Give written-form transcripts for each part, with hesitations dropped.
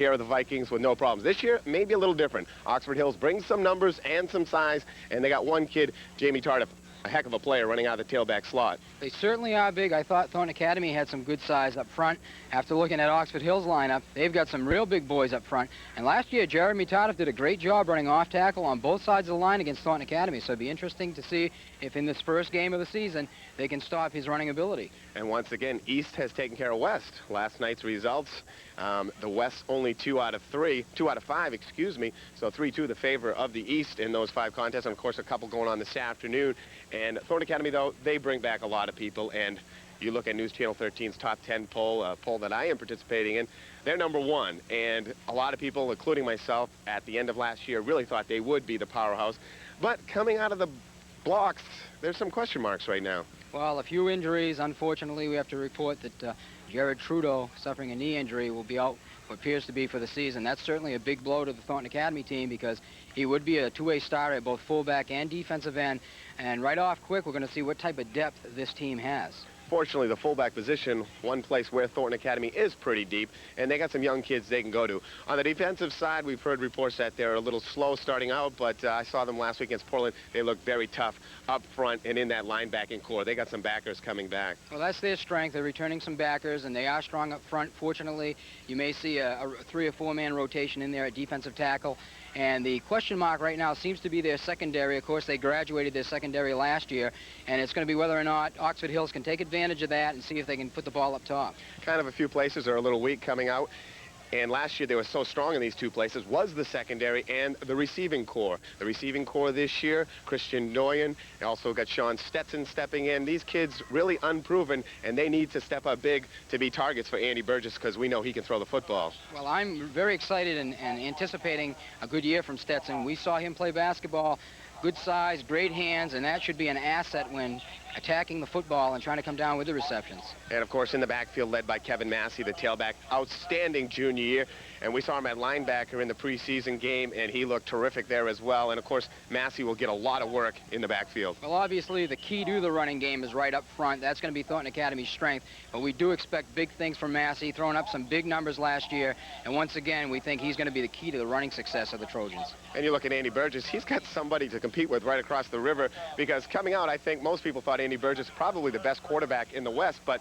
here are the Vikings with no problems. This year, maybe a little different. Oxford Hills brings some numbers and some size, and they got one kid, Jamie Tardif, a heck of a player running out of the tailback slot. They certainly are big. I thought Thornton Academy had some good size up front. After looking at Oxford Hills lineup, they've got some real big boys up front. And last year, Jeremy Tardif did a great job running off tackle on both sides of the line against Thornton Academy. So it'd be interesting to see if in this first game of the season, they can stop his running ability. And once again, East has taken care of West. Last night's results, the West only 2 out of 5, excuse me. So 3-2 the favor of the East in those 5 contests. And of course, a couple going on this afternoon. And Thornton Academy, though, they bring back a lot of people. And you look at News Channel 13's top 10 poll, a poll that I am participating in, they're #1. And a lot of people, including myself, at the end of last year, really thought they would be the powerhouse. But coming out of the blocks, there's some question marks right now. Well, a few injuries. Unfortunately, we have to report that Jared Trudeau, suffering a knee injury, will be out what appears to be for the season. That's certainly a big blow to the Thornton Academy team because he would be a two-way starter at both fullback and defensive end. And right off quick, we're going to see what type of depth this team has. Fortunately, the fullback position, one place where Thornton Academy is pretty deep, and they got some young kids they can go to. On the defensive side, we've heard reports that they're a little slow starting out, but I saw them last week against Portland. They look very tough up front and in that linebacking core. They got some backers coming back. Well, that's their strength. They're returning some backers, and they are strong up front. Fortunately, you may see a 3- or 4-man rotation in there at defensive tackle. And the question mark right now seems to be their secondary. Of course, they graduated their secondary last year, and it's going to be whether or not Oxford Hills can take advantage of that and see if they can put the ball up top. Kind of a few places are a little weak coming out. And last year, they were so strong in these 2 places, was the secondary and the receiving core. The receiving core this year, Christian Doyen, also got Sean Stetson stepping in. These kids really unproven, and they need to step up big to be targets for Andy Burgess because we know he can throw the football. Well, I'm very excited and anticipating a good year from Stetson. We saw him play basketball, good size, great hands, and that should be an asset when attacking the football and trying to come down with the receptions. And, of course, in the backfield, led by Kevin Massey, the tailback, outstanding junior year. And we saw him at linebacker in the preseason game, and he looked terrific there as well. And, of course, Massey will get a lot of work in the backfield. Well, obviously, the key to the running game is right up front. That's going to be Thornton Academy's strength. But we do expect big things from Massey, throwing up some big numbers last year. And once again, we think he's going to be the key to the running success of the Trojans. And you look at Andy Burgess, he's got somebody to compete with right across the river because coming out, I think most people thought Andy Burgess probably the best quarterback in the West, but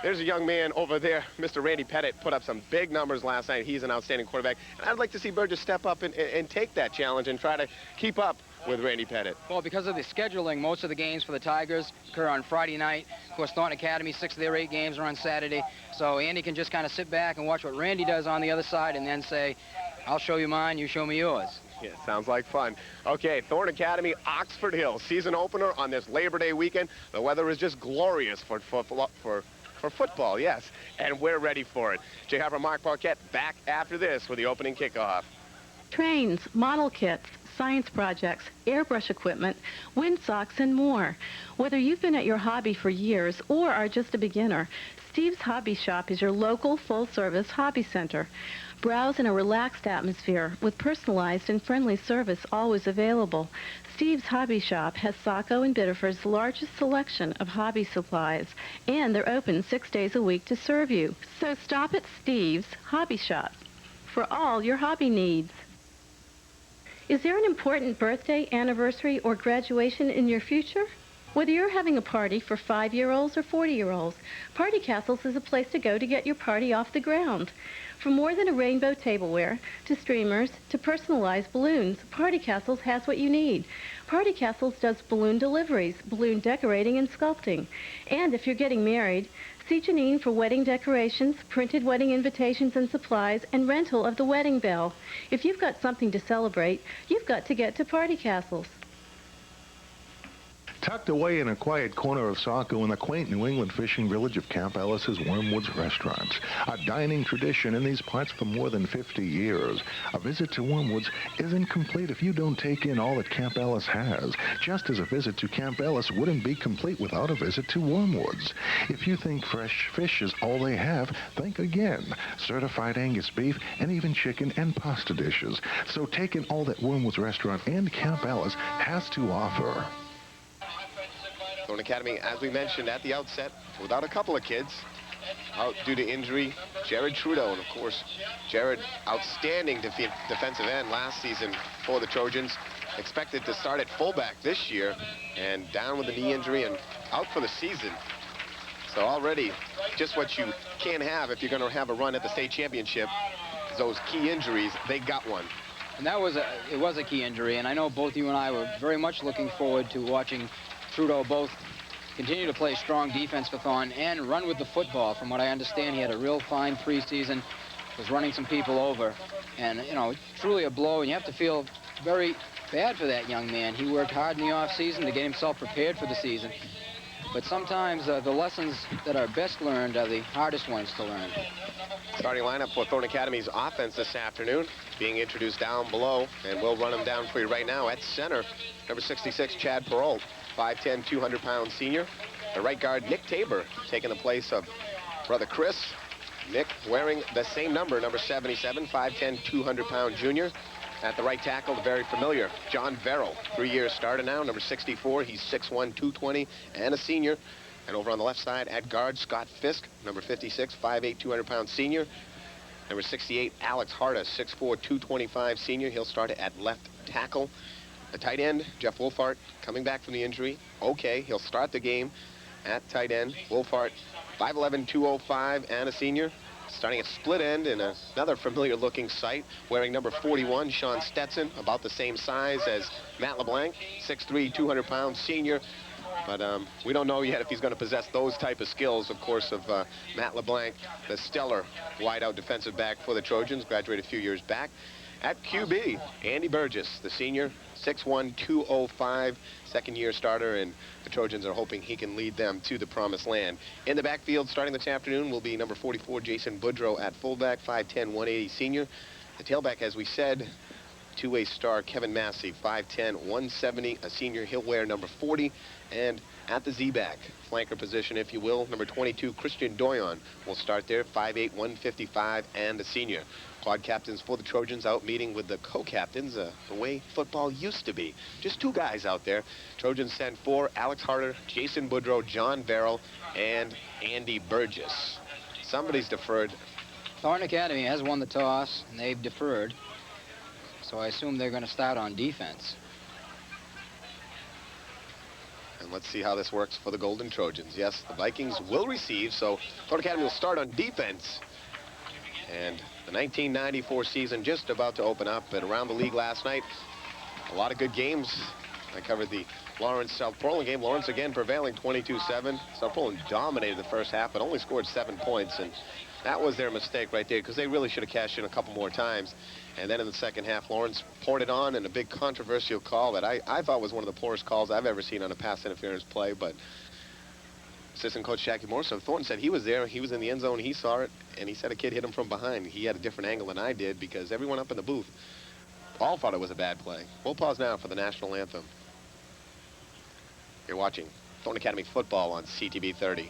there's a young man over there, Mr. Randy Pettit, put up some big numbers last night. He's an outstanding quarterback. And I'd like to see Burgess step up and take that challenge and try to keep up with Randy Pettit. Well, because of the scheduling, most of the games for the Tigers occur on Friday night. Of course, Thornton Academy, 6 of their 8 games are on Saturday. So Andy can just kind of sit back and watch what Randy does on the other side and then say, I'll show you mine, you show me yours. Yeah, sounds like fun. Okay, Thornton Academy, Oxford Hills, season opener on this Labor Day weekend. The weather is just glorious for football, yes, and we're ready for it. Harper and Marc Maquette back after this with the opening kickoff. Trains, model kits, science projects, airbrush equipment, windsocks, and more. Whether you've been at your hobby for years or are just a beginner, Steve's Hobby Shop is your local full-service hobby center. Browse in a relaxed atmosphere with personalized and friendly service always available. Steve's Hobby Shop has Saco and Biddeford's largest selection of hobby supplies, and they're open 6 days a week to serve you. So stop at Steve's Hobby Shop for all your hobby needs. Is there an important birthday, anniversary, or graduation in your future? Whether you're having a party for 5-year-olds or 40-year-olds, Party Castles is a place to go to get your party off the ground. From more than a rainbow tableware, to streamers, to personalized balloons, Party Castles has what you need. Party Castles does balloon deliveries, balloon decorating, and sculpting. And if you're getting married, see Janine for wedding decorations, printed wedding invitations and supplies, and rental of the wedding bell. If you've got something to celebrate, you've got to get to Party Castles. Tucked away in a quiet corner of Saco in the quaint New England fishing village of Camp Ellis's Wormwoods Restaurants. A dining tradition in these parts for more than 50 years. A visit to Wormwoods isn't complete if you don't take in all that Camp Ellis has. Just as a visit to Camp Ellis wouldn't be complete without a visit to Wormwoods. If you think fresh fish is all they have, think again. Certified Angus beef and even chicken and pasta dishes. So take in all that Wormwoods Restaurant and Camp Ellis has to offer. Thornton Academy, as we mentioned at the outset, without a couple of kids, Out due to injury, Jared Trudeau. And of course, Jared, outstanding defensive end last season for the Trojans. Expected to start at fullback this year, and down with a knee injury and out for the season. So already, just what you can't have if you're going to have a run at the state championship, those key injuries, they got one. And it was a key injury, and I know both you and I were very much looking forward to watching Trudeau both continue to play strong defense for Thorn and run with the football. From what I understand, he had a real fine preseason, was running some people over, and, you know, truly a blow, and you have to feel very bad for that young man. He worked hard in the off-season to get himself prepared for the season, but sometimes the lessons that are best learned are the hardest ones to learn. Starting lineup for Thorn Academy's offense this afternoon, being introduced down below, and we'll run them down for you right now. At center, number 66, Chad Perrault, 5'10", 200-pound senior. The right guard, Nick Tabor, taking the place of brother Chris. Nick wearing the same number 77, 5'10", 200-pound junior. At the right tackle, the very familiar John Verrill, 3-year starter now, number 64. He's 6'1", 220, and a senior. And over on the left side, at guard, Scott Fisk, number 56, 5'8", 200-pound senior. Number 68, Alex Harda, 6'4", 225 senior. He'll start at left tackle. The tight end, Jeff Wolfhart, coming back from the injury. Okay, he'll start the game at tight end. Wolfhart, 5'11", 205, and a senior. Starting at split end in another familiar-looking sight, wearing number 41, Sean Stetson, about the same size as Matt LeBlanc, 6'3", 200-pound senior. But we don't know yet if he's going to possess those type of skills, of course, of Matt LeBlanc, the stellar wideout defensive back for the Trojans, graduated a few years back. At QB, Andy Burgess, the senior, 6'1", 205, second-year starter, and the Trojans are hoping he can lead them to the promised land. In the backfield, starting this afternoon, will be number 44, Jason Boudreau at fullback, 5'10", 180 senior. The tailback, as we said, two-way star Kevin Massey, 5'10", 170, a senior. He'll wear number 40. And at the Z-back, flanker position, if you will, number 22, Christian Doyon will start there, 5'8", 155, and a senior. Quad captains for the Trojans out meeting with the co-captains, the way football used to be. Just two guys out there. Trojans send 4, Alex Harder, Jason Boudreau, John Verrill, and Andy Burgess. Somebody's deferred. Thorn Academy has won the toss, and they've deferred. So I assume they're going to start on defense. And let's see how this works for the Golden Trojans. Yes, the Vikings will receive, so Thorn Academy will start on defense. And the 1994 season just about to open up. And around the league last night, a lot of good games. I covered the Lawrence-South Portland game. Lawrence again prevailing 22-7. South Portland dominated the first half, but only scored 7 points. And that was their mistake right there, because they really should have cashed in a couple more times. And then in the second half, Lawrence poured it on in a big controversial call that I thought was one of the poorest calls I've ever seen on a pass interference play. But assistant coach Jackie Morrison of Thornton said he was there. He was in the end zone. He saw it, and he said a kid hit him from behind. He had a different angle than I did, because everyone up in the booth all thought it was a bad play. We'll pause now for the national anthem. You're watching Thornton Academy football on CTV 30.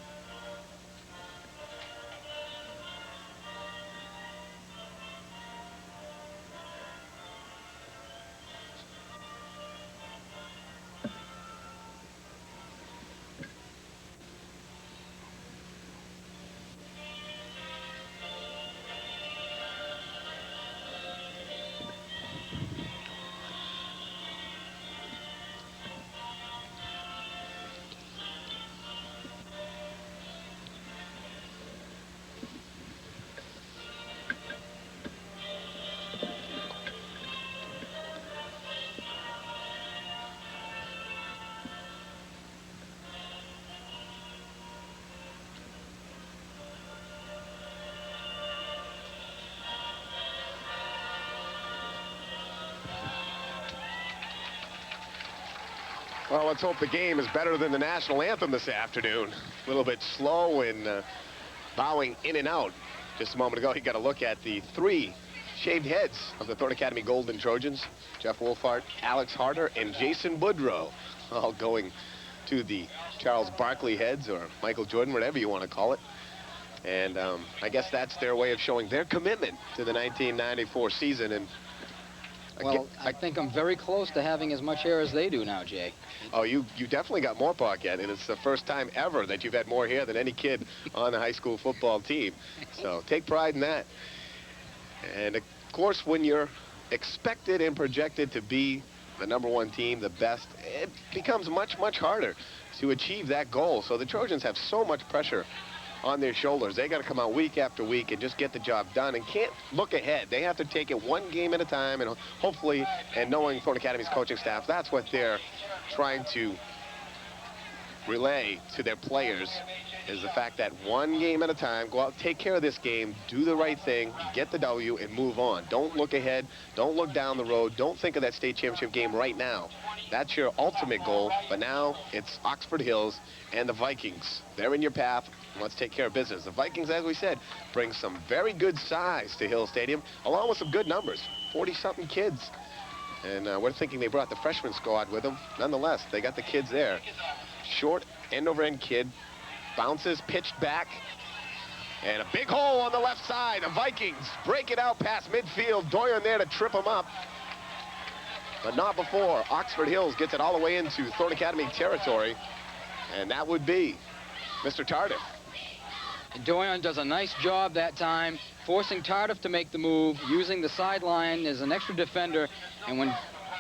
Well, let's hope the game is better than the national anthem this afternoon. A little bit slow and bowing in and out. Just a moment ago, he got a look at the 3 shaved heads of the Thornton Academy Golden Trojans. Jeff Wolfhart, Alex Harder, and Jason Boudreau, all going to the Charles Barkley heads, or Michael Jordan, whatever you want to call it. And I guess that's their way of showing their commitment to the 1994 season. And Well, I think I'm very close to having as much hair as they do now, Jay. Oh, you definitely got more, Paquette, and it's the first time ever that you've had more hair than any kid on the high school football team. So take pride in that. And, of course, when you're expected and projected to be the #1 team, the best, it becomes much, much harder to achieve that goal. So the Trojans have so much pressure on their shoulders. They got to come out week after week and just get the job done and can't look ahead. They have to take it one game at a time, and hopefully, and knowing Thornton Academy's coaching staff, that's what they're trying to relay to their players, is the fact that one game at a time, go out, take care of this game, do the right thing, get the W, and move on. Don't look ahead. Don't look down the road. Don't think of that state championship game right now. That's your ultimate goal, but now it's Oxford Hills and the Vikings. They're in your path. Let's take care of business. The Vikings, as we said, bring some very good size to Hill Stadium, along with some good numbers, 40-something kids. And we're thinking they brought the freshman squad with them. Nonetheless, they got the kids there. Short end-over-end kid, bounces, pitched back, and a big hole on the left side. The Vikings break it out past midfield. Doyon there to trip them up, but not before Oxford Hills gets it all the way into Thornton Academy territory, and that would be Mr. Tardif. And Doyon does a nice job that time, forcing Tardif to make the move, using the sideline as an extra defender, and when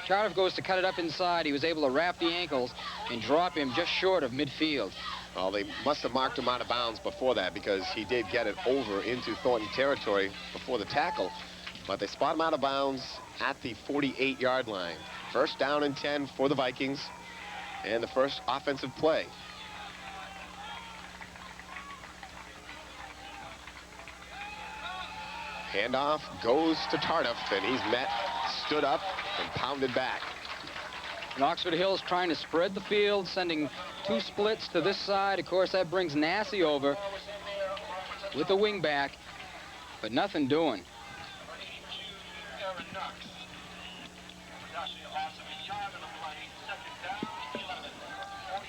Tardif goes to cut it up inside, he was able to wrap the ankles and drop him just short of midfield. Well, they must have marked him out of bounds before that, because he did get it over into Thornton territory before the tackle. But they spot him out of bounds at the 48-yard line. First down and 10 for the Vikings, and the first offensive play. Handoff goes to Tardif, and he's met, stood up, and pounded back. And Oxford Hills trying to spread the field, sending two splits to this side. Of course, that brings Nassie over with the wing back, but nothing doing.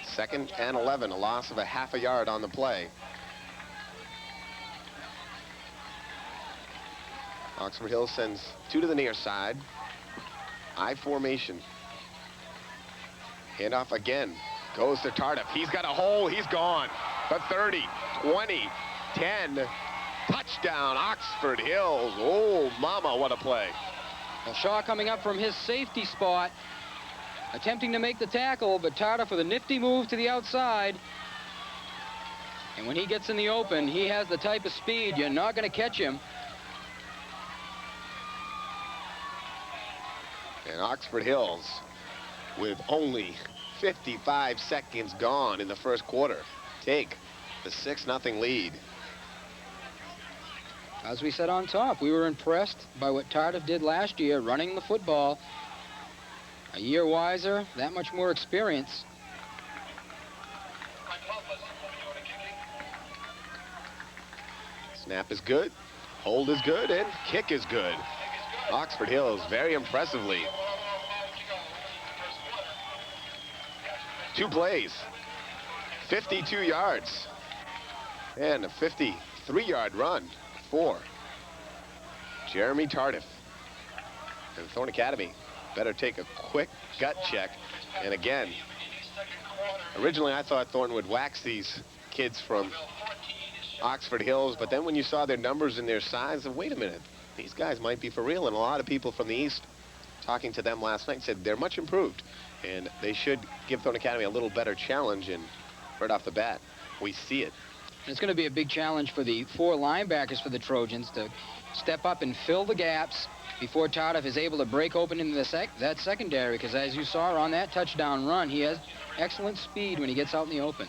Second and 11, a loss of a half a yard on the play. Oxford Hills sends two to the near side. I formation. Handoff again. Goes to Tardif. He's got a hole. He's gone. The 30, 20, 10. Touchdown, Oxford Hills. Oh, mama, what a play. Well, Shaw coming up from his safety spot, attempting to make the tackle, but Tardif with a nifty move to the outside. And when he gets in the open, he has the type of speed you're not going to catch him. And Oxford Hills, with only 55 seconds gone in the first quarter, take the 6-0 lead. As we said on top, we were impressed by what Tardif did last year, running the football. A year wiser, that much more experience. Snap is good, hold is good, and kick is good. Oxford Hills very impressively. Two plays, 52 yards, and a 53-yard run for Jeremy Tardif. And Thornton Academy better take a quick gut check. And again, originally I thought Thornton would wax these kids from Oxford Hills, but then when you saw their numbers and their size, wait a minute, these guys might be for real. And a lot of people from the East, talking to them last night, said they're much improved, and they should give Thornton Academy a little better challenge. And right off the bat, we see it. It's going to be a big challenge for the four linebackers for the Trojans to step up and fill the gaps before Tardif is able to break open into that secondary, because as you saw on that touchdown run, he has excellent speed when he gets out in the open.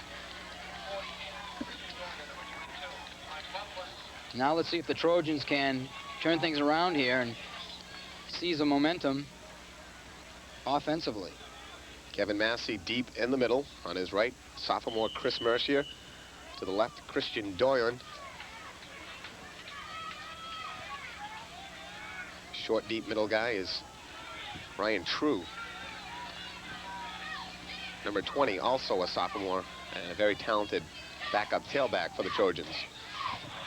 Now let's see if the Trojans can turn things around here and seize the momentum offensively. Kevin Massey deep in the middle. On his right, sophomore Chris Mercier. To the left, Christian Doyon. Short, deep middle guy is Ryan True. Number 20, also a sophomore, and a very talented backup tailback for the Trojans.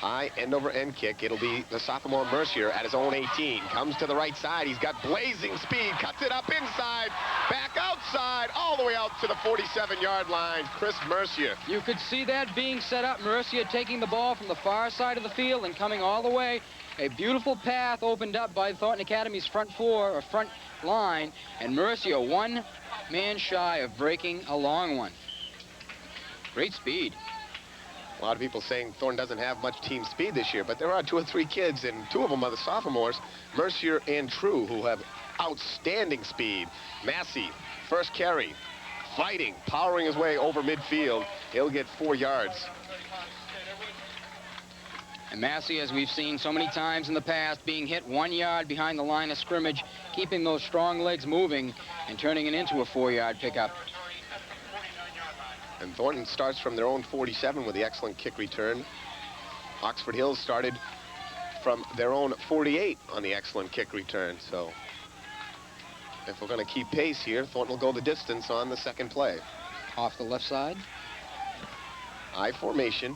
High end-over-end kick. It'll be the sophomore Mercier at his own 18. Comes to the right side. He's got blazing speed. Cuts it up inside. Back outside. All the way out to the 47-yard line. Chris Mercier. You could see that being set up. Mercier taking the ball from the far side of the field and coming all the way. A beautiful path opened up by Thornton Academy's front four, or front line. And Mercier, one man shy of breaking a long one. Great speed. A lot of people saying Thornton doesn't have much team speed this year, but there are 2 or 3 kids, and 2 of them are the sophomores, Mercier and True, who have outstanding speed. Massey, first carry, fighting, powering his way over midfield. He'll get 4 yards. And Massey, as we've seen so many times in the past, being hit 1 yard behind the line of scrimmage, keeping those strong legs moving and turning it into a 4-yard pickup. And Thornton starts from their own 47 with the excellent kick return. Oxford Hills started from their own 48 on the excellent kick return. So if we're going to keep pace here, Thornton will go the distance on the second play. Off the left side. I formation.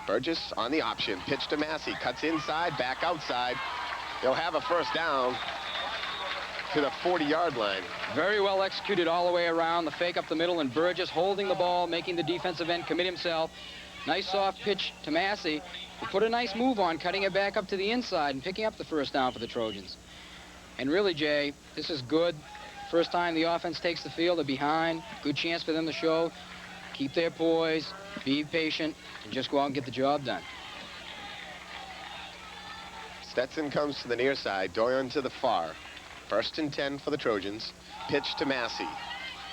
Burgess on the option. Pitch to Massey. Cuts inside, back outside. They'll have a first down to the 40-yard line. Very well executed all the way around. The fake up the middle, and Burgess holding the ball, making the defensive end commit himself. Nice soft pitch to Massey, who put a nice move on, cutting it back up to the inside and picking up the first down for the Trojans. And really, Jay, this is good. First time the offense takes the field, they're behind. Good chance for them to show. Keep their poise, be patient, and just go out and get the job done. Stetson comes to the near side, Doyon to the far. First and 10 for the Trojans. Pitch to Massey.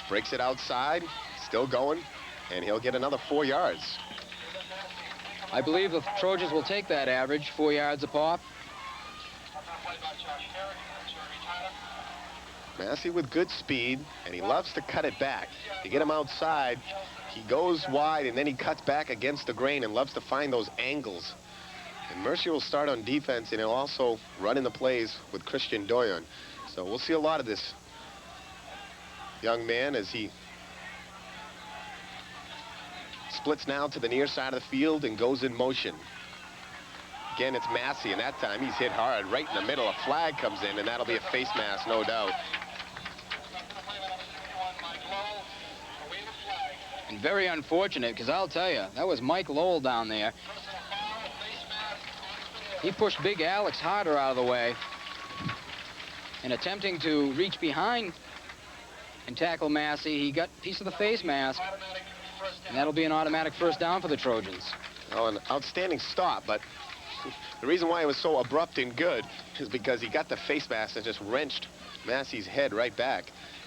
Breaks it outside, still going, and he'll get another 4 yards. I believe the Trojans will take that average, 4 yards a pop. Massey with good speed, and he loves to cut it back. You get him outside, he goes wide, and then he cuts back against the grain and loves to find those angles. And Mercier will start on defense, and he'll also run in the plays with Christian Doyon. So we'll see a lot of this young man as he splits now to the near side of the field and goes in motion. Again, it's Massey, and that time he's hit hard right in the middle. A flag comes in, and that'll be a face mask, no doubt. And very unfortunate, because I'll tell you, that was Mike Lowell down there. He pushed Big Alex Harder out of the way and attempting to reach behind and tackle Massey. He got a piece of the face mask, and that'll be an automatic first down for the Trojans. Oh, an outstanding stop, but the reason why it was so abrupt and good is because he got the face mask and just wrenched Massey's head right back.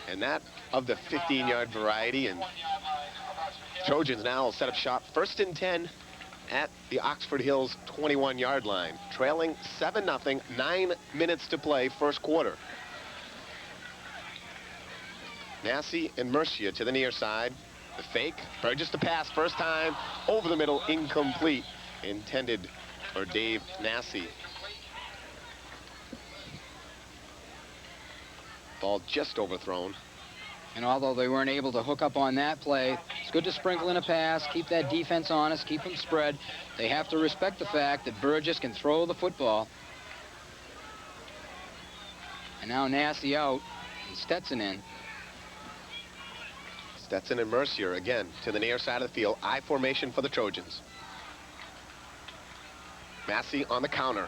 And that of the 15-yard variety, and Trojans now will set up shop first and 10 at the Oxford Hills 21-yard line, trailing 7-0, 9 minutes to play, first quarter. Massey and Mercier to the near side. The fake, Burgess to pass, first time, over the middle, incomplete. Intended for Dave Massey. Ball just overthrown. And although they weren't able to hook up on that play, it's good to sprinkle in a pass, keep that defense honest, keep them spread. They have to respect the fact that Burgess can throw the football. And now Massey out and Stetson in. Stetson and Mercier again to the near side of the field. I formation for the Trojans. Massey on the counter.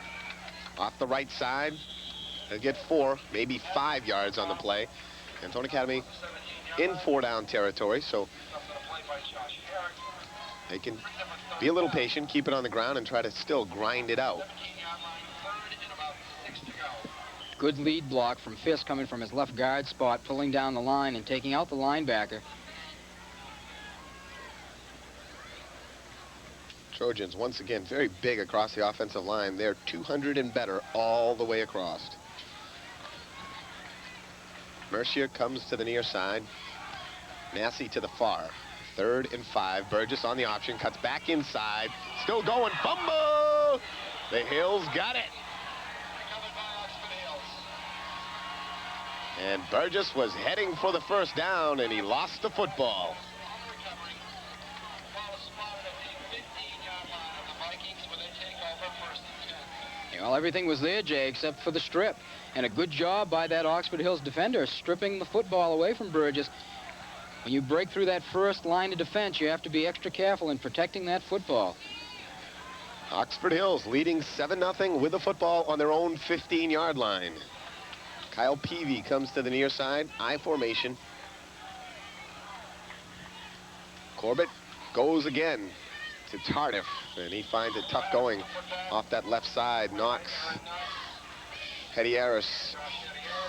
Off the right side. They'll get 4, maybe 5 yards on the play. And Thornton Academy in 4-down territory, so they can be a little patient, keep it on the ground, and try to still grind it out. Good lead block from Fisk coming from his left guard spot, pulling down the line and taking out the linebacker. Trojans, once again, very big across the offensive line. They're 200 and better all the way across. Mercier comes to the near side. Massey to the far. 3rd and 5. Burgess on the option, cuts back inside. Still going, fumble! The Hills got it. And Burgess was heading for the first down, and he lost the football. Well, everything was there, Jay, except for the strip. And a good job by that Oxford Hills defender, stripping the football away from Burgess. When you break through that first line of defense, you have to be extra careful in protecting that football. Oxford Hills leading 7-0 with the football on their own 15-yard line. Kyle Peavy comes to the near side, I formation. Corbett goes again to Tardif, and he finds it tough going off that left side. Knox, Hedieris,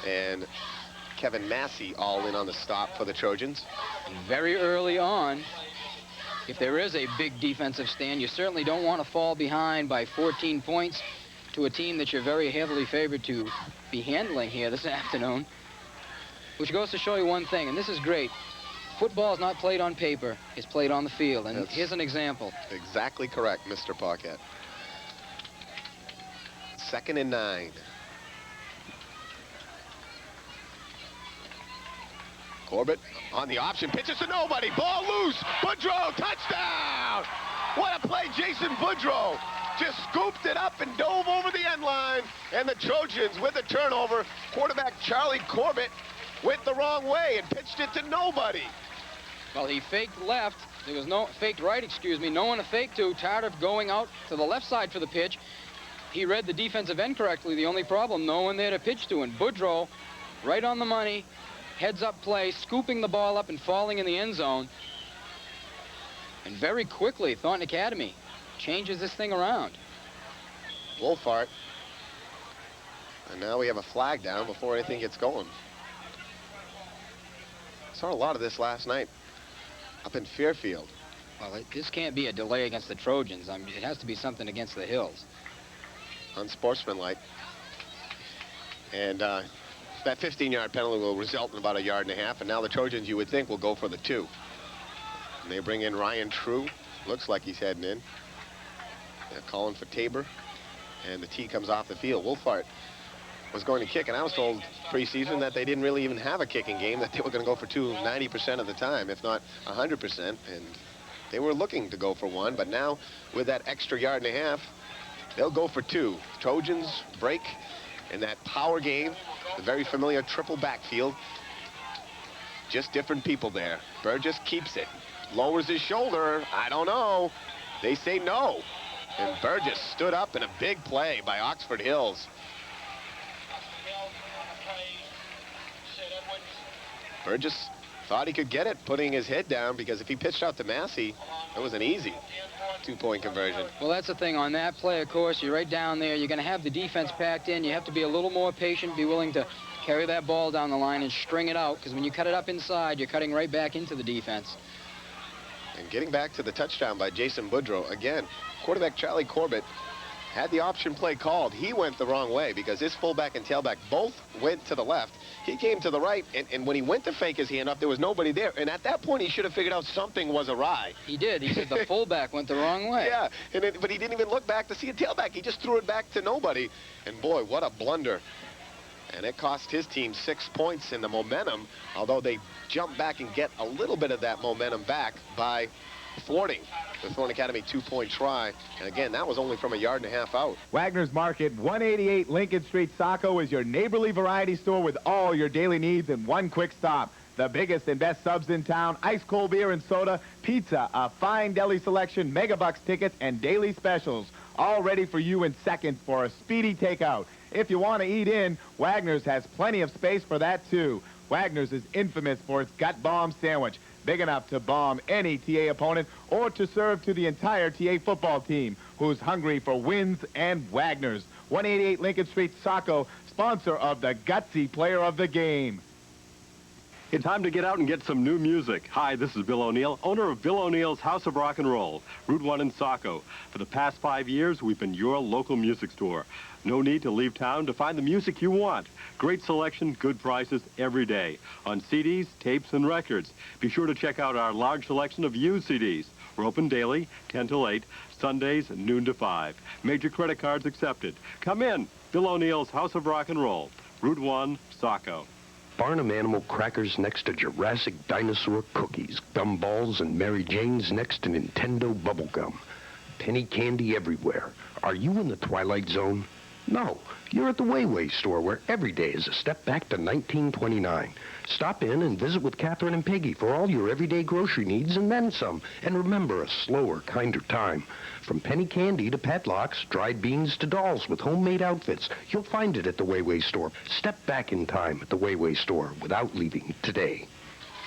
and Kevin Massey all in on the stop for the Trojans. And very early on, if there is a big defensive stand, you certainly don't want to fall behind by 14 points to a team that you're very heavily favored to be handling here this afternoon. Which goes to show you one thing, and this is great. Football is not played on paper, it's played on the field. And here's an example. Exactly correct, Mr. Paquette. 2nd and 9. Corbett on the option, pitches to nobody, ball loose, Boudreau, touchdown! What a play, Jason Boudreau just scooped it up and dove over the end line, and the Trojans with the turnover. Quarterback Charlie Corbett went the wrong way and pitched it to nobody. Well, he faked left, there was no, faked right, excuse me, no one to fake to. Tardif going out to the left side for the pitch. He read the defensive end correctly, the only problem, no one there to pitch to, and Boudreau, right on the money, heads-up play, scooping the ball up and falling in the end zone. And very quickly, Thornton Academy changes this thing around. Wolfhart. And now we have a flag down before anything gets going. Saw a lot of this last night up in Fairfield. Well, this can't be a delay against the Trojans. I mean, it has to be something against the Hills. Unsportsmanlike. And that 15-yard penalty will result in about 1.5 yards, and now the Trojans, you would think, will go for the 2. And they bring in Ryan True. Looks like he's heading in. They're calling for Tabor, and the tee comes off the field. Wolfhart was going to kick, and I was told preseason that they didn't really even have a kicking game, that they were going to go for 2 90% of the time, if not 100%, and they were looking to go for 1, but now with that extra 1.5 yards, they'll go for 2. Trojans break in that power game, the very familiar triple backfield. Just different people there. Burgess keeps it, lowers his shoulder. I don't know. They say no. And Burgess stood up in a big play by Oxford Hills. Burgess thought he could get it, putting his head down, because if he pitched out to Massey, it was an easy 2-point conversion. Well, that's the thing. On that play, of course, you're right down there. You're going to have the defense packed in. You have to be a little more patient, be willing to carry that ball down the line and string it out, because when you cut it up inside, you're cutting right back into the defense. And getting back to the touchdown by Jason Boudreau, again, quarterback Charlie Corbett had the option play called. He went the wrong way because his fullback and tailback both went to the left. He came to the right, and when he went to fake his hand up, there was nobody there. And at that point, he should have figured out something was awry. He did. He said the fullback went the wrong way. Yeah, but he didn't even look back to see a tailback. He just threw it back to nobody. And boy, what a blunder. And it cost his team 6 points in the momentum, although they jump back and get a little bit of that momentum back by thwarting the Thornton Academy 2-point try. And again, that was only from 1.5 yards out. Wagner's Market, 188 Lincoln Street, Saco, is your neighborly variety store with all your daily needs in one quick stop. The biggest and best subs in town, ice cold beer and soda, pizza, a fine deli selection, megabucks tickets, and daily specials. All ready for you in seconds for a speedy takeout. If you want to eat in, Wagner's has plenty of space for that too. Wagner's is infamous for its gut bomb sandwich, big enough to bomb any TA opponent or to serve to the entire TA football team, who's hungry for wins and Wagner's. 188 Lincoln Street, Saco, sponsor of the Gutsy Player of the Game. It's time to get out and get some new music. Hi, this is Bill O'Neill, owner of Bill O'Neill's House of Rock and Roll, Route 1 in Saco. For the past 5 years, we've been your local music store. No need to leave town to find the music you want. Great selection, good prices every day on CDs, tapes, and records. Be sure to check out our large selection of used CDs. We're open daily, 10 till 8, Sundays, noon to 5. Major credit cards accepted. Come in, Bill O'Neill's House of Rock and Roll, Route 1, Saco. Barnum Animal Crackers next to Jurassic Dinosaur Cookies. Gumballs and Mary Jane's next to Nintendo Bubblegum. Penny candy everywhere. Are you in the Twilight Zone? No, you're at the Wayway store where every day is a step back to 1929. Stop in and visit with Catherine and Peggy for all your everyday grocery needs and then some. And remember, a slower, kinder time. From penny candy to padlocks, dried beans to dolls with homemade outfits, you'll find it at the Wayway store. Step back in time at the Wayway store without leaving today.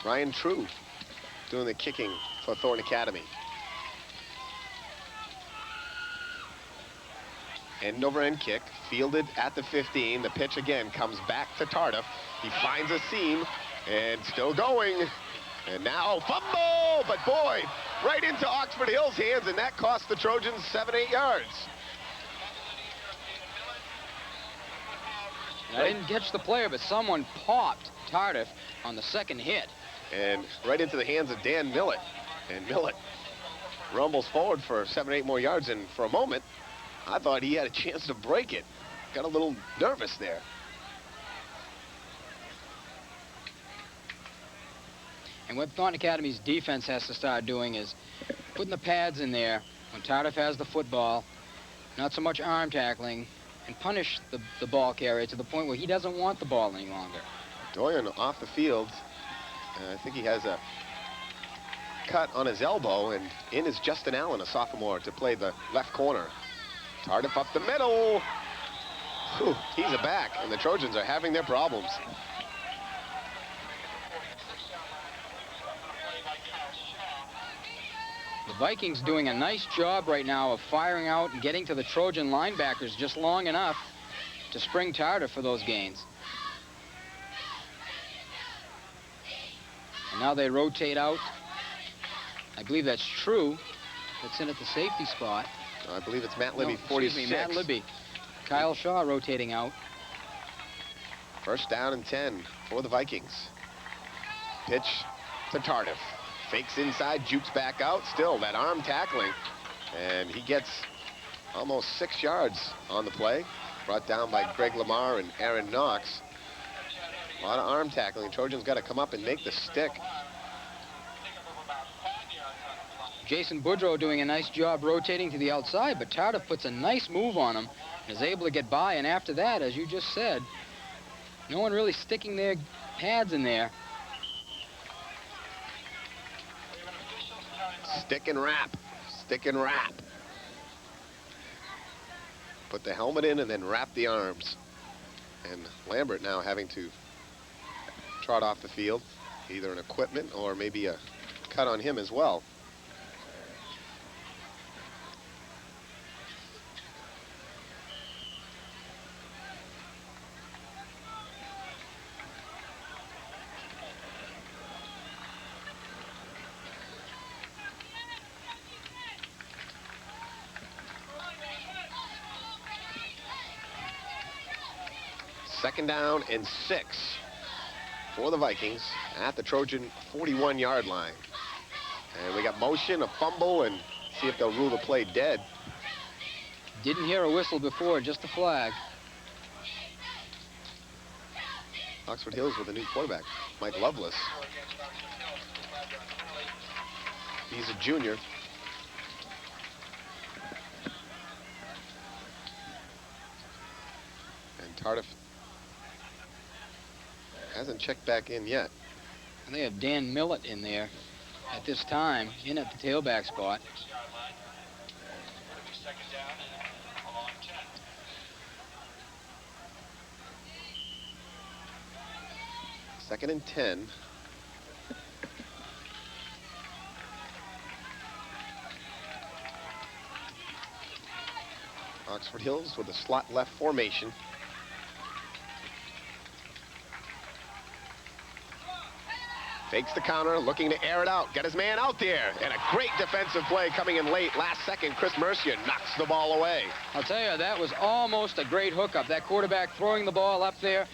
Ryan True doing the kicking for Thornton Academy. End over end kick, fielded at the 15. The pitch again comes back to Tardif. He finds a seam and still going. And now fumble, but boy, right into Oxford Hill's hands, and that cost the Trojans 7-8 yards. I didn't catch the player, but someone popped Tardif on the second hit. And right into the hands of Dan Millett. And Millett rumbles forward for 7-8 more yards, and for a moment, I thought he had a chance to break it. Got a little nervous there. And what Thornton Academy's defense has to start doing is putting the pads in there when Tardif has the football, not so much arm tackling, and punish the ball carrier to the point where he doesn't want the ball any longer. Doyen off the field. I think he has a cut on his elbow, and in is Justin Allen, a sophomore, to play the left corner. Tardif up the middle. Whew, he's a back, and the Trojans are having their problems. The Vikings doing a nice job right now of firing out and getting to the Trojan linebackers just long enough to spring Tardif for those gains. And now they rotate out. I believe that's True. That's in at the safety spot. I believe it's Matt Libby, No, 46. excuse me, Matt Libby. Kyle Shaw rotating out. First down and 10 for the Vikings. Pitch to Tardif. Fakes inside, jukes back out. Still that arm tackling. And he gets almost 6 yards on the play. Brought down by Greg Lamar and Aaron Knox. A lot of arm tackling. Trojans got to come up and make the stick. Jason Boudreau doing a nice job rotating to the outside, but Tardif puts a nice move on him and is able to get by. And after that, as you just said, no one really sticking their pads in there. Stick and wrap. Stick and wrap. Put the helmet in and then wrap the arms. And Lambert now having to trot off the field. Either an equipment or maybe a cut on him as well. Second down and 6 for the Vikings at the Trojan 41-yard line. And we got motion, a fumble, and see if they'll rule the play dead. Didn't hear a whistle before, just a flag. Oxford Hills with a new quarterback, Mike Lovelace. He's a junior. And Tardif hasn't checked back in yet. And they have Dan Millett in there at this time, in at the tailback spot. Second and 10. Oxford Hills with a slot left formation. Fakes the counter, looking to air it out. Get his man out there. And a great defensive play coming in late. Last second, Chris Mercier knocks the ball away. I'll tell you, that was almost a great hookup. That quarterback throwing the ball up there.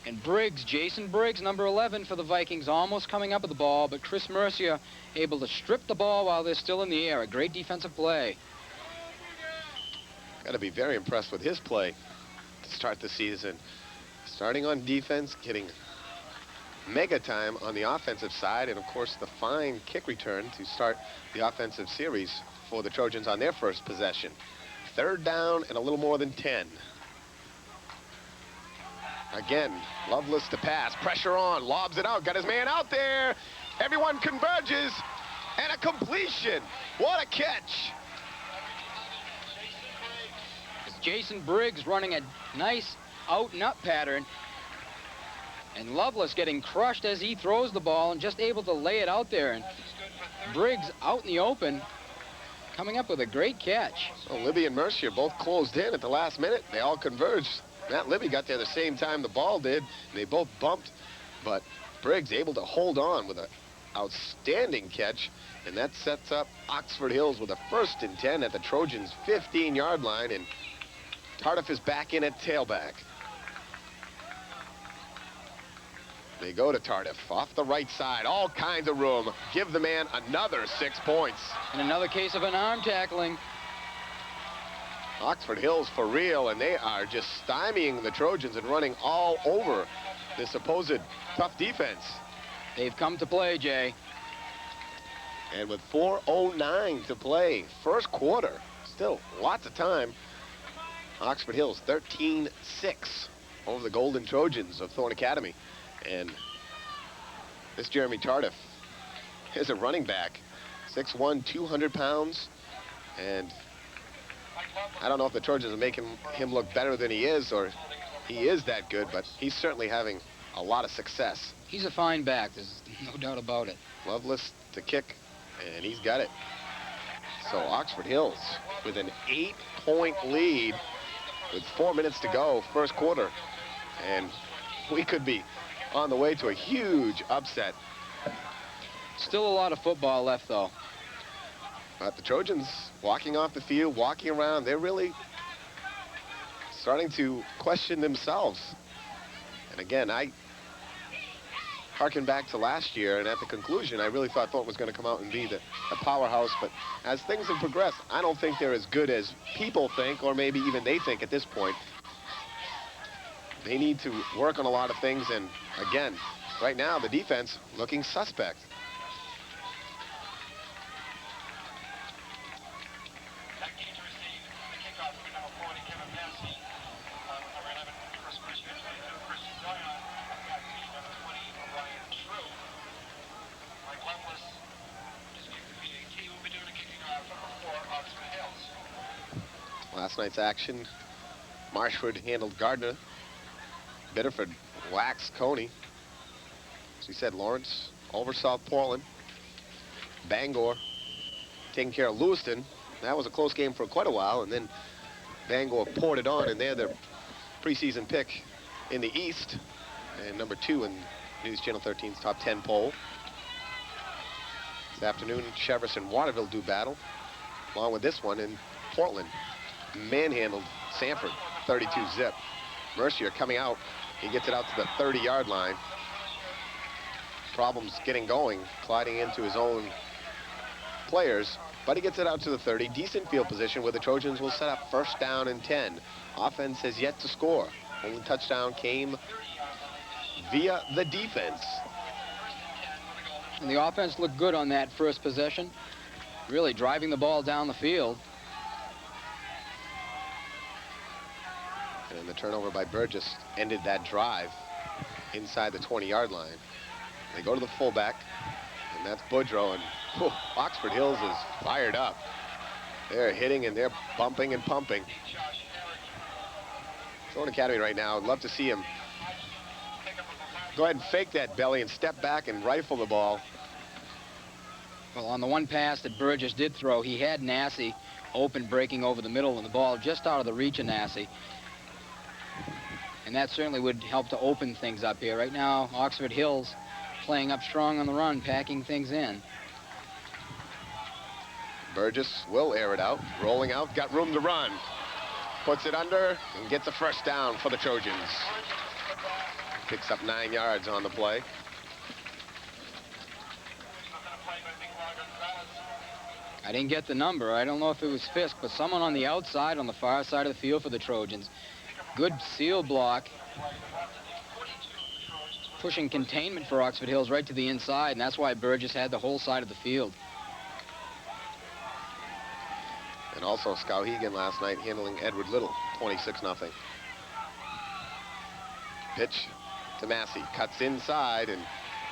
And Briggs, Jason Briggs, number 11 for the Vikings, almost coming up with the ball. But Chris Mercier able to strip the ball while they're still in the air. A great defensive play. Got to be very impressed with his play to start the season. Starting on defense, getting mega time on the offensive side, and of course the fine kick return to start the offensive series for the Trojans on their first possession. Third down and a little more than 10. Again, Loveless to pass. Pressure on. Lobs it out. Got his man out there. Everyone converges. And a completion. What a catch. It's Jason Briggs running a nice out-and-up pattern. And Loveless getting crushed as he throws the ball and just able to lay it out there. And Briggs out in the open, coming up with a great catch. So Libby and Mercier both closed in at the last minute. They all converged. Matt Libby got there the same time the ball did. They both bumped, but Briggs able to hold on with an outstanding catch, and that sets up Oxford Hills with a 1st and 10 at the Trojans' 15-yard line, and Tardif is back in at tailback. They go to Tardif off the right side, all kinds of room. Give the man another 6 points. And another case of an arm tackling. Oxford Hills for real, and they are just stymieing the Trojans and running all over this supposed tough defense. They've come to play, Jay. And with 4:09 to play, first quarter, still lots of time. Oxford Hills 13-6 over the Golden Trojans of Thorne Academy. And this Jeremy Tardif is a running back, 6'1", 200 pounds. And I don't know if the Trojans are making him look better than he is, or he is that good, but he's certainly having a lot of success. He's a fine back, there's no doubt about it. Loveless to kick, and he's got it. So Oxford Hills with an 8-point lead with 4 minutes to go, first quarter. And we could be on the way to a huge upset. Still a lot of football left, though. But the Trojans walking off the field, walking around, they're really starting to question themselves. And again, I harken back to last year, and at the conclusion, I really thought Thornton was going to come out and be the powerhouse. But as things have progressed, I don't think they're as good as people think, or maybe even they think at this point. They need to work on a lot of things, and again, right now, the defense looking suspect. Last night's action, Marshford handled Gardner. Biddeford waxed Coney. As we said, Lawrence over South Portland. Bangor taking care of Lewiston. That was a close game for quite a while, and then Bangor poured it on, and they're their preseason pick in the East, and number 2 in News Channel 13's top 10 poll. This afternoon, Cheverus and Waterville do battle, along with this one in Portland. Manhandled Sanford, 32-zip. Mercier coming out. He gets it out to the 30-yard line. Problems getting going, colliding into his own players, but he gets it out to the 30. Decent field position where the Trojans will set up 1st down and 10. Offense has yet to score. Only touchdown came via the defense. And the offense looked good on that first possession, really driving the ball down the field. And the turnover by Burgess ended that drive inside the 20-yard line. They go to the fullback, and that's Boudreaux, and Oxford Hills is fired up. They're hitting and they're bumping and pumping. Thorne Academy right now, I'd love to see him go ahead and fake that belly and step back and rifle the ball. Well, on the one pass that Burgess did throw, he had Nassy open, breaking over the middle, and the ball just out of the reach of Nassy. And that certainly would help to open things up here. Right now, Oxford Hills playing up strong on the run, packing things in. Burgess will air it out, rolling out, got room to run. Puts it under and gets a 1st down for the Trojans. Picks up 9 yards on the play. I didn't get the number. I don't know if it was Fisk, but someone on the outside, on the far side of the field for the Trojans. Good seal block. Pushing containment for Oxford Hills right to the inside, and that's why Burgess had the whole side of the field. And also Skowhegan last night handling Edward Little, 26-0. Pitch to Massey. Cuts inside, and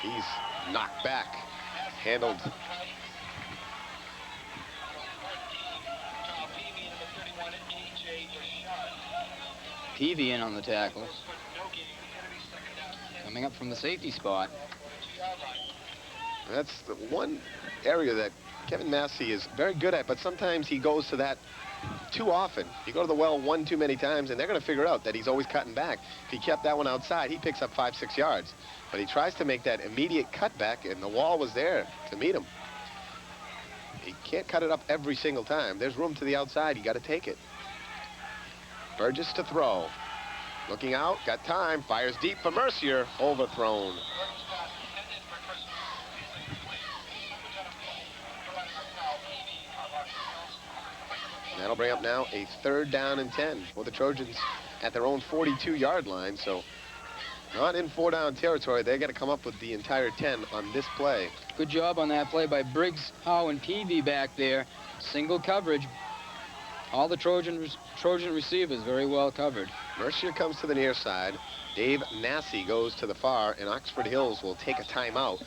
he's knocked back. Handled. Peavy in on the tackle. Coming up from the safety spot. That's the one area that Kevin Massey is very good at, but sometimes he goes to that too often. You go to the well one too many times, and they're going to figure out that he's always cutting back. If he kept that one outside, he picks up 5-6 yards. But he tries to make that immediate cutback, and the wall was there to meet him. He can't cut it up every single time. There's room to the outside. You got to take it. Burgess to throw. Looking out, got time, fires deep for Mercier, overthrown. That'll bring up now a 3rd down and 10 for the Trojans at their own 42-yard line. So not in 4-down territory. They got to come up with the entire 10 on this play. Good job on that play by Briggs, Howe, and Peavy back there. Single coverage. All the Trojan receivers very well covered. Mercier comes to the near side. Dave Massey goes to the far, and Oxford Hills will take a timeout.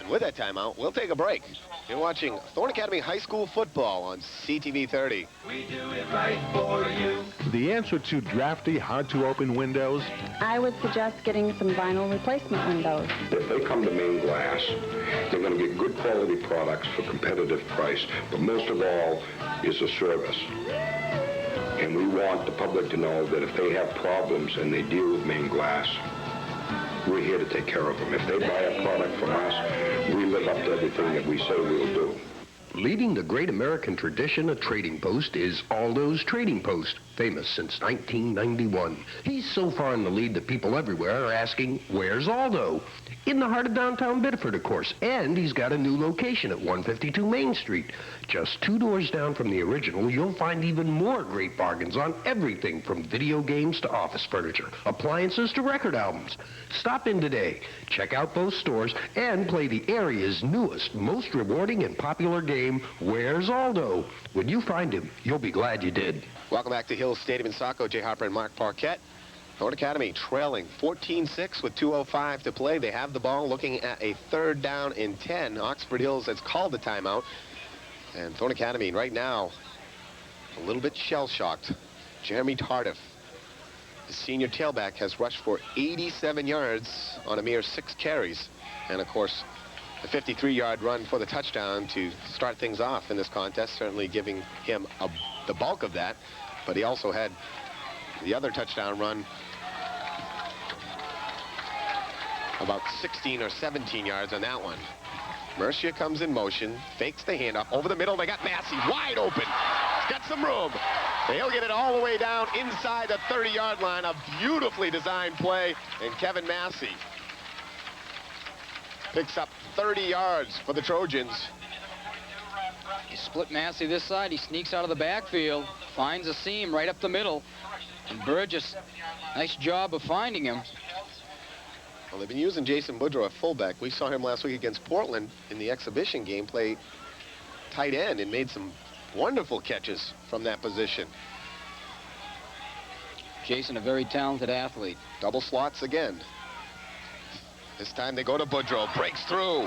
And with that timeout, we'll take a break. You're watching Thorne Academy High School football on CTV 30. We do it right for you. The answer to drafty, hard-to-open windows? I would suggest getting some vinyl replacement windows. If they come to Maine Glass, they're going to get good quality products for competitive price, but most of all is the service. And we want the public to know that if they have problems and they deal with Maine Glass, we're here to take care of them. If they buy a product from us, we live up to everything that we say we'll do. Leading the great American tradition of trading post is Aldo's Trading Post, famous since 1991. He's so far in the lead that people everywhere are asking, where's Aldo? In the heart of downtown Biddeford, of course, and he's got a new location at 152 Main Street. Just 2 doors down from the original, you'll find even more great bargains on everything from video games to office furniture, appliances to record albums. Stop in today, check out both stores, and play the area's newest, most rewarding and popular game, Where's Aldo? When you find him, you'll be glad you did. Welcome back to Hills Stadium in Saco. J. Harper and Marc Maquette. Thorne Academy trailing 14-6 with 2:05 to play. They have the ball looking at a 3rd down and 10. Oxford Hills has called the timeout. And Thorne Academy right now a little bit shell-shocked. Jeremy Tardif, the senior tailback, has rushed for 87 yards on a mere 6 carries. And of course, the 53-yard run for the touchdown to start things off in this contest, certainly giving him the bulk of that. But he also had the other touchdown run about 16 or 17 yards on that one. Mercier comes in motion, fakes the handoff over the middle. They got Massey wide open. He's got some room. They'll get it all the way down inside the 30-yard line. A beautifully designed play, and Kevin Massey picks up 30 yards for the Trojans. He split Massey this side. He sneaks out of the backfield, finds a seam right up the middle. And Burgess, nice job of finding him. Well, they've been using Jason Boudreau at fullback. We saw him last week against Portland in the exhibition game, play tight end, and made some wonderful catches from that position. Jason, a very talented athlete. Double slots again. This time they go to Boudreau, breaks through.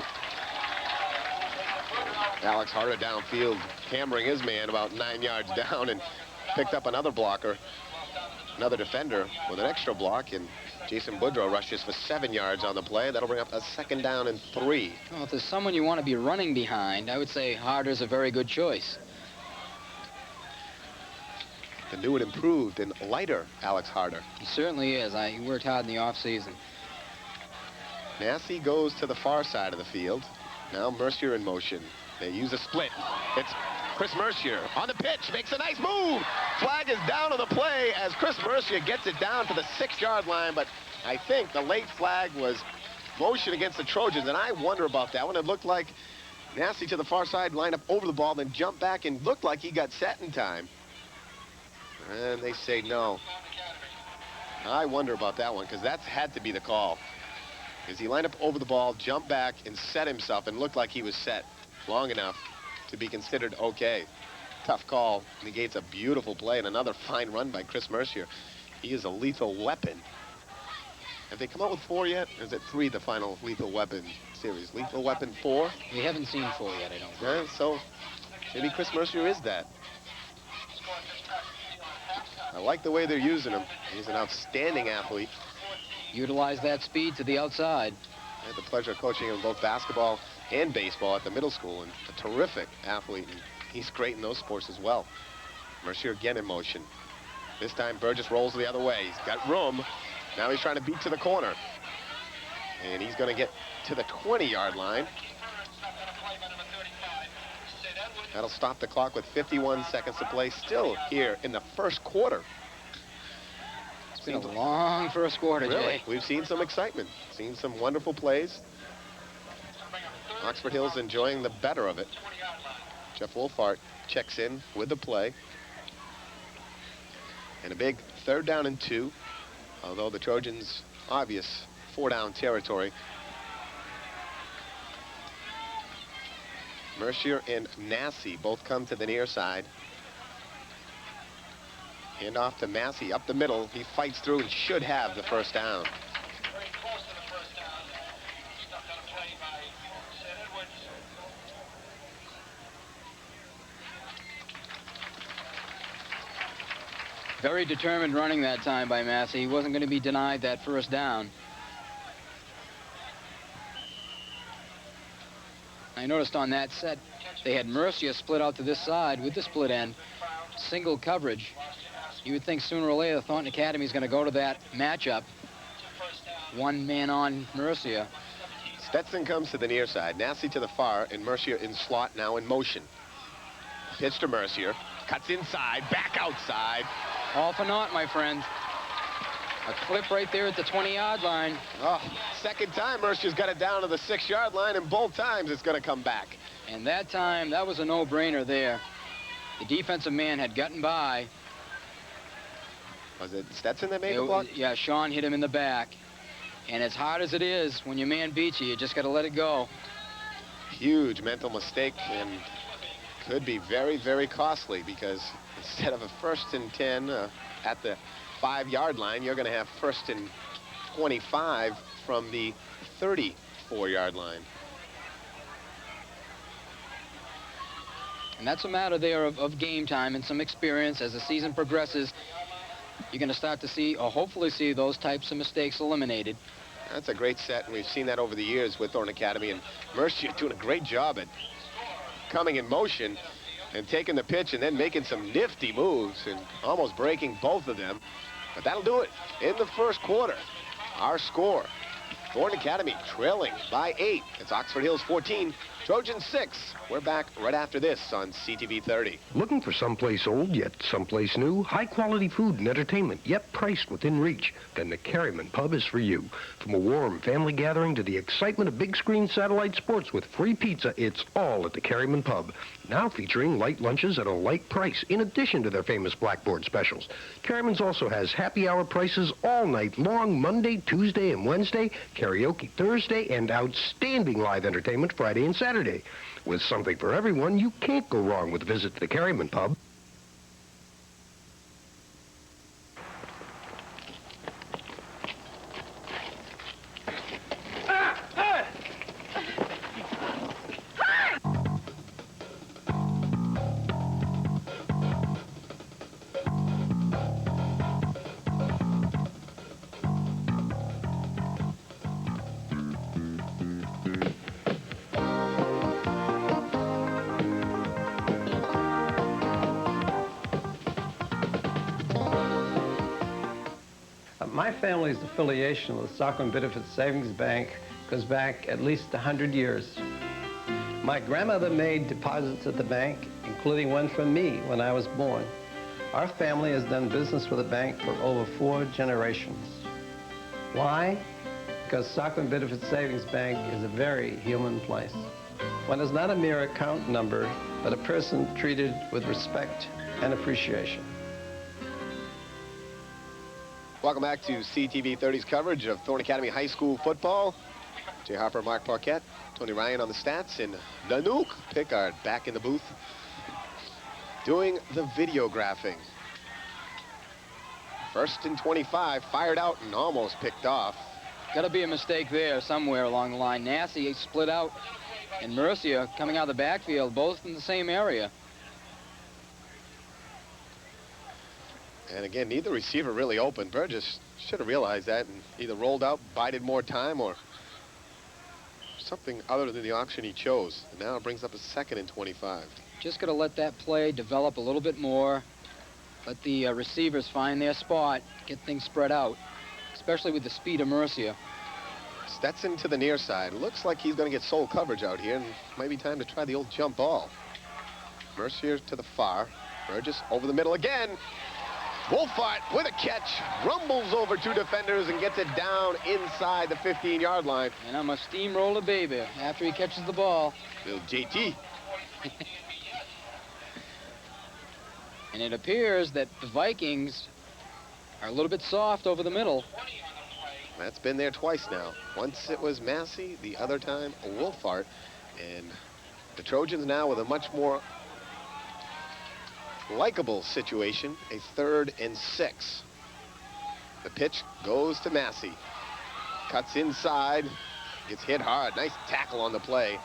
Alex Harder downfield, hammering his man about 9 yards down, and picked up another blocker, another defender with an extra block, and Jason Boudreau rushes for 7 yards on the play. That'll bring up a 2nd down and 3. Well, if there's someone you want to be running behind, I would say Harder's a very good choice. The new and improved and lighter Alex Harder. He certainly is. He worked hard in the offseason. Massey goes to the far side of the field. Now Mercier in motion. They use a split. It's Chris Mercier on the pitch, makes a nice move. Flag is down on the play as Chris Mercier gets it down to the 6-yard line, but I think the late flag was motion against the Trojans, and I wonder about that one. It looked like Massey to the far side, lined up over the ball, then jumped back and looked like he got set in time. And they say no. I wonder about that one, because that's had to be the call. Because he lined up over the ball, jumped back, and set himself, and looked like he was set long enough to be considered okay. Tough call. Negates a beautiful play and another fine run by Chris Mercier. He is a lethal weapon. Have they come out with 4 yet? Or is it 3, the final Lethal Weapon series? Lethal Weapon 4? We haven't seen 4 yet, I don't think. Yeah, so maybe Chris Mercier is that. I like the way they're using him. He's an outstanding athlete. Utilize that speed to the outside. I had the pleasure of coaching him in both basketball and baseball at the middle school, and a terrific athlete, and he's great in those sports as well. Mercier again in motion. This time Burgess rolls the other way. He's got room. Now he's trying to beat to the corner. And he's going to get to the 20-yard line. That'll stop the clock with 51 seconds to play, still here in the first quarter. It's been a long first quarter, Really, Jay. we've seen some excitement, seen some wonderful plays. Oxford Hill's enjoying the better of it. Jeff Wolfhart checks in with the play. And a big 3rd down and 2, although the Trojans' obvious 4-down territory. Mercier and Massey both come to the near side. Hand off to Massey up the middle. He fights through and should have the first down. Very determined running that time by Massey. He wasn't going to be denied that first down. I noticed on that set, they had Mercier split out to this side with the split end. Single coverage. You would think sooner or later Thornton Academy is going to go to that matchup. 1 man on Mercier. Stetson comes to the near side, Massey to the far, and Mercier in slot now in motion. Pitch to Mercier. Cuts inside, back outside. All for naught, my friend. A clip right there at the 20-yard line. Oh, second time Mercier's got it down to the 6-yard line, and both times it's going to come back. And that time, that was a no-brainer there. The defensive man had gotten by. Was it Stetson that made the block? Yeah, Sean hit him in the back. And as hard as it is, when your man beats you, you just got to let it go. Huge mental mistake, and could be very, very costly, because instead of a 1st and 10 at the 5-yard line, you're going to have 1st and 25 from the 34-yard line. And that's a matter there of game time and some experience. As the season progresses, you're going to start to see, or hopefully see, those types of mistakes eliminated. That's a great set, and we've seen that over the years with Thornton Academy, and Mercier doing a great job at coming in motion and taking the pitch and then making some nifty moves and almost breaking both of them. But that'll do it in the first quarter. Our score, Thornton Academy trailing by 8. It's Oxford Hills 14, Trojans 6. We're back right after this on CTV 30. Looking for someplace old, yet someplace new? High-quality food and entertainment, yet priced within reach? Then the Carryman Pub is for you. From a warm family gathering to the excitement of big-screen satellite sports with free pizza, it's all at the Carryman Pub. Now featuring light lunches at a light price, in addition to their famous Blackboard specials. Carryman's also has happy hour prices all night long, Monday, Tuesday, and Wednesday, karaoke Thursday, and outstanding live entertainment Friday and Saturday. With something for everyone, you can't go wrong with a visit to the Carryman Pub. My family's affiliation with Stockholm Benefit Savings Bank goes back at least 100 years. My grandmother made deposits at the bank, including one from me when I was born. Our family has done business with the bank for over 4 generations. Why? Because Stockholm Benefit Savings Bank is a very human place. One is not a mere account number, but a person treated with respect and appreciation. Welcome back to CTV 30's coverage of Thornton Academy High School football. Jay Harper, Marc Maquette, Tony Ryan on the stats, and Nanook Pickard back in the booth doing the videographing. 1st and 25, fired out and almost picked off. Got to be a mistake there somewhere along the line. Nassie split out, and Mercia coming out of the backfield, both in the same area. And again, neither receiver really open. Burgess should have realized that and either rolled out, bided more time, or something other than the option he chose. And now it brings up a 2nd and 25. Just got to let that play develop a little bit more. Let the receivers find their spot, get things spread out, especially with the speed of Mercia. Stetson to the near side. Looks like he's going to get sole coverage out here, and might be time to try the old jump ball. Mercier to the far. Burgess over the middle again. Wolfart with a catch, rumbles over 2 defenders and gets it down inside the 15-yard line. And I'm a steamroller baby after he catches the ball. Little JT. And it appears that the Vikings are a little bit soft over the middle. That's been there twice now. Once it was Massey, the other time Wolfart. And the Trojans now with a much more likable situation, a 3rd and 6. The pitch goes to Massey. Cuts inside, gets hit hard. Nice tackle on the play.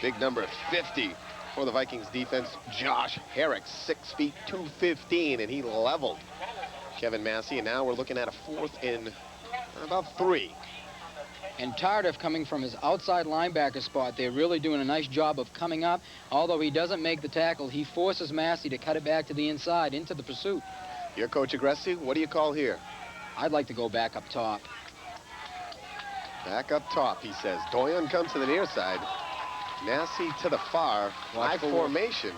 Big number 50 for the Vikings defense. Josh Herrick, 6 feet 215, and he leveled Kevin Massey. And now we're looking at a 4th and about 3. And Tardif coming from his outside linebacker spot. They're really doing a nice job of coming up. Although he doesn't make the tackle, he forces Massey to cut it back to the inside into the pursuit. You're Coach Agresti. What do you call here? I'd like to go back up top. Back up top, he says. Doyon comes to the near side. Massey to the far. High formation.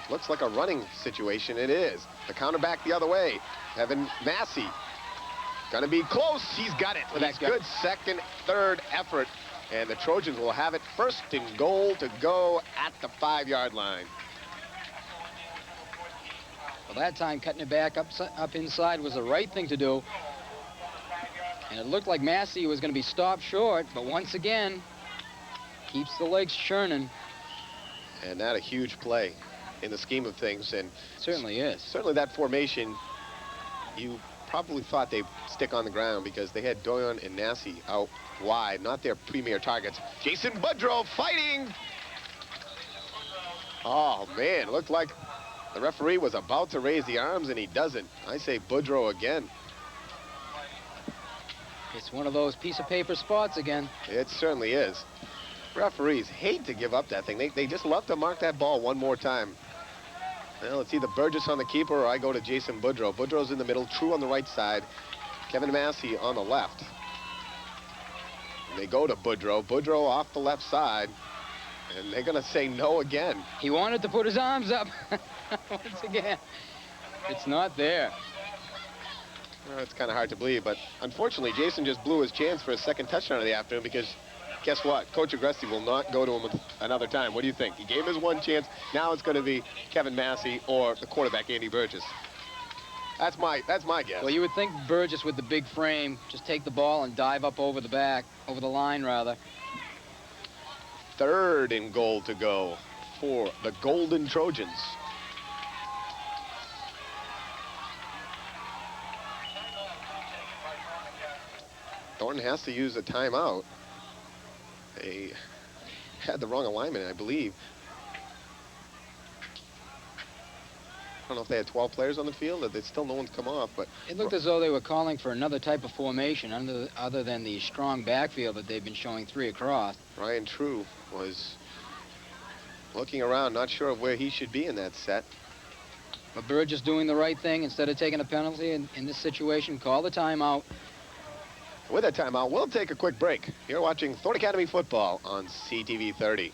Looks like a running situation. It is. The counter back the other way. Kevin Massey. Gonna be close. He's got it with that good 2nd, 3rd effort. And the Trojans will have it 1st and goal to go at the 5-yard line. Well, that time cutting it back up inside was the right thing to do. And it looked like Massey was going to be stopped short, but once again, keeps the legs churning. And that a huge play in the scheme of things. And certainly is. Certainly that formation, you probably thought they'd stick on the ground because they had Doyon and Massey out wide, not their premier targets. Jason Boudreau fighting. Oh, man, it looked like the referee was about to raise the arms, and he doesn't. I say Boudreau again. It's one of those piece of paper spots again. It certainly is. Referees hate to give up that thing. They just love to mark that ball one more time. Well, it's either Burgess on the keeper or I go to Jason Boudreau. Boudreau's in the middle, True on the right side, Kevin Massey on the left. And they go to Boudreau. Boudreau off the left side, and they're going to say no again. He wanted to put his arms up once again. It's not there. Well, it's kind of hard to believe, but unfortunately, Jason just blew his chance for a 2nd touchdown of the afternoon because guess what? Coach Agresti will not go to him another time. What do you think? He gave his 1 chance. Now it's going to be Kevin Massey or the quarterback, Andy Burgess. That's my guess. Well, you would think Burgess with the big frame, just take the ball and dive up over the line, rather. 3rd and goal to go for the Golden Trojans. Thornton has to use a timeout. They had the wrong alignment, I believe. I don't know if they had 12 players on the field, or there's still no one's come off, but it looked as though they were calling for another type of formation other than the strong backfield that they've been showing 3 across. Ryan True was looking around, not sure of where he should be in that set. But Burgess doing the right thing. Instead of taking a penalty in this situation, call the timeout. With that timeout, we'll take a quick break. You're watching Thorn Academy Football on CTV 30.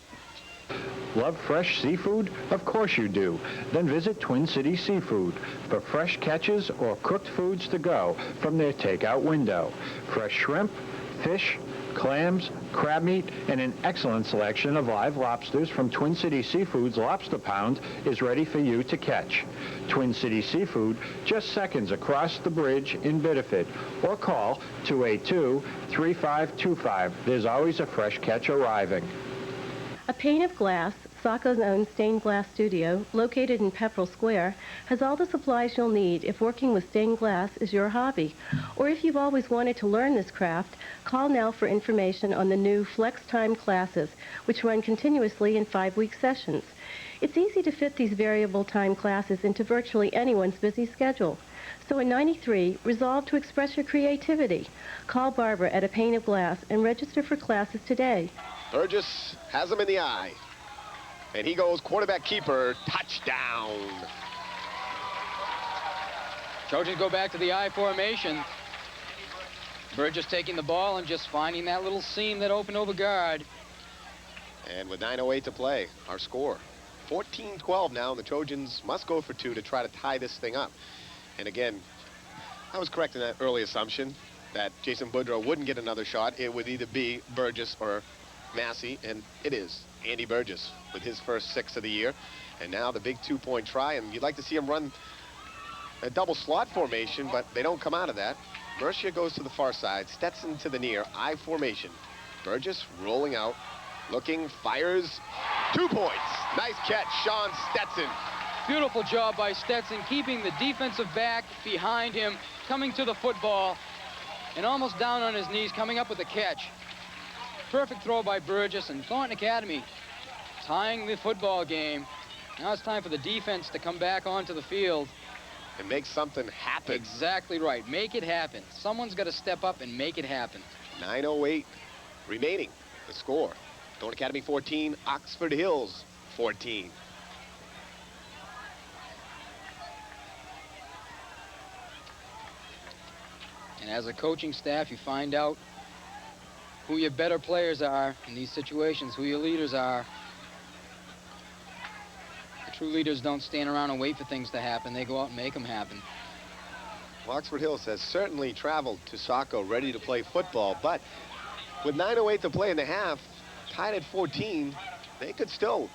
Love fresh seafood? Of course you do. Then visit Twin Cities Seafood for fresh catches or cooked foods to go from their takeout window. Fresh shrimp, fish, clams, crab meat, and an excellent selection of live lobsters from Twin Cities Seafood's Lobster Pound is ready for you to catch. Twin Cities Seafood, just seconds across the bridge in Biddeford, or call 282-3525. There's always a fresh catch arriving. A pane of glass Sacco's own stained glass studio, located in Pepperell Square, has all the supplies you'll need if working with stained glass is your hobby. Or if you've always wanted to learn this craft, call now for information on the new Flex Time classes, which run continuously in 5-week sessions. It's easy to fit these variable time classes into virtually anyone's busy schedule. So in '93, resolve to express your creativity. Call Barbara at A Pane of Glass and register for classes today. Burgess has him in the eye. And he goes quarterback keeper, touchdown. Trojans go back to the I formation. Burgess taking the ball and just finding that little seam that opened over guard. And with 9:08 to play, our score, 14-12 now, and the Trojans must go for 2 to try to tie this thing up. And again, I was correct in that early assumption that Jason Boudreau wouldn't get another shot. It would either be Burgess or Massey, and it is Andy Burgess with his first 6 of the year. And now the big 2-point try, and you'd like to see him run a double slot formation, but they don't come out of that. Mercia goes to the far side, Stetson to the near, I formation. Burgess rolling out, looking, fires, 2 points. Nice catch, Sean Stetson. Beautiful job by Stetson, keeping the defensive back behind him, coming to the football, and almost down on his knees, coming up with a catch. Perfect throw by Burgess, and Thornton Academy tying the football game. Now it's time for the defense to come back onto the field. And make something happen. Exactly right. Make it happen. Someone's got to step up and make it happen. 9:08 remaining. The score. Thornton Academy 14, Oxford Hills 14. And as a coaching staff, you find out who your better players are in these situations, who your leaders are. The true leaders don't stand around and wait for things to happen. They go out and make them happen. Well, Oxford Hills has certainly traveled to Saco ready to play football, but with 9:08 to play in the half, tied at 14, they could still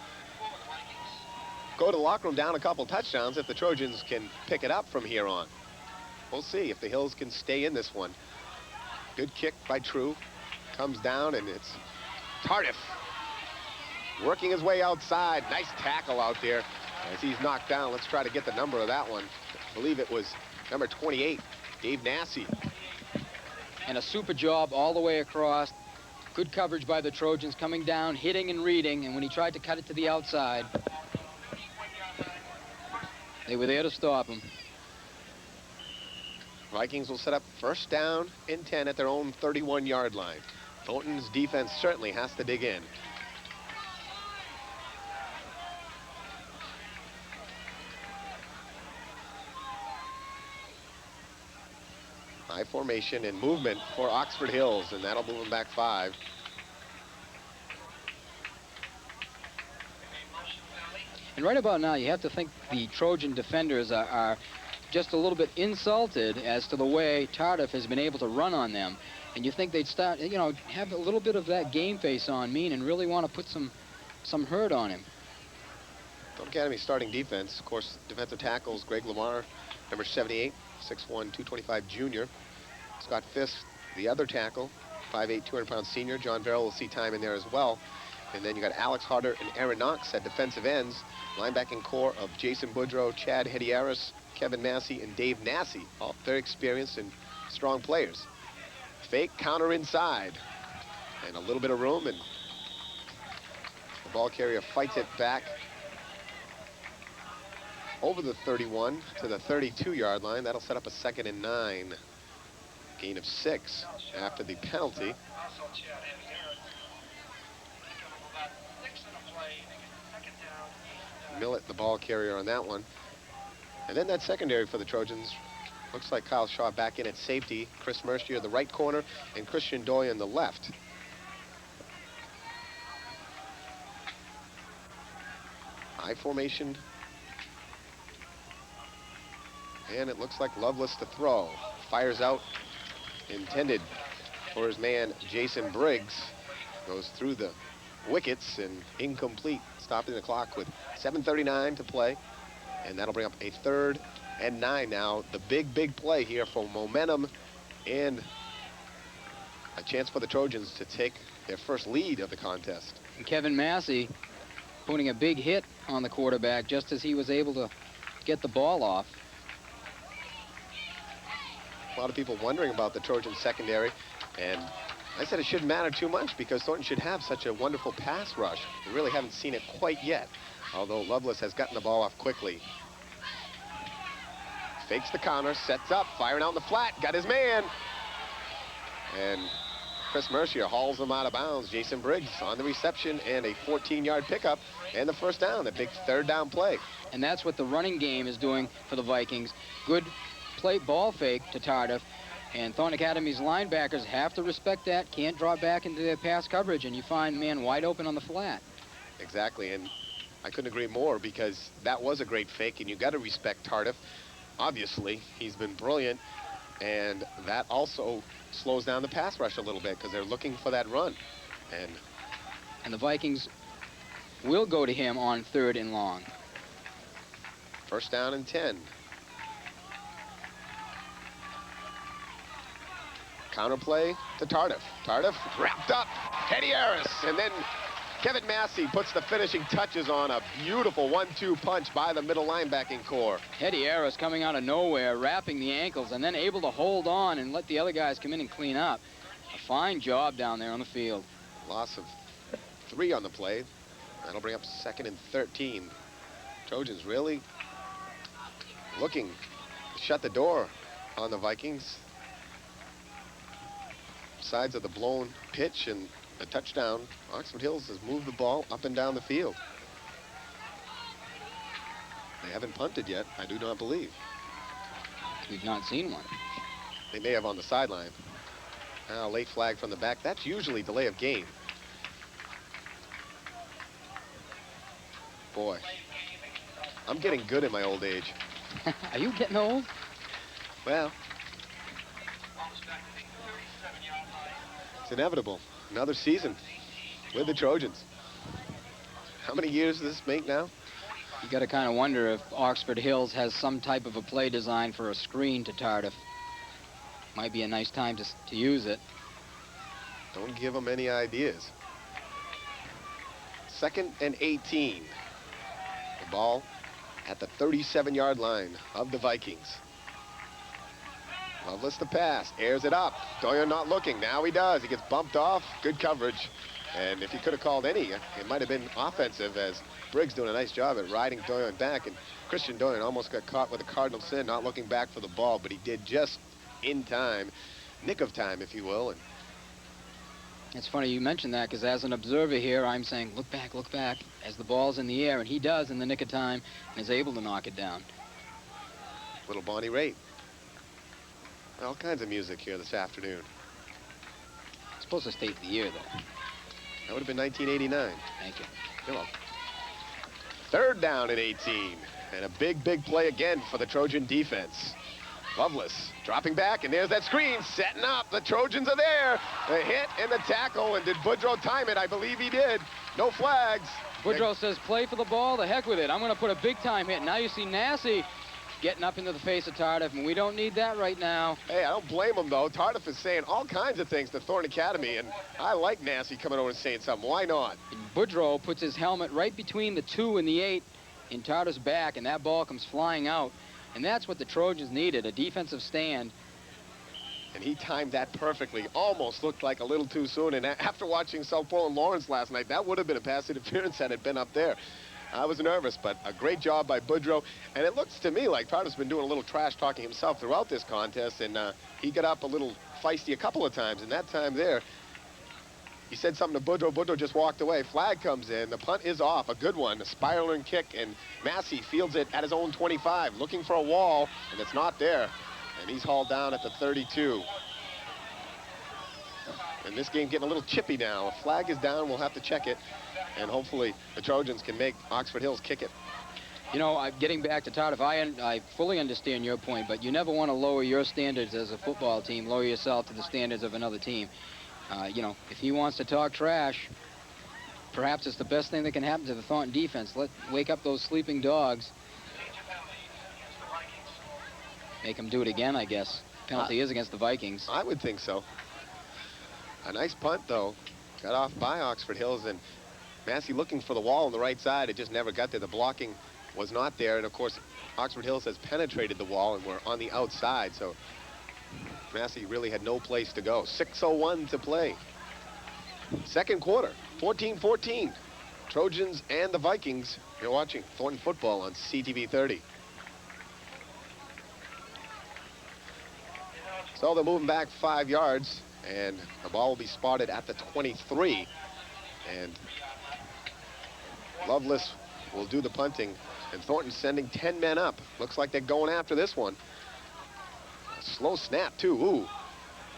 go to the locker room down a couple touchdowns if the Trojans can pick it up from here on. We'll see if the Hills can stay in this one. Good kick by True. Comes down, and it's Tardif working his way outside. Nice tackle out there as he's knocked down. Let's try to get the number of that one. I believe it was number 28, Dave Nassy. And a super job all the way across. Good coverage by the Trojans, coming down, hitting and reading, and when he tried to cut it to the outside, they were there to stop him. Vikings will set up first down and 10 at their own 31-yard line. Thornton's defense certainly has to dig in. High formation and movement for Oxford Hills, and that'll move them back 5. And right about now, you have to think the Trojan defenders are just a little bit insulted as to the way Tardif has been able to run on them. And you think they'd start, you know, have a little bit of that game face on Mean and really want to put some hurt on him. Thornton Academy starting defense, of course, defensive tackles, Greg Lamar, number 78, 6'1", 225 junior. Scott Fisk, the other tackle, 5'8", 200-pound senior. John Verrill will see time in there as well. And then you got Alex Harder and Aaron Knox at defensive ends. Linebacking core of Jason Boudreau, Chad Hedieris, Kevin Massey, and Dave Nassy. All very experienced and strong players. Fake counter inside. And a little bit of room, and the ball carrier fights it back over the 31 to the 32-yard line. That'll set up a 2nd and 9. Gain of 6 after the penalty. Millett, the ball carrier on that one. And then that secondary for the Trojans. Looks like Kyle Shaw back in at safety. Chris Mercier, the right corner, and Christian Doyen, the left. I formation. And it looks like Loveless to throw. Fires out. Intended for his man, Jason Briggs. Goes through the wickets and incomplete. Stopping the clock with 7:39 to play. And that'll bring up a 3rd and 9 now. The big play here for momentum and a chance for the Trojans to take their first lead of the contest. And Kevin Massey putting a big hit on the quarterback just as he was able to get the ball off. A lot of people wondering about the Trojan secondary, and I said it shouldn't matter too much because Thornton should have such a wonderful pass rush. We really haven't seen it quite yet, although Lovelace has gotten the ball off quickly. Fakes the counter, sets up, firing out in the flat, got his man. And Chris Mercier hauls him out of bounds. Jason Briggs on the reception and a 14-yard pickup and the first down, a big third down play. And that's what the running game is doing for the Vikings. Good play ball fake to Tardif. And Thornton Academy's linebackers have to respect that, can't draw back into their pass coverage, and you find man wide open on the flat. Exactly, and I couldn't agree more because that was a great fake, and you got to respect Tardif. Obviously, he's been brilliant, and that also slows down the pass rush a little bit because they're looking for that run. And the Vikings will go to him on 3rd and long. First down and 10. Counter play to Tardif. Tardif wrapped up. Teddy Harris. And then Kevin Massey puts the finishing touches on a beautiful 1-2 punch by the middle linebacking core. Teddy Harris coming out of nowhere, wrapping the ankles, and then able to hold on and let the other guys come in and clean up. A fine job down there on the field. Loss of 3 on the play. That'll bring up 2nd and 13. Trojans really looking to shut the door on the Vikings. Sides of the blown pitch and a touchdown. Oxford Hills has moved the ball up and down the field. They haven't punted yet, I do not believe. We've not seen one. They may have on the sideline. Now, late flag from the back. That's usually delay of game. Boy, I'm getting good in my old age. Are you getting old? Well, it's inevitable. Another season with the Trojans. How many years does this make now? You got to kind of wonder if Oxford Hills has some type of a play design for a screen to Tardif. Might be a nice time to use it. Don't give them any ideas. 2nd and 18. The ball at the 37-yard line of the Vikings. Lovelace the pass, airs it up. Doyon not looking, now he does. He gets bumped off, good coverage. And if he could have called any, it might have been offensive as Briggs doing a nice job at riding Doyon back. And Christian Doyon almost got caught with a cardinal sin, not looking back for the ball, but he did just in time, nick of time, if you will. And it's funny you mentioned that because as an observer here, I'm saying, look back, as the ball's in the air, and he does in the nick of time and is able to knock it down. Little Bonnie Raitt. All kinds of music here this afternoon. It's supposed to state the year, though. That would have been 1989. Thank you. You're welcome. 3rd down and 18. And a big play again for the Trojan defense. Lovelace dropping back, and there's that screen, setting up. The Trojans are there. The hit and the tackle, and did Boudreau time it? I believe he did. No flags. Boudreau says, play for the ball, the heck with it. I'm going to put a big-time hit. Now you see Massey getting up into the face of Tardif, and we don't need that right now. Hey, I don't blame him, though. Tardif is saying all kinds of things to Thornton Academy, and I like Massey coming over and saying something. Why not? And Boudreau puts his helmet right between the 2 and the 8 in Tardif's back, and that ball comes flying out. And that's what the Trojans needed, a defensive stand. And he timed that perfectly. Almost looked like a little too soon. And after watching South Portland Lawrence last night, that would have been a pass interference had it been up there. I was nervous, but a great job by Boudreau. And it looks to me like Tardif's been doing a little trash talking himself throughout this contest. And he got up a little feisty a couple of times. And that time there, he said something to Boudreau. Boudreau just walked away. Flag comes in. The punt is off. A good one. A spiraling kick. And Massey fields it at his own 25, looking for a wall, and it's not there. And he's hauled down at the 32. And this game getting a little chippy now. A flag is down. We'll have to check it. And hopefully the Trojans can make Oxford Hills kick it. You know, getting back to Tardif, I fully understand your point, but you never want to lower your standards as a football team, lower yourself to the standards of another team. You know, if he wants to talk trash, perhaps it's the best thing that can happen to the Thornton defense. Wake up those sleeping dogs. Make them do it again, I guess. Penalty is against the Vikings. I would think so. A nice punt, though. Got off by Oxford Hills, and Massey looking for the wall on the right side. It just never got there. The blocking was not there. And, of course, Oxford Hills has penetrated the wall, and we're on the outside. So Massey really had no place to go. 6:01 to play. Second quarter, 14-14. Trojans and the Vikings. You're watching Thornton football on CTV 30. So they're moving back 5 yards, and the ball will be spotted at the 23. And Lovelace will do the punting, and Thornton sending 10 men up. Looks like they're going after this one. A slow snap, too. Ooh.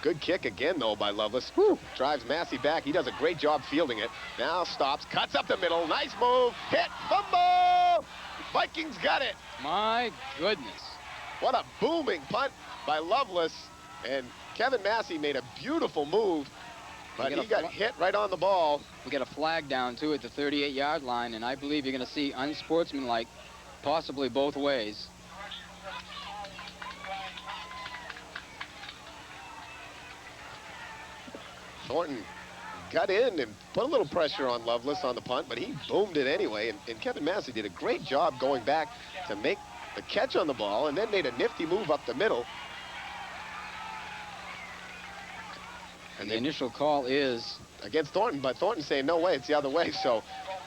Good kick again, though, by Lovelace. Woo. Drives Massey back. He does a great job fielding it. Now stops, cuts up the middle. Nice move. Hit. Fumble. Vikings got it. My goodness. What a booming punt by Lovelace. And Kevin Massey made a beautiful move, but he got hit right on the ball. We got a flag down, too, at the 38-yard line, and I believe you're going to see unsportsmanlike possibly both ways. Thornton got in and put a little pressure on Lovelace on the punt, but he boomed it anyway. And Kevin Massey did a great job going back to make the catch on the ball, and then made a nifty move up the middle. And the initial call is against Thornton, but Thornton saying, no way, it's the other way. So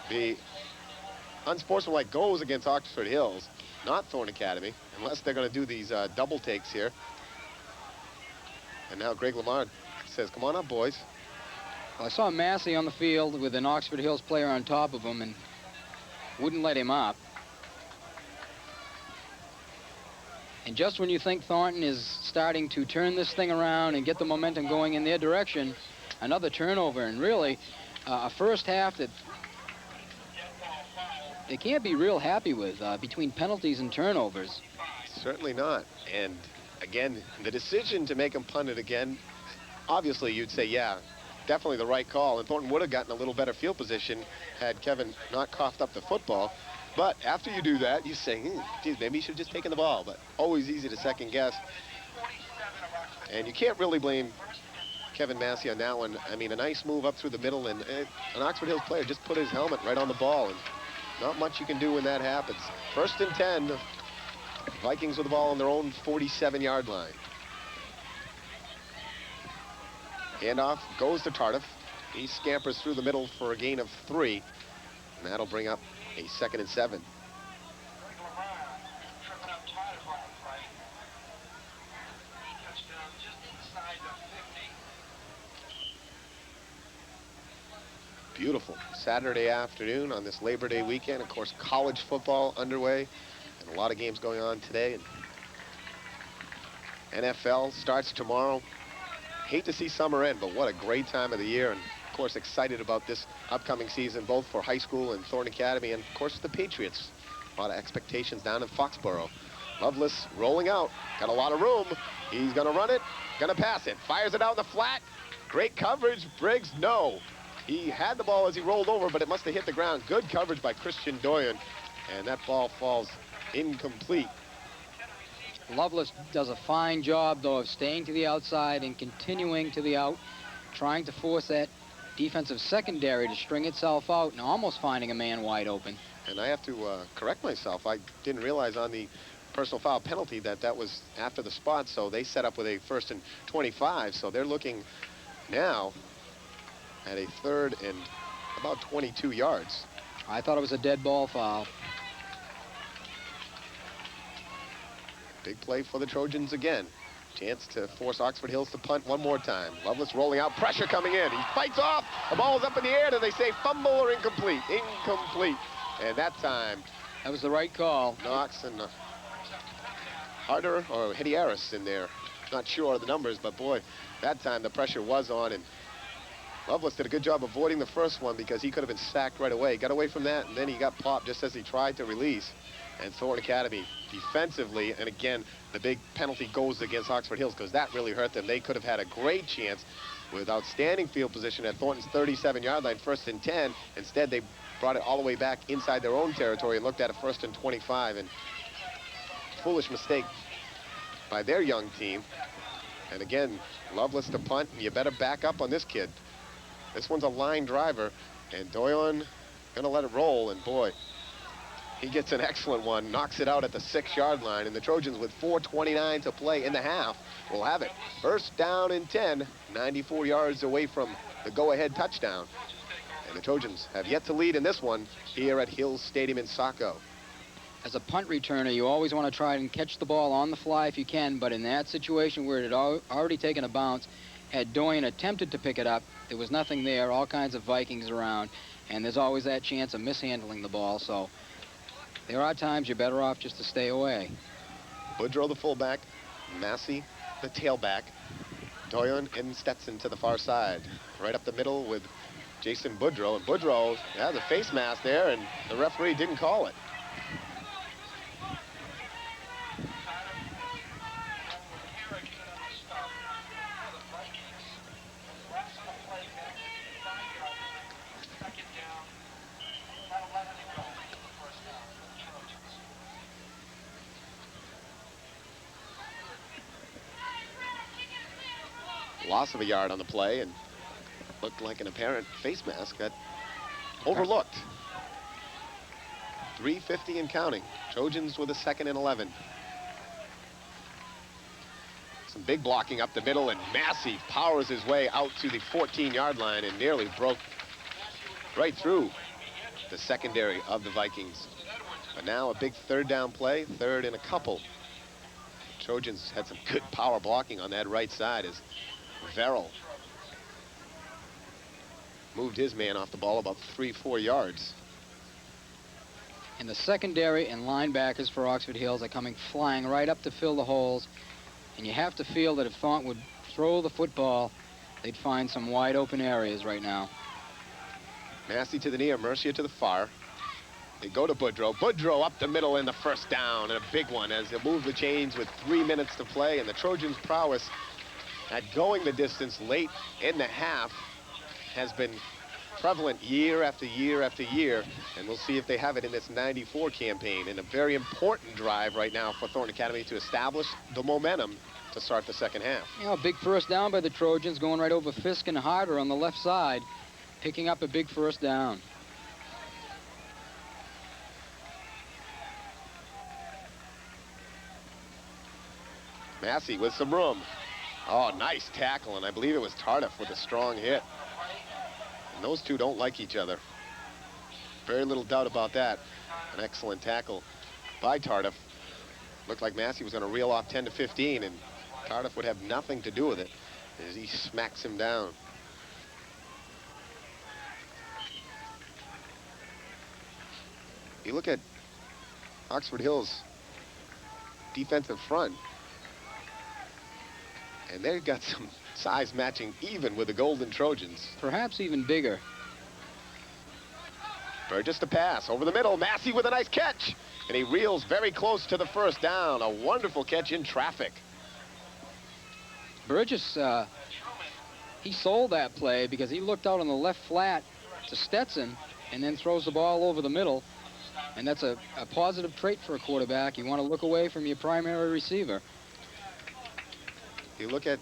the unsportsmanlike goes against Oxford Hills, not Thornton Academy, unless they're going to do these double takes here. And now Greg Lamar says, come on up, boys. Well, I saw Massey on the field with an Oxford Hills player on top of him and wouldn't let him up. And just when you think Thornton is starting to turn this thing around and get the momentum going in their direction, another turnover. And really, a first half that they can't be real happy with between penalties and turnovers. Certainly not. And again, the decision to make him punt it again, obviously you'd say, yeah, definitely the right call. And Thornton would have gotten a little better field position had Kevin not coughed up the football. But after you do that, you say, geez, maybe he should have just taken the ball. But always easy to second guess. And you can't really blame Kevin Massey on that one. I mean, a nice move up through the middle, and an Oxford Hills player just put his helmet right on the ball. And not much you can do when that happens. 1st and 10. Vikings with the ball on their own 47-yard line. Handoff goes to Tardif. He scampers through the middle for a gain of 3. And that'll bring up a 2nd and 7. Beautiful Saturday afternoon on this Labor Day weekend. Of course, college football underway and a lot of games going on today. And NFL starts tomorrow. Hate to see summer end, but what a great time of the year. And of course, excited about this upcoming season, both for high school and Thornton Academy, and of course the Patriots. A lot of expectations down in Foxborough. Lovelace rolling out, got a lot of room. He's gonna run it, gonna pass it, fires it out in the flat. Great coverage, Briggs, no. He had the ball as he rolled over, but it must have hit the ground. Good coverage by Christian Doyen, and that ball falls incomplete. Lovelace does a fine job, though, of staying to the outside and continuing to the out, trying to force that defensive secondary to string itself out and almost finding a man wide open. And I have to correct myself. I didn't realize on the personal foul penalty that was after the spot, so they set up with a 1st and 25, so they're looking now at a 3rd and about 22 yards. I thought it was a dead ball foul. Big play for the Trojans again. Chance to force Oxford Hills to punt one more time. Lovelace rolling out, pressure coming in. He fights off. The ball's up in the air. Do they say fumble or incomplete? Incomplete. And that time, that was the right call. Knox and Harder or Hedieris in there. Not sure of the numbers, but boy, that time the pressure was on, and Lovelace did a good job avoiding the first one because he could have been sacked right away. Got away from that, and then he got popped just as he tried to release. And Thornton Academy defensively, and again, the big penalty goes against Oxford Hills because that really hurt them. They could have had a great chance with outstanding field position at Thornton's 37-yard line, 1st and 10. Instead, they brought it all the way back inside their own territory and looked at a 1st and 25. And foolish mistake by their young team. And again, Lovelace to punt, and you better back up on this kid. This one's a line driver, and Doyon Gonna let it roll, and boy, he gets an excellent one, knocks it out at the 6-yard line, and the Trojans with 4:29 to play in the half will have it. First down and 10, 94 yards away from the go-ahead touchdown. And the Trojans have yet to lead in this one here at Hills Stadium in Saco. As a punt returner, you always want to try and catch the ball on the fly if you can, but in that situation where it had already taken a bounce, had Doyen attempted to pick it up, there was nothing there, all kinds of Vikings around, and there's always that chance of mishandling the ball, so there are times you're better off just to stay away. Boudreaux, the fullback, Massey, the tailback, Doyen and Stetson to the far side. Right up the middle with Jason Boudreaux, and Boudreaux has a face mask there, and the referee didn't call it. Loss of a yard on the play, and looked like an apparent face mask got overlooked. 3:50 and counting. Trojans with a 2nd and 11. Some big blocking up the middle, and Massey powers his way out to the 14-yard line and nearly broke right through the secondary of the Vikings. But now a big 3rd down play, 3rd and a couple. Trojans had some good power blocking on that right side as Verrill moved his man off the ball about 3-4 yards. And the secondary and linebackers for Oxford Hills are coming flying right up to fill the holes. And you have to feel that if Thornton would throw the football, they'd find some wide open areas right now. Massey to the near, Mercier to the far. They go to Boudreaux. Boudreaux up the middle in the 1st down, and a big one as they move the chains with 3 minutes to play. And the Trojans' prowess at going the distance late in the half has been prevalent year after year after year, and we'll see if they have it in this 94 campaign. And a very important drive right now for Thornton Academy to establish the momentum to start the 2nd half. You know, a big 1st down by the Trojans, going right over Fisk and Harder on the left side, picking up a big 1st down. Massey with some room. Oh, nice tackle, and I believe it was Tardif with a strong hit. And those two don't like each other. Very little doubt about that. An excellent tackle by Tardif. Looked like Massey was going to reel off 10 to 15, and Tardif would have nothing to do with it as he smacks him down. You look at Oxford Hills' defensive front, and they've got some size matching even with the Golden Trojans. Perhaps even bigger. Burgess to pass over the middle. Massey with a nice catch, and he reels very close to the 1st down. A wonderful catch in traffic. Burgess, he sold that play because he looked out on the left flat to Stetson and then throws the ball over the middle. And that's a positive trait for a quarterback. You want to look away from your primary receiver. You look at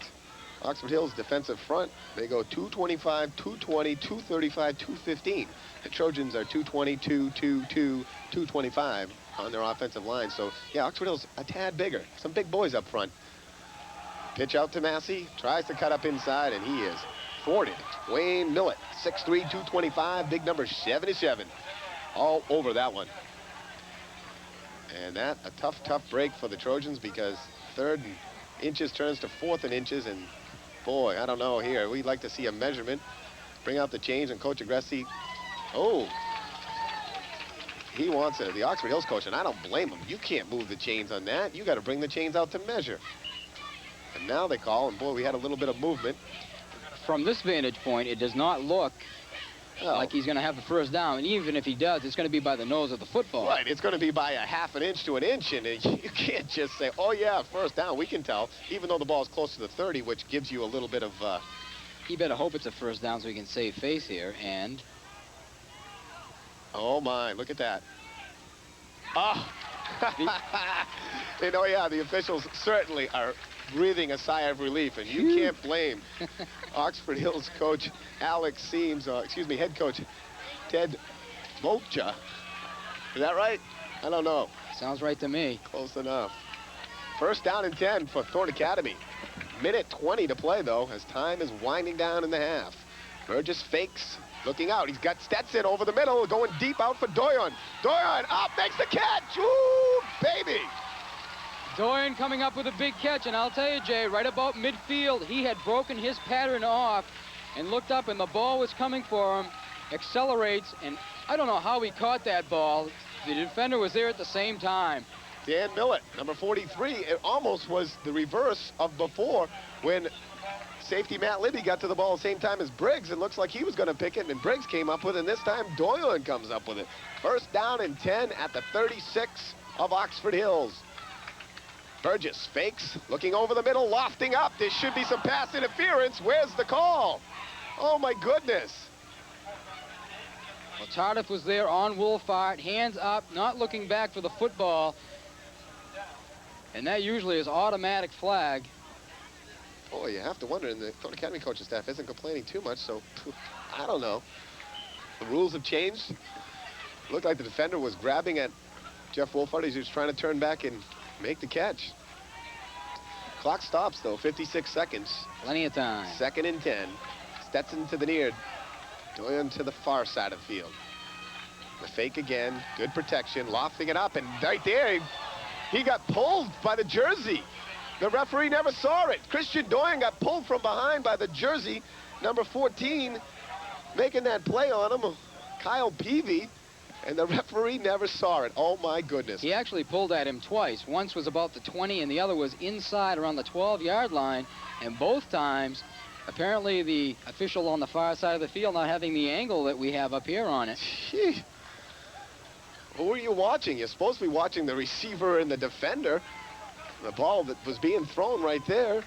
Oxford Hills' defensive front, they go 225, 220, 235, 215. The Trojans are 220, 222, 225 on their offensive line. So, yeah, Oxford Hills a tad bigger. Some big boys up front. Pitch out to Massey, tries to cut up inside, and he is thwarted. Wayne Millett, 6'3", 225, big number 77. All over that one. And that, a tough break for the Trojans because 3rd and inches turns to 4th and inches, and boy, I don't know here. We'd like to see a measurement. Bring out the chains, and Coach Agressi, oh, he wants it. The Oxford Hills coach, and I don't blame him. You can't move the chains on that. You got to bring the chains out to measure. And now they call, and boy, we had a little bit of movement. From this vantage point, it does not look like he's going to have the 1st down. And even if he does, it's going to be by the nose of the football. Right, it's going to be by a half an inch to an inch, and you can't just say, oh, yeah, 1st down. We can tell, even though the ball is close to the 30, which gives you a little bit of... He better hope it's a 1st down so he can save face here, and... Oh, my, look at that. Oh! You know, yeah, the officials certainly are breathing a sigh of relief, and you can't blame Oxford Hills coach Alex Seams, head coach Ted Volcha. Is that right? I don't know. Sounds right to me. Close enough. First down and 10 for Thorne Academy. Minute 20 to play, though, as time is winding down in the half. Burgess fakes, looking out. He's got Stetson over the middle, going deep out for Doyon. Doyon up, makes the catch. Ooh, baby. Doyon coming up with a big catch, and I'll tell you, Jay, right about midfield, he had broken his pattern off and looked up, and the ball was coming for him, accelerates, and I don't know how he caught that ball. The defender was there at the same time. Dan Millett, number 43, it almost was the reverse of before when safety Matt Libby got to the ball at the same time as Briggs. It looks like he was going to pick it, and Briggs came up with it, and this time Doyon comes up with it. First down and 10 at the 36 of Oxford Hills. Burgess fakes, looking over the middle, lofting up. There should be some pass interference. Where's the call? Oh, my goodness. Well, Tardif was there on Wolfart, hands up, not looking back for the football. And that usually is automatic flag. Oh, you have to wonder, and the Thorne Academy coaching staff isn't complaining too much, so I don't know. The rules have changed. Looked like the defender was grabbing at Jeff Wolfart as he was trying to turn back and make the catch. Clock stops, though, 56 seconds. Plenty of time. Second and 10. Stetson to the near. Doyon to the far side of the field. The fake again. Good protection. Lofting it up, and right there, he got pulled by the jersey. The referee never saw it. Christian Doyon got pulled from behind by the jersey, number 14, making that play on him, Kyle Peavy, and the referee never saw it. Oh, my goodness. He actually pulled at him twice. Once was about the 20, and the other was inside around the 12-yard line, and both times, apparently the official on the far side of the field not having the angle that we have up here on it. Gee. Who are you watching? You're supposed to be watching the receiver and the defender. The ball that was being thrown right there.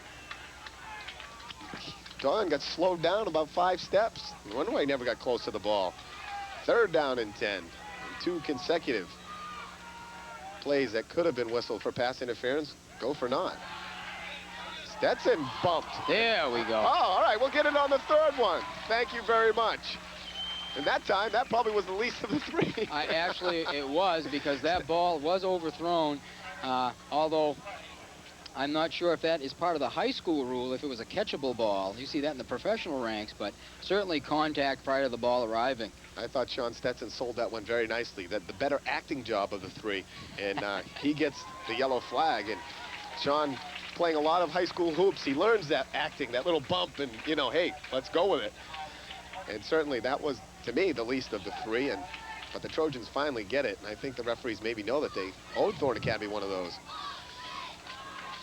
Doyon got slowed down about 5 steps. No wonder why he never got close to the ball. Third down and 10. And 2 consecutive plays that could have been whistled for pass interference. Go for naught. Stetson bumped. There we go. Oh, all right. We'll get it on the third one. Thank you very much. And that time, that probably was the least of the 3. Actually, it was, because that ball was overthrown, although I'm not sure if that is part of the high school rule, if it was a catchable ball. You see that in the professional ranks, but certainly contact prior to the ball arriving. I thought Sean Stetson sold that one very nicely. That the better acting job of the 3. And he gets the yellow flag. And Sean, playing a lot of high school hoops, he learns that acting, that little bump, and, you know, hey, let's go with it. And certainly that was, to me, the least of the 3. But the Trojans finally get it, and I think the referees maybe know that they owed Thorne Academy one of those.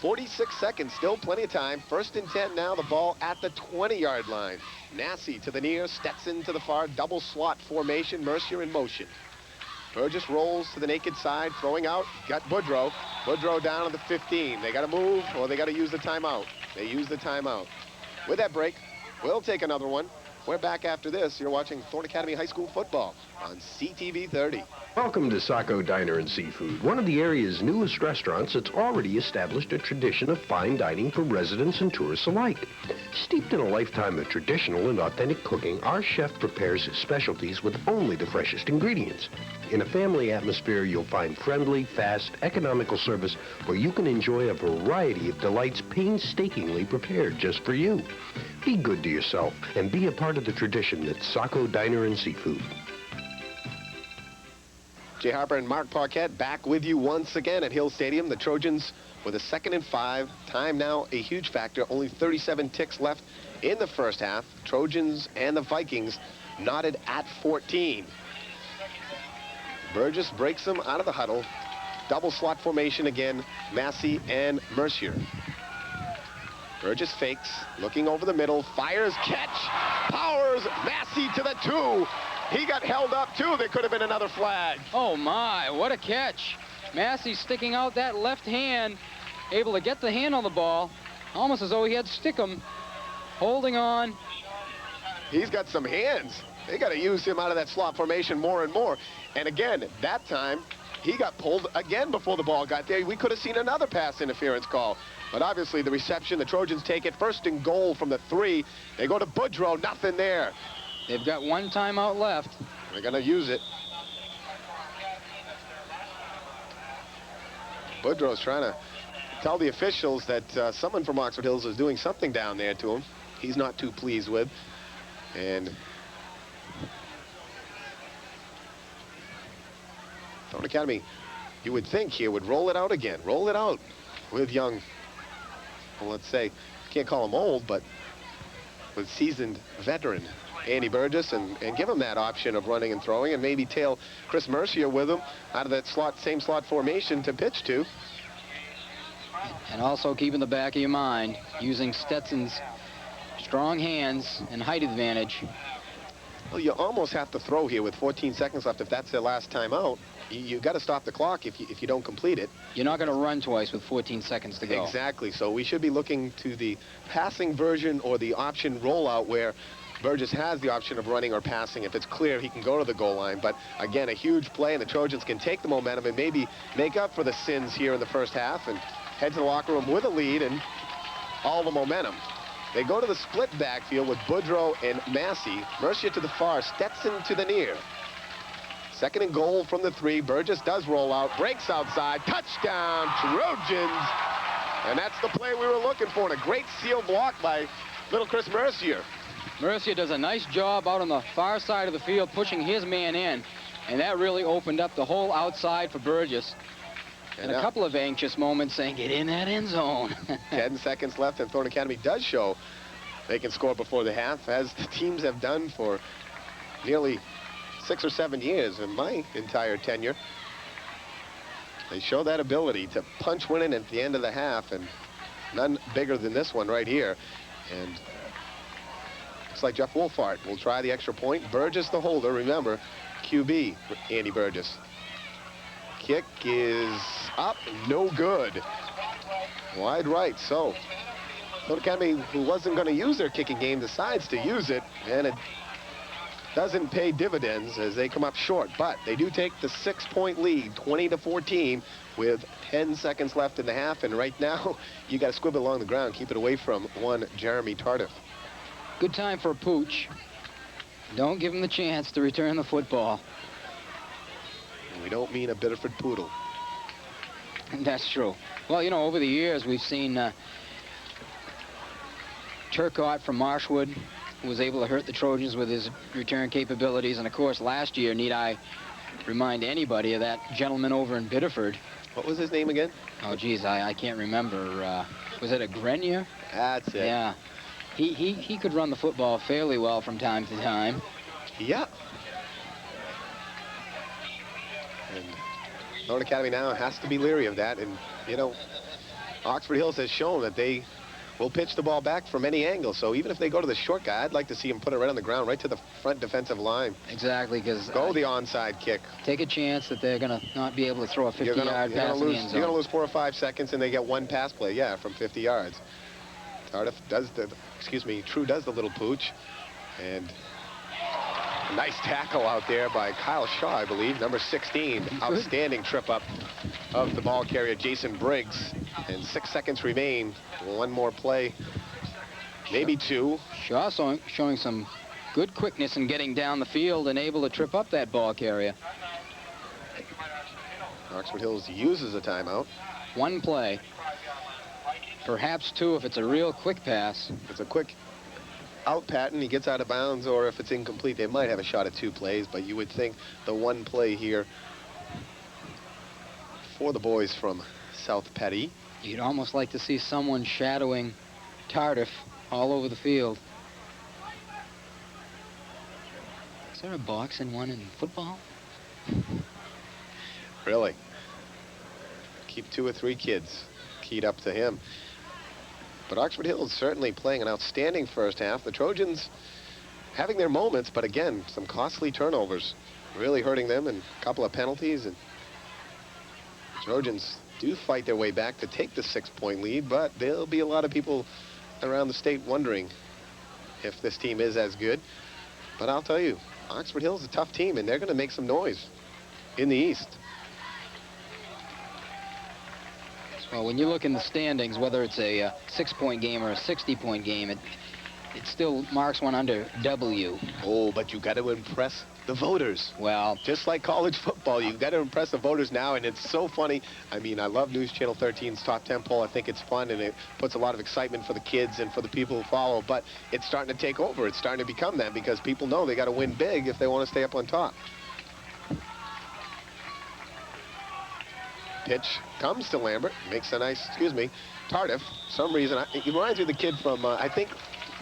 46 seconds, still plenty of time. First and 10 now, the ball at the 20-yard line. Massey to the near, Stetson to the far, double slot formation, Mercier in motion. Burgess rolls to the naked side, throwing out, got Boudreau. Boudreau down to the 15. They got to move, or they got to use the timeout. They use the timeout. With that break, we'll take another one. We're back after this. You're watching Thorne Academy High School football on CTV 30. Welcome to Saco Diner and Seafood, one of the area's newest restaurants that's already established a tradition of fine dining for residents and tourists alike. Steeped in a lifetime of traditional and authentic cooking, our chef prepares his specialties with only the freshest ingredients. In a family atmosphere, you'll find friendly, fast, economical service where you can enjoy a variety of delights painstakingly prepared just for you. Be good to yourself and be a part of the tradition that's Saco Diner and Seafood. Jay Harper and Marc Maquette back with you once again at Hill Stadium. The Trojans with a 2nd and 5. Time now a huge factor. Only 37 ticks left in the first half. Trojans and the Vikings knotted at 14. Burgess breaks them out of the huddle. Double slot formation again. Massey and Mercier. Burgess fakes, looking over the middle, fires, catch, Powers, Massey to the 2. He got held up, too. There could have been another flag. Oh, my, what a catch. Massey sticking out that left hand, able to get the hand on the ball, almost as though he had Stickum holding on. He's got some hands. They got to use him out of that slot formation more and more. And again, that time, he got pulled again before the ball got there. We could have seen another pass interference call. But obviously the reception, the Trojans take it. First and goal from the 3. They go to Boudreau, nothing there. They've got one timeout left. They're going to use it. Boudreaux's trying to tell the officials that someone from Oxford Hills is doing something down there to him. He's not too pleased with. And Thorn Academy, you would think here, would roll it out again. Roll it out with young, well, let's say, can't call him old, but with seasoned veteran Andy Burgess, and give him that option of running and throwing, and maybe tail Chris Mercier with him out of that same slot formation to pitch to. And also keep in the back of your mind, using Stetson's strong hands and height advantage. Well, you almost have to throw here with 14 seconds left if that's their last time out. You got to stop the clock if you don't complete it. You're not going to run twice with 14 seconds to go. Exactly. So we should be looking to the passing version or the option rollout where Burgess has the option of running or passing. If it's clear, he can go to the goal line. But again, a huge play, and the Trojans can take the momentum and maybe make up for the sins here in the first half and head to the locker room with a lead and all the momentum. They go to the split backfield with Boudreaux and Massey. Mercier to the far, Stetson to the near. Second and goal from the 3. Burgess does roll out, breaks outside, touchdown, Trojans. And that's the play we were looking for, and a great seal block by little Chris Mercier. Mercier does a nice job out on the far side of the field, pushing his man in, and that really opened up the whole outside for Burgess. And a couple of anxious moments saying, get in that end zone. 10 seconds left, and Thorn Academy does show they can score before the half, as the teams have done for nearly 6 or 7 years in my entire tenure. They show that ability to punch winning at the end of the half, and none bigger than this one right here. And looks like Jeff Wolfart will try the extra point. Burgess the holder, remember, QB, Andy Burgess. Kick is up, no good. Wide right, so Thorn Academy, who wasn't going to use their kicking game, decides to use it, and it doesn't pay dividends as they come up short. But they do take the 6-point lead, 20-14, with 10 seconds left in the half, and right now, you got to squib it along the ground, keep it away from one Jeremy Tardif. Good time for a pooch. Don't give him the chance to return the football. And we don't mean a Biddeford poodle. That's true. Well, you know, over the years, we've seen Turcotte from Marshwood was able to hurt the Trojans with his return capabilities. And, of course, last year, need I remind anybody of that gentleman over in Biddeford. What was his name again? Oh, geez, I can't remember. Was it a Grenier? That's it. Yeah. He could run the football fairly well from time to time. Yeah. And Thorn Academy now has to be leery of that. And, you know, Oxford Hills has shown that they will pitch the ball back from any angle. So even if they go to the short guy, I'd like to see him put it right on the ground, right to the front defensive line. Exactly, because go the onside kick. Take a chance that they're going to not be able to throw a 50-yard pass in the end zone. You're going to lose 4 or 5 seconds, and they get one pass play, yeah, from 50 yards. Tardif does the, True does the little pooch. And a nice tackle out there by Kyle Shaw, I believe, number 16. Outstanding trip up of the ball carrier, Jason Briggs. And 6 seconds remain. One more play, maybe 2. Shaw showing some good quickness in getting down the field and able to trip up that ball carrier. Oxford Hills uses a timeout. One play. Perhaps 2 if it's a real quick pass. If it's a quick out pattern, he gets out of bounds, or if it's incomplete, they might have a shot at 2 plays, but you would think the one play here for the boys from South Petty. You'd almost like to see someone shadowing Tardif all over the field. Is there a boxing one in football? Really? Keep 2 or 3 kids keyed up to him. But Oxford Hills certainly playing an outstanding first half. The Trojans having their moments, but again, some costly turnovers really hurting them, and a couple of penalties. And the Trojans do fight their way back to take the 6-point lead, but there'll be a lot of people around the state wondering if this team is as good. But I'll tell you, Oxford Hills is a tough team, and they're going to make some noise in the East. Well, when you look in the standings, whether it's a 6-point game or a 60-point game, it still marks one under W. Oh, but you got to impress the voters. Well, just like college football, you've got to impress the voters now, and it's so funny. I mean, I love News Channel 13's Top 10 poll. I think it's fun, and it puts a lot of excitement for the kids and for the people who follow, but it's starting to take over. It's starting to become that because people know they got to win big if they want to stay up on top. Pitch comes to Lambert, makes a nice, Tardif. For some reason, he reminds me of the kid from, I think,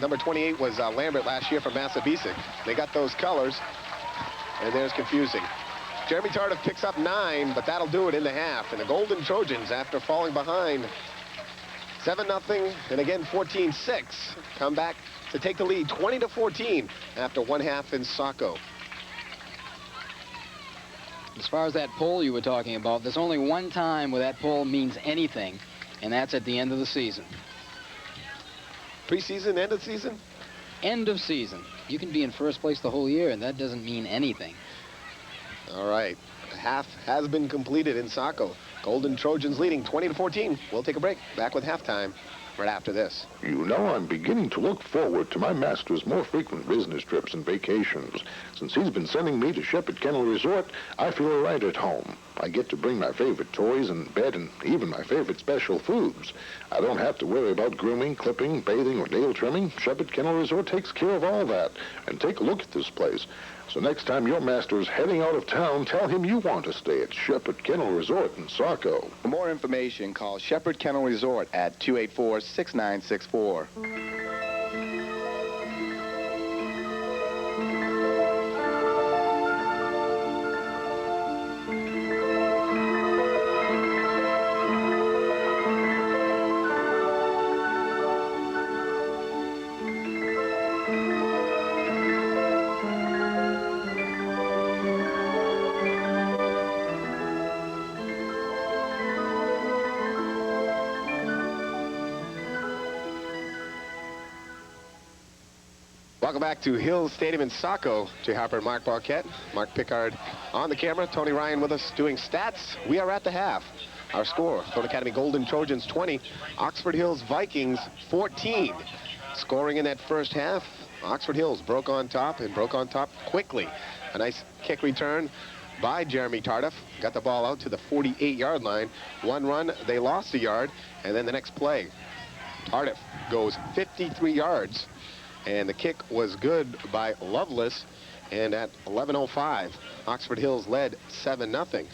number 28 was Lambert last year from Massabesic. They got those colors, and there's confusing. Jeremy Tardif picks up 9, but that'll do it in the half. And the Golden Trojans, after falling behind 7-0, and again 14-6, come back to take the lead 20-14 after one half in Saco. As far as that poll you were talking about, there's only one time where that poll means anything, and that's at the end of the season. Preseason, end of season? End of season. You can be in first place the whole year, and that doesn't mean anything. All right. Half has been completed in Saco. Golden Trojans leading 20-14. We'll take a break. Back with halftime right after this. You know, I'm beginning to look forward to my master's more frequent business trips and vacations. Since he's been sending me to Shepherd Kennel Resort, I feel right at home. I get to bring my favorite toys and bed and even my favorite special foods. I don't have to worry about grooming, clipping, bathing, or nail trimming. Shepherd Kennel Resort takes care of all that. And take a look at this place. So next time your master's heading out of town, tell him you want to stay at Shepherd Kennel Resort in Saco. For more information, call Shepherd Kennel Resort at 284-6964. Welcome back to Hills Stadium in Saco. J. Harper and Marc Maquette. Mark Pickard on the camera. Tony Ryan with us doing stats. We are at the half. Our score, Thorne Academy Golden Trojans 20, Oxford Hills Vikings 14. Scoring in that first half, Oxford Hills broke on top and broke on top quickly. A nice kick return by Jeremy Tardif. Got the ball out to the 48-yard line. One run, they lost a yard, and then the next play, Tardif goes 53 yards. And the kick was good by Lovelace. And at 11:05, Oxford Hills led 7-0.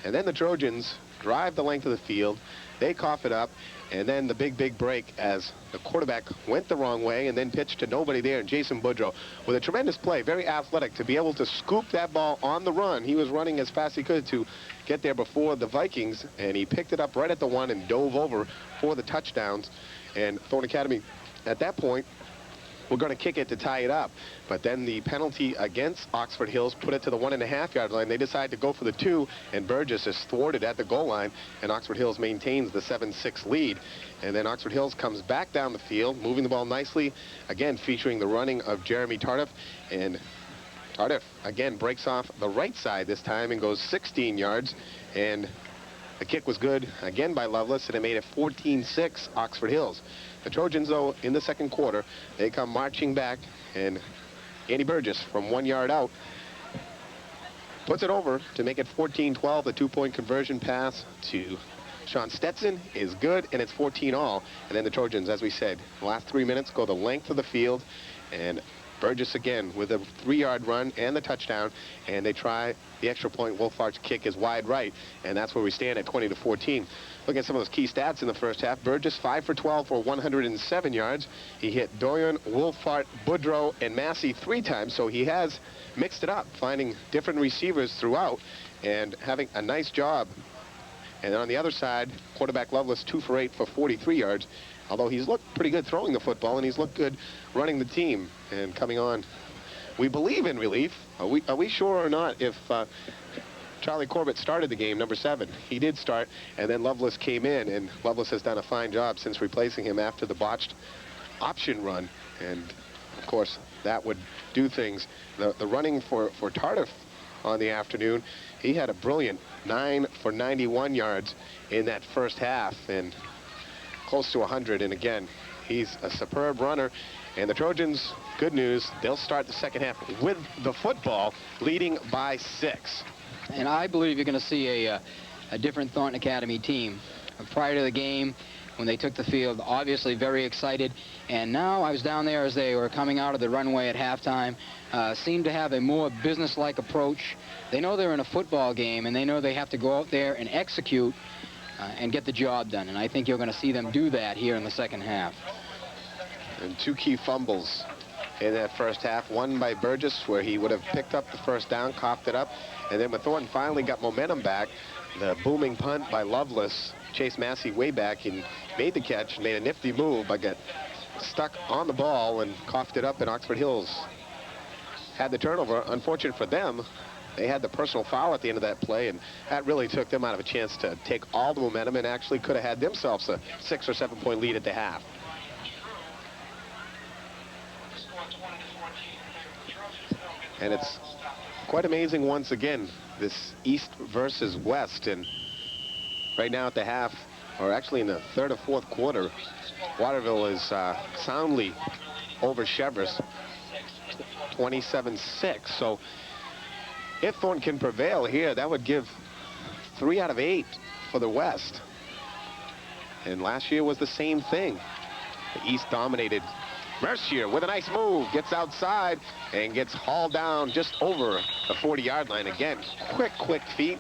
And then the Trojans drive the length of the field. They cough it up. And then the big break as the quarterback went the wrong way and then pitched to nobody there. And Jason Boudreau with a tremendous play, very athletic, to be able to scoop that ball on the run. He was running as fast as he could to get there before the Vikings. And he picked it up right at the one and dove over for the touchdowns. And Thorne Academy, at that point, we're going to kick it to tie it up. But then the penalty against Oxford Hills put it to the 1.5-yard line. They decide to go for the 2, and Burgess is thwarted at the goal line, and Oxford Hills maintains the 7-6 lead. And then Oxford Hills comes back down the field, moving the ball nicely, again featuring the running of Jeremy Tardif. And Tardif, again, breaks off the right side this time and goes 16 yards. And the kick was good, again by Lovelace, and it made it 14-6 Oxford Hills. The Trojans, though, in the second quarter, they come marching back, and Andy Burgess from 1 yard out puts it over to make it 14-12. The two-point conversion pass to Sean Stetson is good, and it's 14-all. And then the Trojans, as we said, the last 3 minutes go the length of the field, and Burgess again with a 3-yard run and the touchdown, and they try the extra point. Wolfart's kick is wide right, and that's where we stand at 20-14. Look at some of those key stats in the first half. Burgess 5 for 12 for 107 yards. He hit Doyon, Wolfart, Boudreau, and Massey 3 times, so he has mixed it up, finding different receivers throughout and having a nice job. And on the other side, quarterback Lovelace 2 for 8 for 43 yards. Although he's looked pretty good throwing the football, and he's looked good running the team. And coming on, we believe in relief. Are we sure or not if Charlie Corbett started the game, number 7? He did start, and then Lovelace came in, and Lovelace has done a fine job since replacing him after the botched option run. And, of course, that would do things. The running for Tardif on the afternoon, he had a brilliant 9 for 91 yards in that first half, and close to 100. And again, he's a superb runner, And the Trojans, good news, they'll start the second half with the football, leading by 6. And I believe you're going to see a different Thornton Academy team. Prior to the game, when they took the field, obviously very excited. And now I was down there as they were coming out of the runway at halftime, seemed to have a more business-like approach. They know they're in a football game, and they know they have to go out there and execute and get the job done. And I think you're going to see them do that here in the second half. And 2 key fumbles in that first half. One by Burgess, where he would have picked up the first down, coughed it up. And then when Thornton finally got momentum back, the booming punt by Lovelace chased Massey way back and made the catch, made a nifty move, but got stuck on the ball and coughed it up, and Oxford Hills had the turnover. Unfortunate for them, they had the personal foul at the end of that play, and that really took them out of a chance to take all the momentum and actually could have had themselves a 6 or 7 point lead at the half. And it's quite amazing once again, this East versus West. And right now at the half, or actually in the third or fourth quarter, Waterville is soundly over Cheverus, 27-6. So if Thornton can prevail here, that would give 3 out of 8 for the West. And last year was the same thing. The East dominated. Mercier with a nice move, gets outside and gets hauled down just over the 40-yard line. Again, quick feet,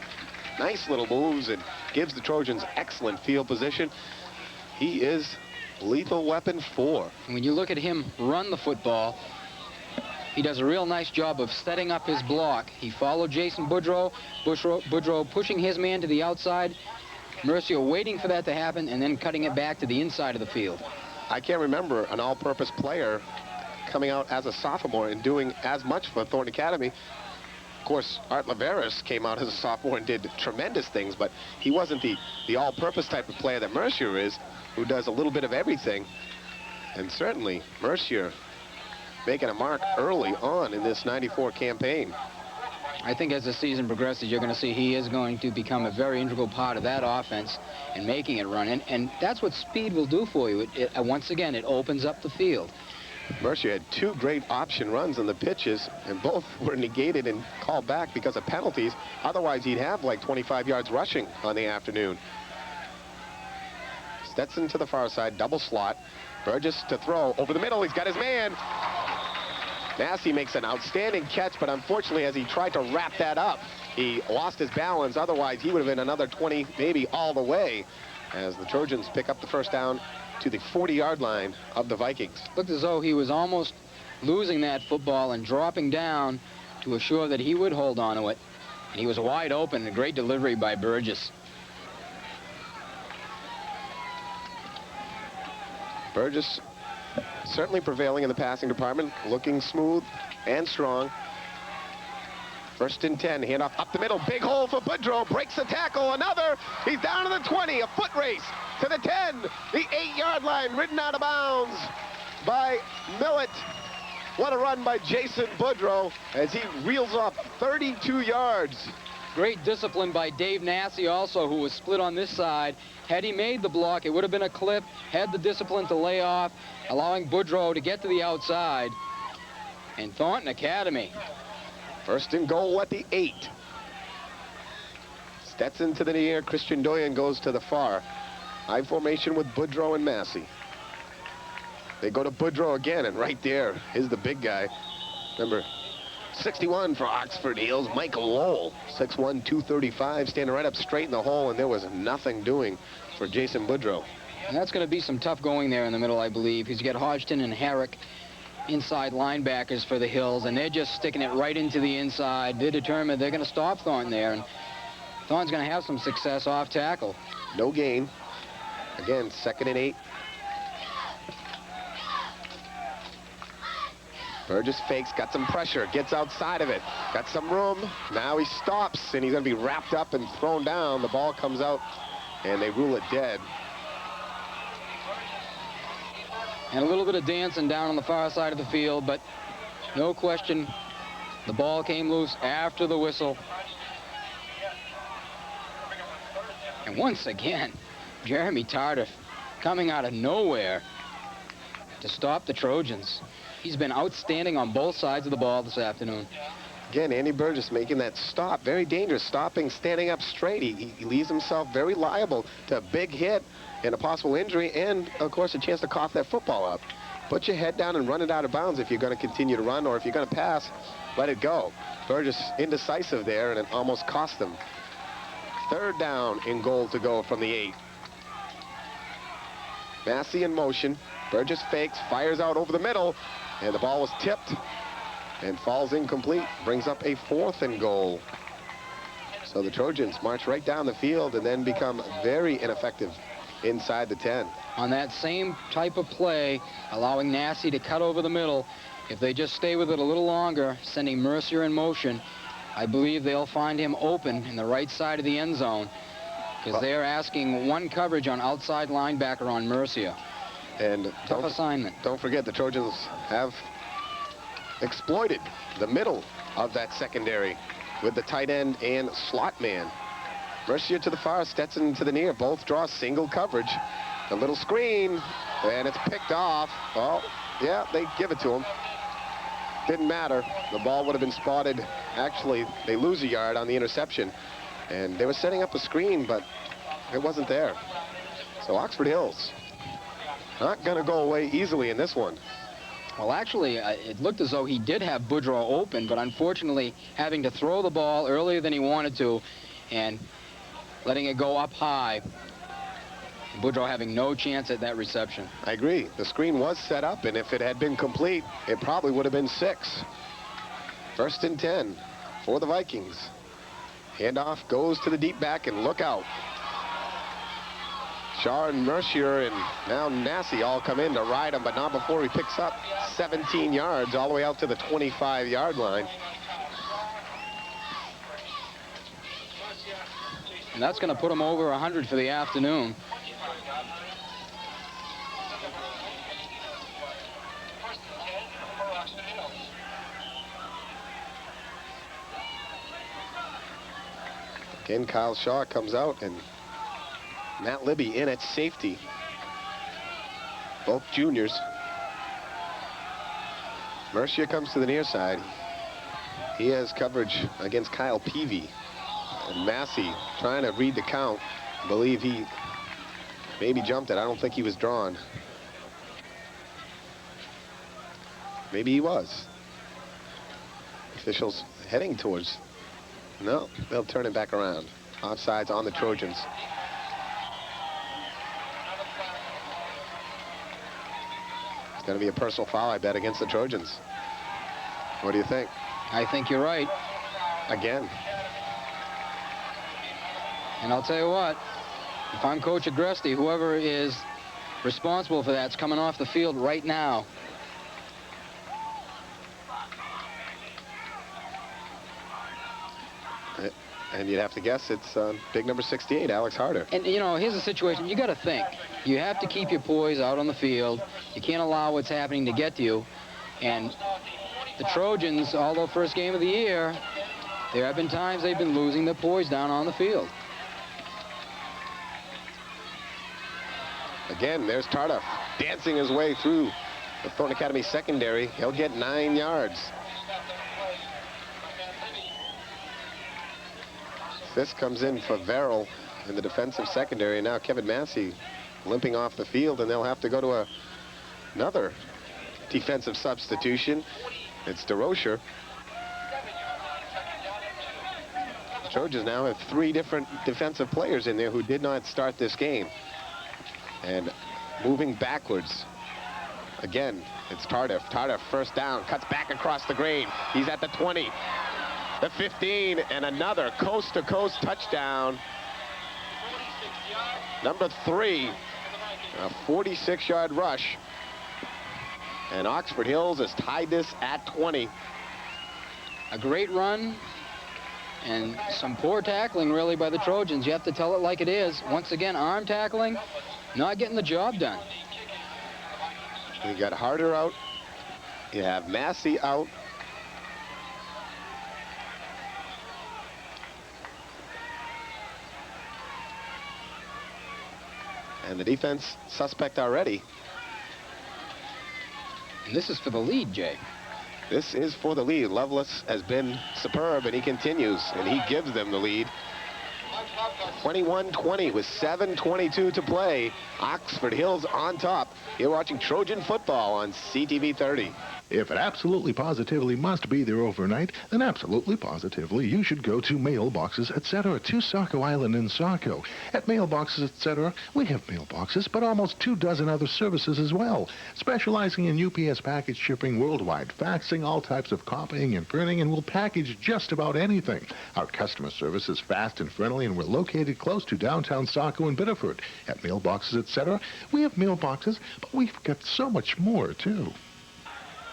nice little moves, and gives the Trojans excellent field position. He is lethal weapon 4. When you look at him run the football, he does a real nice job of setting up his block. He followed Jason Boudreau, Boudreau pushing his man to the outside, Mercier waiting for that to happen, and then cutting it back to the inside of the field. I can't remember an all-purpose player coming out as a sophomore and doing as much for Thornton Academy. Of course, Art Laveris came out as a sophomore and did tremendous things, but he wasn't the all-purpose type of player that Mercier is, who does a little bit of everything. And certainly, Mercier making a mark early on in this '94 campaign. I think as the season progresses, you're going to see he is going to become a very integral part of that offense and making it run. And that's what speed will do for you. Once again, it opens up the field. Mercier had 2 great option runs on the pitches, and both were negated and called back because of penalties. Otherwise, he'd have like 25 yards rushing on the afternoon. Stetson to the far side, double slot. Burgess to throw over the middle. He's got his man. Massey makes an outstanding catch, but unfortunately, as he tried to wrap that up, he lost his balance. Otherwise, he would have been another 20, maybe all the way, as the Trojans pick up the first down to the 40-yard line of the Vikings. Looked as though he was almost losing that football and dropping down to assure that he would hold on to it. And he was wide open. A great delivery by Burgess. Burgess certainly prevailing in the passing department, looking smooth and strong. 1st and 10, handoff up the middle, big hole for Boudreau, breaks the tackle, another, he's down to the 20, a foot race to the 10, the 8-yard line, ridden out of bounds by Millett. What a run by Jason Boudreau as he reels off 32 yards. Great discipline by Dave Nassy also, who was split on this side. Had he made the block, it would have been a clip. Had the discipline to lay off, allowing Boudreau to get to the outside. And Thornton Academy. 1st and goal at the 8. Stetson to the near. Christian Doyen goes to the far. High formation with Boudreau and Massey. They go to Boudreau again, and right there is the big guy. Number 61 for Oxford Hills, Michael Lowell, 6'1", 235, standing right up straight in the hole, and there was nothing doing for Jason Boudreau. And that's going to be some tough going there in the middle, I believe. He's got Hodgson and Herrick, inside linebackers for the Hills, and they're just sticking it right into the inside. They're determined they're going to stop Thornton there, and Thornton's going to have some success off tackle. No gain. Again, 2nd and 8. Burgess fakes, got some pressure, gets outside of it, got some room. Now he stops, and he's going to be wrapped up and thrown down. The ball comes out, and they rule it dead. And a little bit of dancing down on the far side of the field, but no question, the ball came loose after the whistle. And once again, Jeremy Tardif coming out of nowhere to stop the Trojans. He's been outstanding on both sides of the ball this afternoon. Again, Andy Burgess making that stop. Very dangerous, stopping, standing up straight. He leaves himself very liable to a big hit and a possible injury and, of course, a chance to cough that football up. Put your head down and run it out of bounds if you're going to continue to run, or if you're going to pass, let it go. Burgess indecisive there, and it almost cost him. 3rd down and goal to go from the 8. Massey in motion. Burgess fakes, fires out over the middle, and the ball was tipped and falls incomplete. Brings up a 4th and goal. So the Trojans march right down the field and then become very ineffective inside the 10. On that same type of play, allowing Massey to cut over the middle, if they just stay with it a little longer, sending Mercier in motion, I believe they'll find him open in the right side of the end zone, because they're asking one coverage on outside linebacker on Mercier. And tough assignment. Don't forget, the Trojans have exploited the middle of that secondary with the tight end and slot man. Mercier to the far, Stetson to the near. Both draw single coverage. The little screen, and it's picked off. Oh, yeah, they give it to him. Didn't matter. The ball would have been spotted. Actually, they lose a yard on the interception. And they were setting up a screen, but it wasn't there. So Oxford Hills not going to go away easily in this one. Well, actually, it looked as though he did have Boudreaux open, but unfortunately having to throw the ball earlier than he wanted to and letting it go up high. Boudreaux having no chance at that reception. I agree. The screen was set up, and if it had been complete, it probably would have been 6. 1st and 10 for the Vikings. Handoff goes to the deep back, and look out. Shaw and Mercier and now Massey all come in to ride him, but not before he picks up 17 yards all the way out to the 25-yard line. And that's going to put him over 100 for the afternoon. Again, Kyle Shaw comes out, and Matt Libby in at safety. Both juniors. Mercier comes to the near side. He has coverage against Kyle Peavy. And Massey trying to read the count. I believe he maybe jumped it. I don't think he was drawn. Maybe he was. Officials heading towards. No, they'll turn it back around. Offsides on the Trojans. It's going to be a personal foul, I bet, against the Trojans. What do you think? I think you're right. Again. And I'll tell you what, if I'm Coach Agresti, whoever is responsible for that's coming off the field right now. And you'd have to guess it's big number 68, Alex Harder. And, you know, here's the situation. You got to think. You have to keep your poise out on the field. You can't allow what's happening to get to you. And the Trojans, although first game of the year, there have been times they've been losing their poise down on the field. Again, there's Tardif dancing his way through the Thornton Academy secondary. He'll get 9 yards. This comes in for Verrill in the defensive secondary. And now Kevin Massey limping off the field, and they'll have to go to another defensive substitution. It's DeRocher. The Trojans now have 3 different defensive players in there who did not start this game. And moving backwards. Again, it's Tardif. Tardif first down, cuts back across the green. He's at the 20. The 15, and another coast-to-coast touchdown. Number 3, a 46-yard rush. And Oxford Hills has tied this at 20. A great run and some poor tackling, really, by the Trojans. You have to tell it like it is. Once again, arm tackling, not getting the job done. You got Harder out. You have Massey out. And the defense suspect already. And this is for the lead, Jay. This is for the lead. Lovelace has been superb, and he continues, and he gives them the lead. 21-20 with 7:22 to play. Oxford Hills on top. You're watching Trojan football on CTV 30. If it absolutely positively must be there overnight, then absolutely positively you should go to Mailboxes, etc. to Saco Island in Saco. At Mailboxes, etc., we have mailboxes, but almost 24 other services as well, specializing in UPS package shipping worldwide, faxing, all types of copying and printing, and we'll package just about anything. Our customer service is fast and friendly, and we're located close to downtown Saco and Biddeford. At Mailboxes, etc., we have mailboxes, but we've got so much more, too.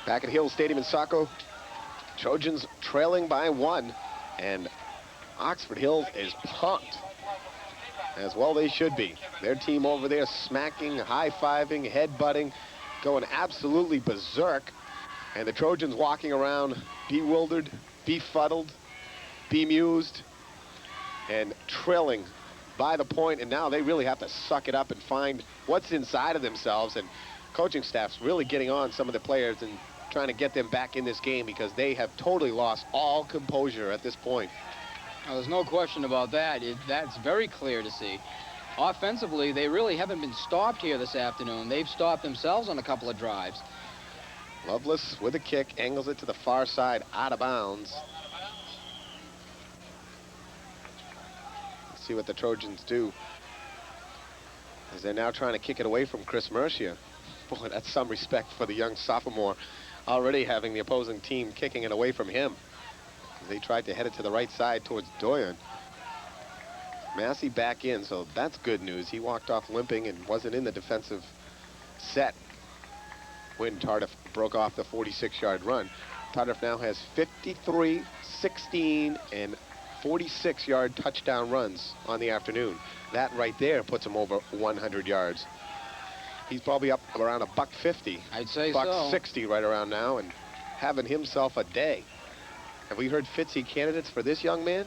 Back at Hill Stadium in Saco, Trojans trailing by 1, and Oxford Hills is pumped. As well they should be. Their team over there smacking, high-fiving, head-butting, going absolutely berserk. And the Trojans walking around bewildered, befuddled, bemused, and trailing by the point. And now they really have to suck it up and find what's inside of themselves. And coaching staff's really getting on some of the players and trying to get them back in this game because they have totally lost all composure at this point. Well, there's no question about that. That's very clear to see. Offensively, they really haven't been stopped here this afternoon. They've stopped themselves on a couple of drives. Lovelace with a kick, angles it to the far side, out of bounds. Let's see what the Trojans do, as they're now trying to kick it away from Chris Mercia. Boy, that's some respect for the young sophomore, already having the opposing team kicking it away from him. They tried to head it to the right side towards Doyon. Massey back in, so that's good news. He walked off limping and wasn't in the defensive set when Tardif broke off the 46-yard run. Tardif now has 53, 16, and 46-yard touchdown runs on the afternoon. That right there puts him over 100 yards. He's probably up around $150. I'd say $160 right around now, and having himself a day. Have we heard Fitzy candidates for this young man?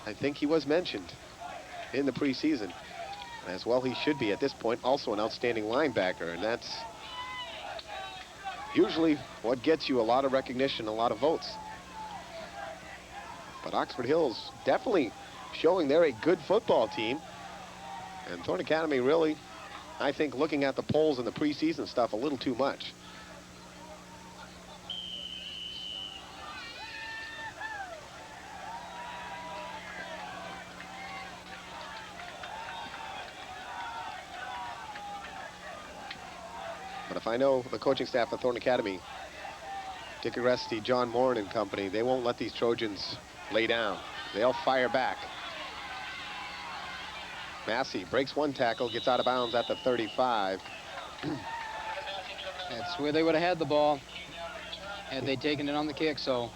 I think he was mentioned in the preseason. As well he should be at this point. Also an outstanding linebacker, and that's usually what gets you a lot of recognition, a lot of votes. But Oxford Hills definitely showing they're a good football team. And Thorne Academy really, I think, looking at the polls and the preseason stuff a little too much. But if I know the coaching staff of Thorne Academy, Dick Aresti, John Moran and company, they won't let these Trojans lay down. They'll fire back. Massey breaks one tackle, gets out of bounds at the 35. That's where they would have had the ball had they taken it on the kick, so.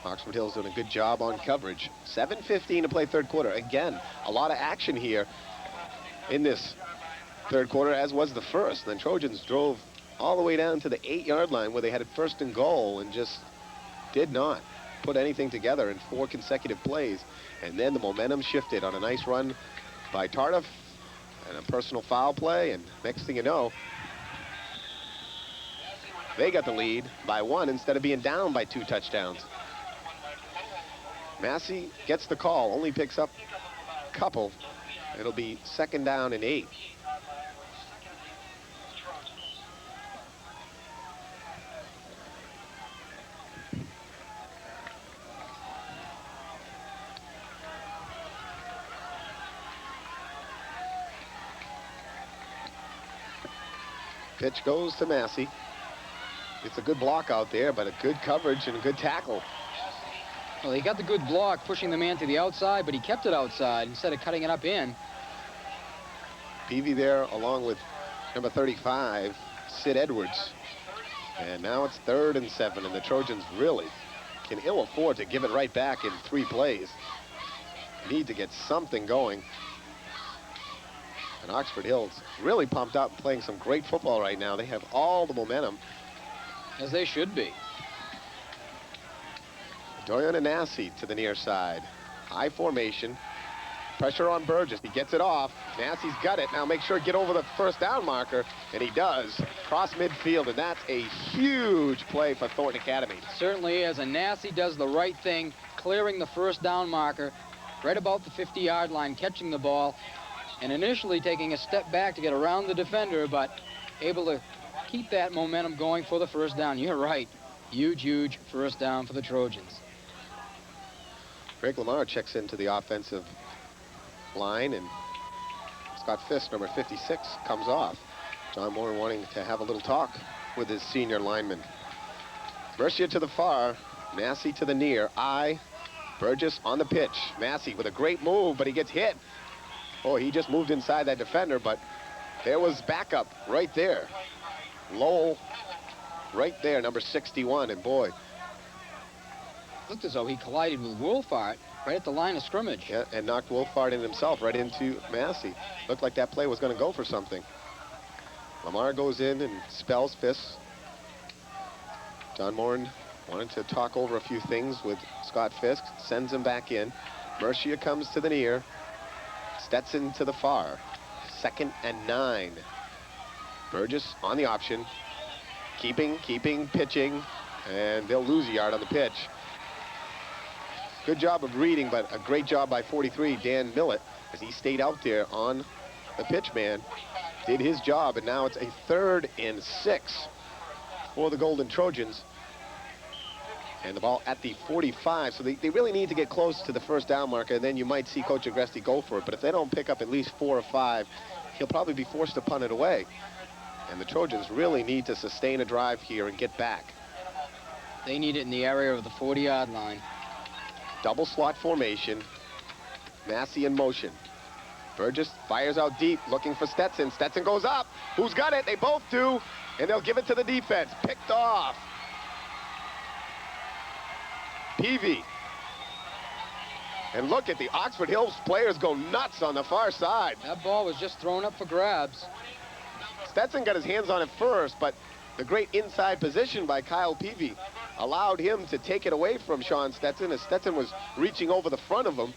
Oxford Hills doing a good job on coverage. 7:15 to play third quarter. Again, a lot of action here in this third quarter, as was the first. Then Trojans drove all the way down to the 8-yard line where they had it first and goal and just did not put anything together in 4 consecutive plays. And then the momentum shifted on a nice run by Tardif and a personal foul play, and next thing you know, they got the lead by 1 instead of being down by 2 touchdowns. Massey gets the call, only picks up a couple. It'll be 2nd down and 8. Pitch goes to Massey. It's a good block out there, but a good coverage and a good tackle. Well, he got the good block, pushing the man to the outside, but he kept it outside instead of cutting it up in. Peavy there along with number 35, Sid Edwards. And now it's 3rd and 7, and the Trojans really can ill afford to give it right back in 3 plays. Need to get something going. And Oxford Hills really pumped up, playing some great football right now. They have all the momentum. As they should be. Doyon and Massey to the near side. High formation. Pressure on Burgess. He gets it off. Massey's got it. Now make sure to get over the first down marker, and he does. Cross midfield, and that's a huge play for Thornton Academy. Certainly is, and Massey does the right thing, clearing the first down marker right about the 50-yard line, catching the ball, and initially taking a step back to get around the defender, but able to keep that momentum going for the first down. You're right. Huge, huge first down for the Trojans. Greg Lamar checks into the offensive line, and Scott Fisk, number 56, comes off. John Moore wanting to have a little talk with his senior lineman. Mercier to the far, Massey to the near. Burgess on the pitch. Massey with a great move, but he gets hit. Oh, he just moved inside that defender, but there was backup right there. Lowell right there, number 61, and boy. Looked as though he collided with Wolfart right at the line of scrimmage. Yeah, and knocked Wolfart in himself right into Massey. Looked like that play was going to go for something. Lamar goes in and spells Fisk. John Moran wanted to talk over a few things with Scott Fisk, sends him back in. Mercier comes to the near. Stetson to the far. 2nd and 9. Burgess on the option. Keeping, pitching, and they'll lose a yard on the pitch. Good job of reading, but a great job by 43, Dan Millett, as he stayed out there on the pitch man, did his job, and now it's a 3rd and 6 for the Golden Trojans. And the ball at the 45, so they really need to get close to the first down marker, and then you might see Coach Agresti go for it. But if they don't pick up at least 4 or 5, he'll probably be forced to punt it away. And the Trojans really need to sustain a drive here and get back. They need it in the area of the 40-yard line. Double slot formation. Massey in motion. Burgess fires out deep, looking for Stetson. Stetson goes up. Who's got it? They both do. And they'll give it to the defense. Picked off. Peavy. And look at the Oxford Hills players go nuts on the far side. That ball was just thrown up for grabs. Stetson got his hands on it first, but the great inside position by Kyle Peavy allowed him to take it away from Sean Stetson as Stetson was reaching over the front of him.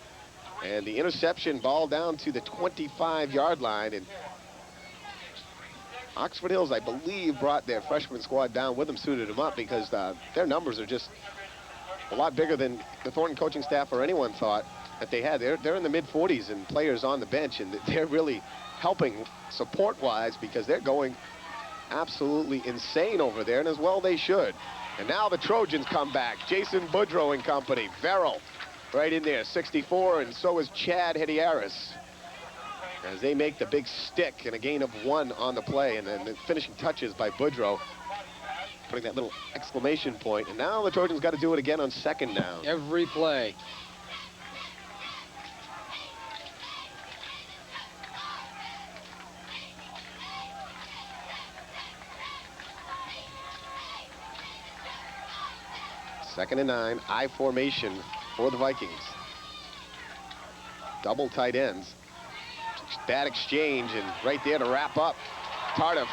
And the interception, ball down to the 25-yard line. And Oxford Hills, I believe, brought their freshman squad down with them, suited them up, because their numbers are just a lot bigger than the Thornton coaching staff or anyone thought that they had. They're in the mid-40s and players on the bench, and they're really helping support-wise because they're going absolutely insane over there, and as well they should. And now the Trojans come back. Jason Boudreau and company. Verrill right in there, 64, and so is Chad Hediaris, as they make the big stick and a gain of 1 on the play, and then the finishing touches by Boudreau, putting that little exclamation point. And now the Trojans got to do it again on 2nd down. Every play. Second and 9, I formation for the Vikings. Double tight ends. Bad exchange, and right there to wrap up. Tardif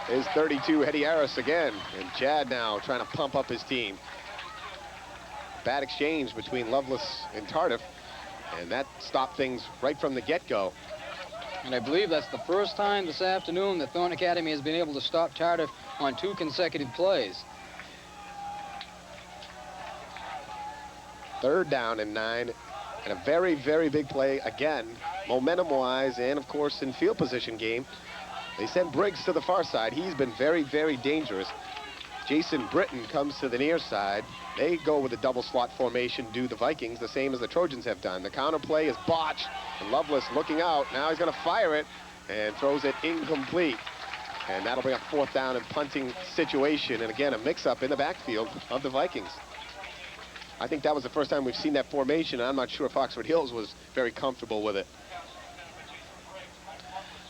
is 32, Hediaris again. And Chad now trying to pump up his team. Bad exchange between Lovelace and Tardif, and that stopped things right from the get-go. And I believe that's the first time this afternoon that Thornton Academy has been able to stop Tardif on 2 consecutive plays. 3rd down and 9, and a very, very big play again, momentum-wise, and of course in field position game. They send Briggs to the far side. He's been very, very dangerous. Jason Britton comes to the near side. They go with a double slot formation, do the Vikings, the same as the Trojans have done. The counter play is botched, and Lovelace looking out. Now he's going to fire it and throws it incomplete. And that'll bring up 4th down and punting situation, and again a mix-up in the backfield of the Vikings. I think that was the first time we've seen that formation, and I'm not sure if Oxford Hills was very comfortable with it.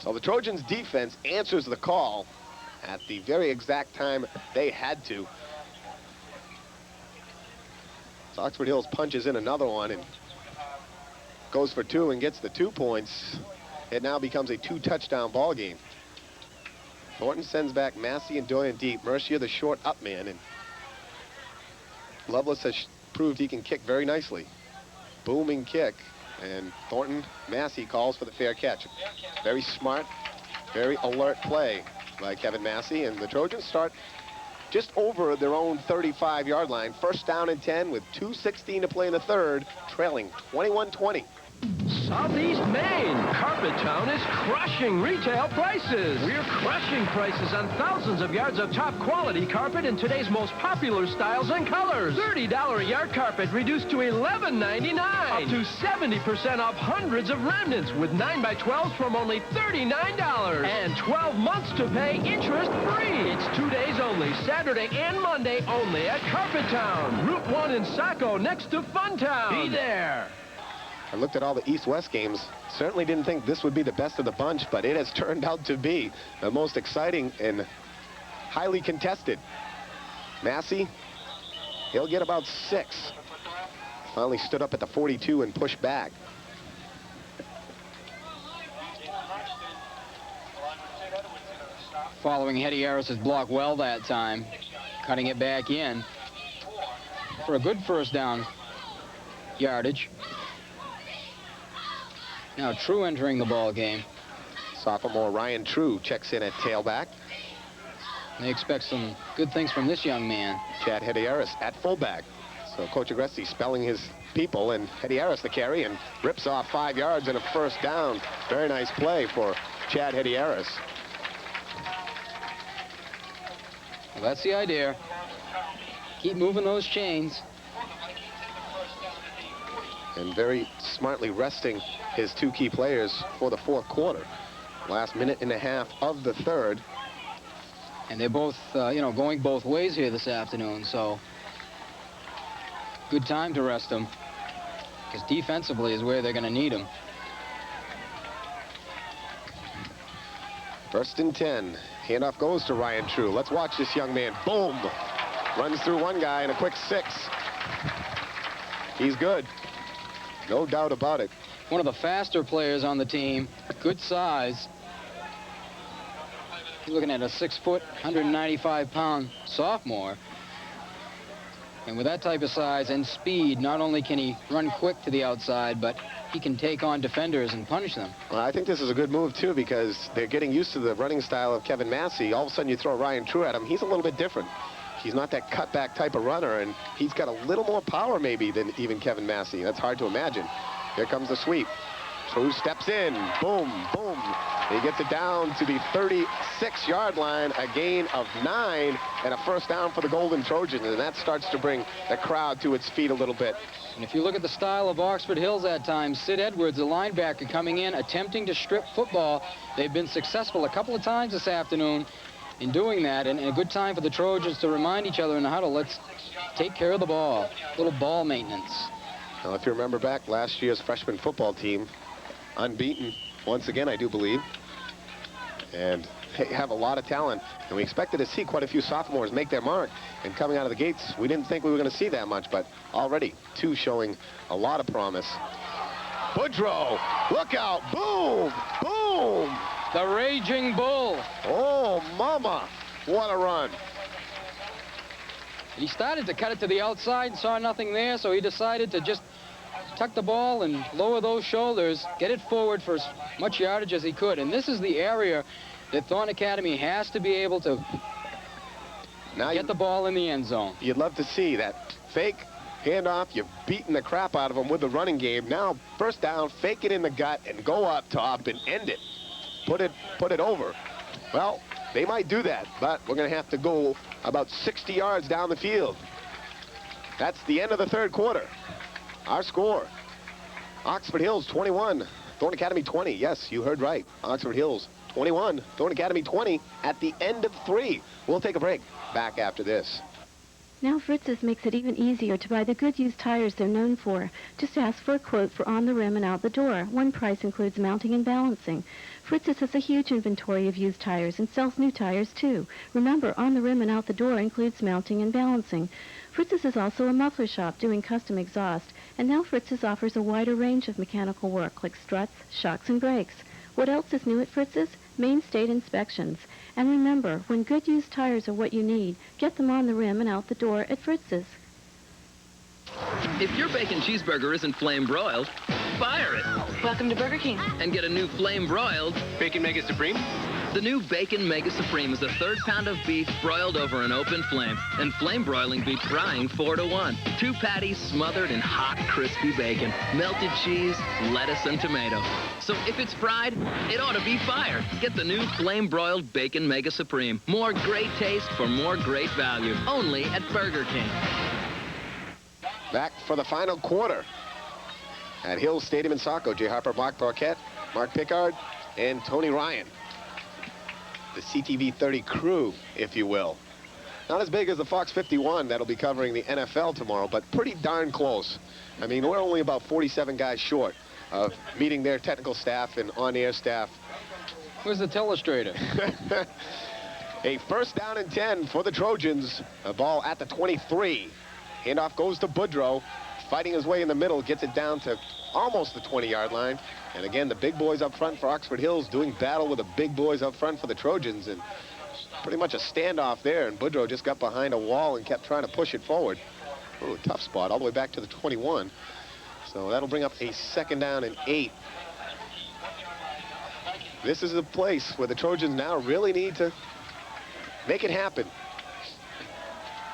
So the Trojans' defense answers the call at the very exact time they had to. So Oxford Hills punches in another one and goes for 2 and gets the 2 points. It now becomes a 2-touchdown ball game. Thornton sends back Massey and Doyen deep. Mercier, the short up man, and Lovelace has proved he can kick very nicely. Booming kick. And Thornton Massey calls for the fair catch. Very smart, very alert play by Kevin Massey. And the Trojans start just over their own 35-yard line. First down and 10 with 2:16 to play in the third, trailing 21-20. Southeast Maine, Carpet Town is crushing retail prices. We're crushing prices on thousands of yards of top quality carpet in today's most popular styles and colors. $30 a yard carpet reduced to $11.99. Up to 70% off hundreds of remnants with 9x12s from only $39. And 12 months to pay interest free. It's 2 days only, Saturday and Monday only at Carpet Town. Route 1 in Saco next to Funtown. Be there. I looked at all the East-West games. Certainly didn't think this would be the best of the bunch, but it has turned out to be the most exciting and highly contested. Massey, he'll get about 6. Finally stood up at the 42 and pushed back. Following Hetty Harris's block well that time, cutting it back in for a good first down yardage. Now True entering the ball game. Sophomore Ryan True checks in at tailback. They expect some good things from this young man. Chad Hetty Harris at fullback. So Coach Agresti spelling his people, and Hetty Harris the carry, and rips off 5 yards and a first down. Very nice play for Chad Hetty Harris. Well, that's the idea. Keep moving those chains. And very smartly resting his 2 key players for the fourth quarter. Last minute and a half of the third. And they're both, going both ways here this afternoon, so good time to rest them, because defensively is where they're going to need them. First and 10. Handoff goes to Ryan True. Let's watch this young man. Boom! Runs through one guy in a quick 6. He's good. No doubt about it. One of the faster players on the team. Good size. You're looking at a 6-foot, 195-pound sophomore. And with that type of size and speed, not only can he run quick to the outside, but he can take on defenders and punish them. Well, I think this is a good move, too, because they're getting used to the running style of Kevin Massey. All of a sudden, you throw Ryan True at him. He's a little bit different. He's not that cutback type of runner, and he's got a little more power, maybe, than even Kevin Massey. That's hard to imagine. Here comes the sweep. True steps in. Boom, boom. He gets it down to the 36-yard line, a gain of 9, and a first down for the Golden Trojans, and that starts to bring the crowd to its feet a little bit. And if you look at the style of Oxford Hills at times, Sid Edwards, the linebacker, coming in, attempting to strip football. They've been successful a couple of times this afternoon in doing that, and a good time for the Trojans to remind each other in the huddle, let's take care of the ball. A little ball maintenance. Now, if you remember back last year's freshman football team, unbeaten once again, I do believe, and they have a lot of talent, and we expected to see quite a few sophomores make their mark, and coming out of the gates, we didn't think we were going to see that much, but already 2 showing a lot of promise. Boudreaux, look out, boom, boom. The Raging Bull. Oh, mama, what a run. He started to cut it to the outside and saw nothing there, so he decided to just tuck the ball and lower those shoulders, get it forward for as much yardage as he could. And this is the area that Thornton Academy has to be able to get the ball in the end zone. You'd love to see that fake handoff. You've beaten the crap out of them with the running game. Now, first down, fake it in the gut, and go up top and end it. Put it over. Well, they might do that, but we're going to have to go about 60 yards down the field. That's the end of the third quarter. Our score, Oxford Hills 21, Thornton Academy 20. Yes, you heard right. Oxford Hills 21, Thornton Academy 20 at the end of 3. We'll take a break. Back after this. Now Fritz's makes it even easier to buy the good used tires they're known for. Just ask for a quote for on the rim and out the door. One price includes mounting and balancing. Fritz's has a huge inventory of used tires and sells new tires too. Remember, on the rim and out the door includes mounting and balancing. Fritz's is also a muffler shop doing custom exhaust, and now Fritz's offers a wider range of mechanical work like struts, shocks, and brakes. What else is new at Fritz's? Main State inspections. And remember, when good used tires are what you need, get them on the rim and out the door at Fritz's. If your bacon cheeseburger isn't flame broiled, fire it. Welcome to Burger King. And get a new flame broiled Bacon Mega Supreme? The new Bacon Mega Supreme is a third pound of beef broiled over an open flame. And flame broiling beats frying 4 to 1. 2 patties smothered in hot, crispy bacon, melted cheese, lettuce, and tomato. So if it's fried, it ought to be fire. Get the new flame broiled Bacon Mega Supreme. More great taste for more great value. Only at Burger King. Back for the final quarter at Hill Stadium in Saco. J. Harper, Marc Maquette, Mark Pickard, and Tony Ryan. The CTV 30 crew, if you will. Not as big as the Fox 51 that'll be covering the NFL tomorrow, but pretty darn close. I mean, we're only about 47 guys short of meeting their technical staff and on-air staff. Where's the telestrator? A first down and 10 for the Trojans. A ball at the 23. Handoff goes to Boudreau. Fighting his way in the middle, gets it down to almost the 20-yard line. And again, the big boys up front for Oxford Hills doing battle with the big boys up front for the Trojans. And pretty much a standoff there. And Boudreau just got behind a wall and kept trying to push it forward. Ooh, tough spot all the way back to the 21. So that'll bring up a second down and 8. This is a place where the Trojans now really need to make it happen.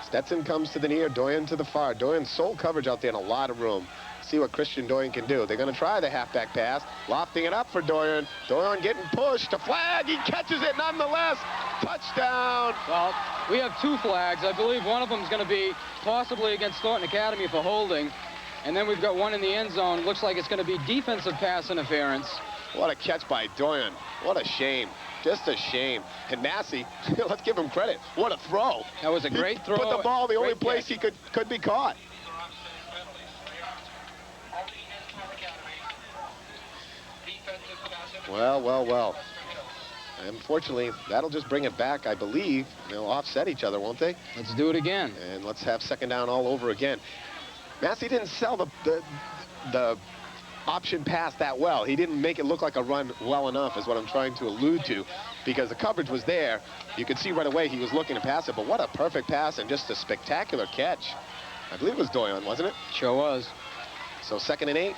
Stetson comes to the near, Doyen to the far. Doyen's sole coverage out there in a lot of room. See what Christian Doyen can do. They're going to try the halfback pass. Lofting it up for Doyen. Doyen getting pushed. A flag. He catches it nonetheless. Touchdown. Well, we have 2 flags. I believe one of them is going to be possibly against Thornton Academy for holding. And then we've got one in the end zone. Looks like it's going to be defensive pass interference. What a catch by Doyen. What a shame. Just a shame. And Massey, let's give him credit. What a throw. That was a great throw. Put the ball the only place catch. he could be caught. Well, well, well. Unfortunately, that'll just bring it back, I believe. They'll offset each other, won't they? Let's do it again. And let's have second down all over again. Massey didn't sell the option pass that well. He didn't make it look like a run well enough is what I'm trying to allude to, because the coverage was there. You could see right away he was looking to pass it, but what a perfect pass and just a spectacular catch. I believe it was Doyen, wasn't it? Sure was. So second and 8.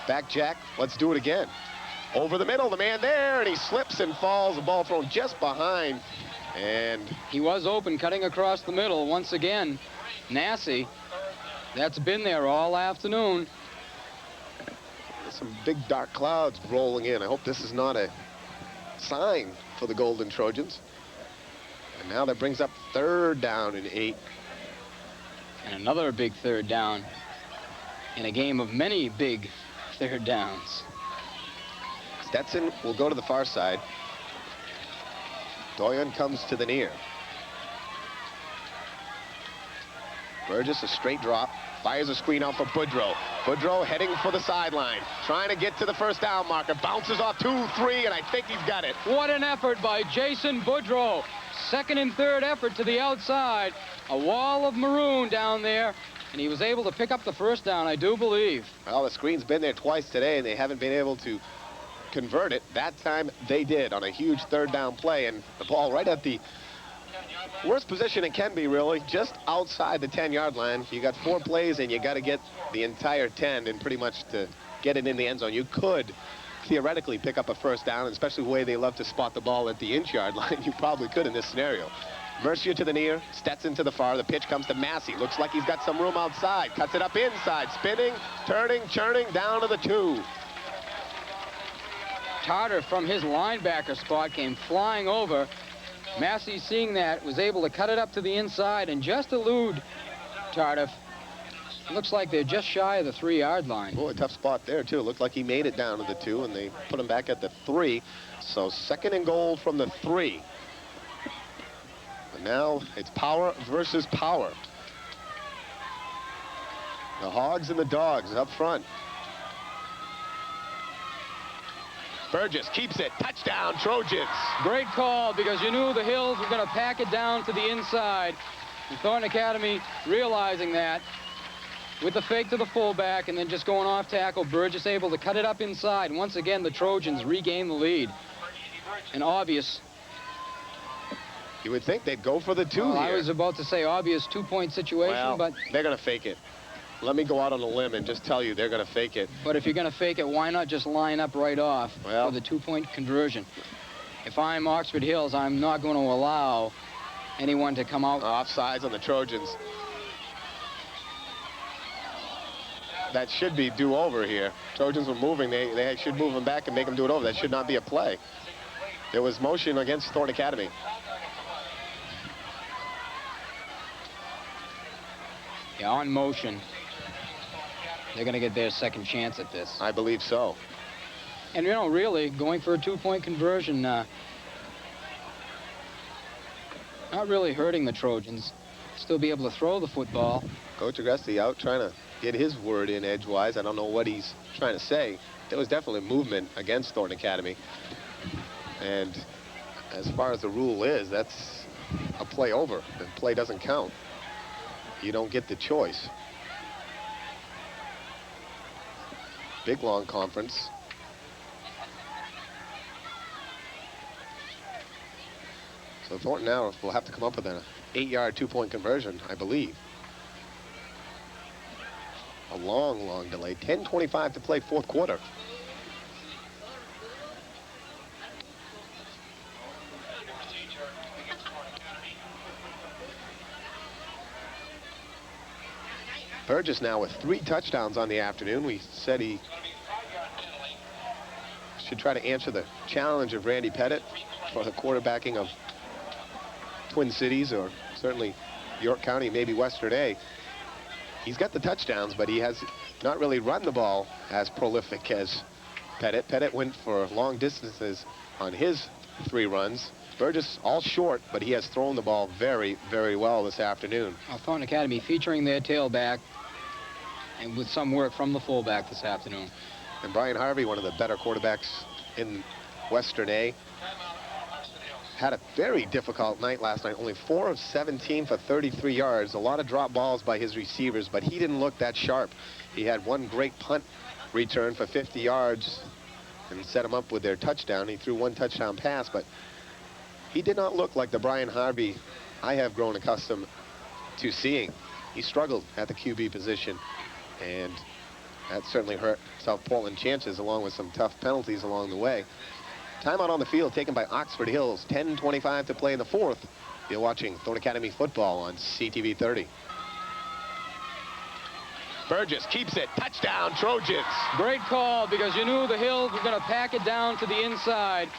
Back Jack, let's do it again. Over the middle, the man there, and he slips and falls. The ball thrown just behind, and he was open, cutting across the middle once again. Massey, that's been there all afternoon. Some big dark clouds rolling in. I hope this is not a sign for the Golden Trojans. And now that brings up third down and 8. And another big third down in a game of many big third downs. Stetson will go to the far side. Doyen comes to the near. Burgess, a straight drop. Fires a screen out for Boudreau. Boudreau heading for the sideline. Trying to get to the first down marker. Bounces off 2, 3, and I think he's got it. What an effort by Jason Boudreau. Second and third effort to the outside. A wall of maroon down there. And he was able to pick up the first down, I do believe. Well, the screen's been there twice today, and they haven't been able to convert it. That time they did on a huge third down play, and the ball right at the worst position it can be, really, just outside the 10-yard line. You got 4 plays, and you got to get the entire 10, and pretty much to get it in the end zone. You could theoretically pick up a first down, especially the way they love to spot the ball at the inch-yard line. You probably could in this scenario. Mercier to the near, Stetson to the far. The pitch comes to Massey. Looks like he's got some room outside. Cuts it up inside, spinning, turning, churning, down to the 2. Tarter from his linebacker spot came flying over. Massey, seeing that, was able to cut it up to the inside and just elude Tarter. Looks like they're just shy of the 3-yard line. Boy, a tough spot there, too. Looked like he made it down to the 2, and they put him back at the 3. So second and goal from the 3. But now it's power versus power. The Hogs and the Dogs up front. Burgess keeps it. Touchdown, Trojans. Great call, because you knew the Hills were going to pack it down to the inside. And Thornton Academy realizing that with the fake to the fullback and then just going off tackle, Burgess able to cut it up inside. And once again, the Trojans regain the lead. An obvious. You would think they'd go for the 2 well, here. I was about to say obvious 2-point situation, well, but they're going to fake it. Let me go out on a limb and just tell you they're going to fake it. But if you're going to fake it, why not just line up right off for the two-point conversion? If I'm Oxford Hills, I'm not going to allow anyone to come out. Offsides on the Trojans. That should be do-over here. Trojans were moving. They should move them back and make them do it over. That should not be a play. There was motion against Thornton Academy. Yeah, on motion. They're going to get their second chance at this. I believe so. And, you know, really, going for a two-point conversion, not really hurting the Trojans. Still be able to throw the football. Coach Agresti out trying to get his word in edgewise. I don't know what he's trying to say. There was definitely movement against Thornton Academy. And as far as the rule is, that's a play over. The play doesn't count. You don't get the choice. Big long conference. So Thornton now will have to come up with an 8-yard two-point conversion, I believe. A long, long delay. 10:25 to play, fourth quarter. Burgess now with 3 touchdowns on the afternoon. We said he should try to answer the challenge of Randy Pettit for the quarterbacking of Twin Cities, or certainly York County, maybe Western A. He's got the touchdowns, but he has not really run the ball as prolific as Pettit. Pettit went for long distances on his 3 runs. Burgess all short, but he has thrown the ball very, very well this afternoon. Thornton Academy featuring their tailback and with some work from the fullback this afternoon. And Brian Harvey, one of the better quarterbacks in Western A, had a very difficult night last night. Only 4 of 17 for 33 yards. A lot of drop balls by his receivers, but he didn't look that sharp. He had one great punt return for 50 yards and set him up with their touchdown. He threw 1 touchdown pass, but he did not look like the Brian Harvey I have grown accustomed to seeing. He struggled at the QB position, and that certainly hurt South Portland chances, along with some tough penalties along the way. Timeout on the field taken by Oxford Hills. 10:25 to play in the fourth. You're watching Thornton Academy football on CTV 30. Burgess keeps it. Touchdown, Trojans. Great call, because you knew the Hills were going to pack it down to the inside.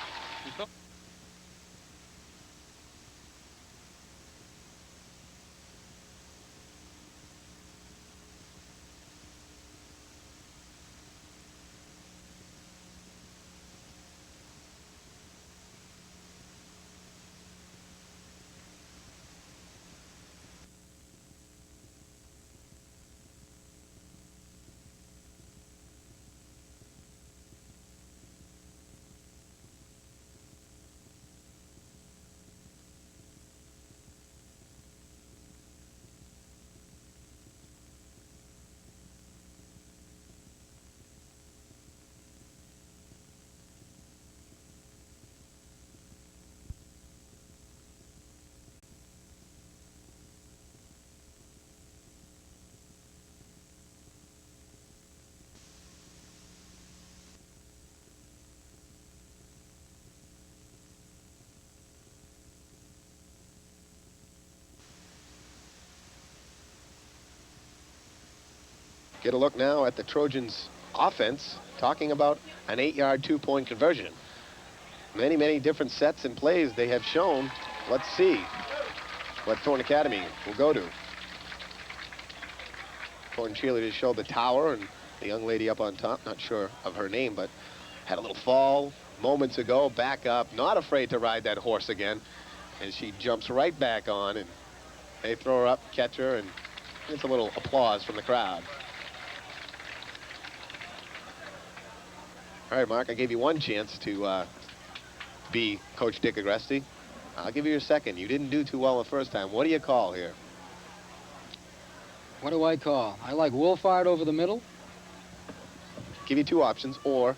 Get a look now at the Trojans' offense, talking about an 8-yard two-point conversion. Many, many different sets and plays they have shown. Let's see what Thornton Academy will go to. Thornton cheerleaders showed the tower, and the young lady up on top, not sure of her name, but had a little fall moments ago, back up, not afraid to ride that horse again, and she jumps right back on, and they throw her up, catch her, and it's a little applause from the crowd. All right, Mark, I gave you 1 chance to be Coach Dick Agresti. I'll give you your second. You didn't do too well the first time. What do you call here? What do I call? I like Wolfhard over the middle. Give you 2 options, or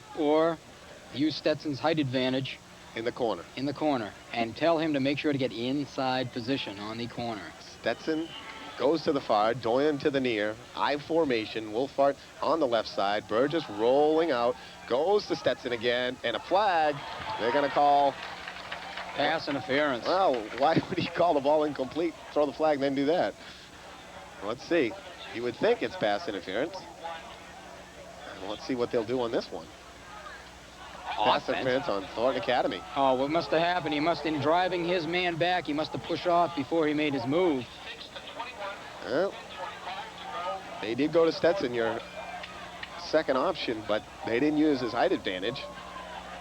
use Stetson's height advantage. In the corner. In the corner. And tell him to make sure to get inside position on the corner. Stetson goes to the far, Doyen to the near, I formation, Wolfhart on the left side, Burgess rolling out, goes to Stetson again, and a flag. They're going to call pass interference. Well, why would he call the ball incomplete, throw the flag, and then do that? Let's see. You would think it's pass interference. And let's see what they'll do on this one. Pass interference on Thornton Academy. Oh, what must have happened? He must have been driving his man back. He must have pushed off before he made his move. Well, they did go to Stetson, your second option, but they didn't use his height advantage,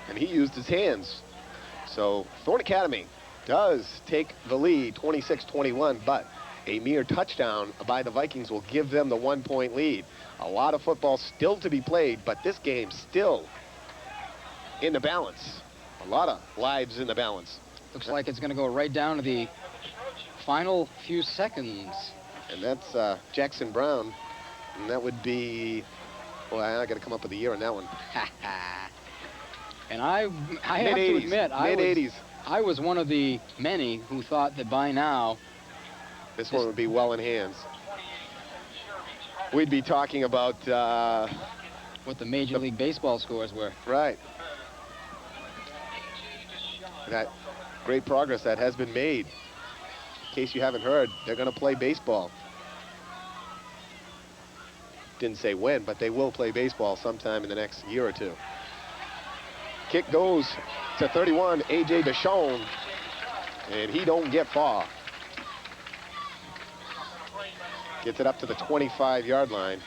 and he used his hands. So Thornton Academy does take the lead, 26-21, but a mere touchdown by the Vikings will give them the 1-point lead. A lot of football still to be played, but this game still in the balance. A lot of lives in the balance. Looks like it's going to go right down to the final few seconds. And that's Jackson Brown, and that would be, well, I got to come up with a year on that one. And I have to admit, I was one of the many who thought that by now this one would be well in hands. We'd be talking about what the Major League Baseball scores were. Right. That great progress that has been made. In case you haven't heard, they're going to play baseball. Didn't say when, but they will play baseball sometime in the next year or two. Kick goes to 31, A.J. Deschamps, and he don't get far. Gets it up to the 25-yard line.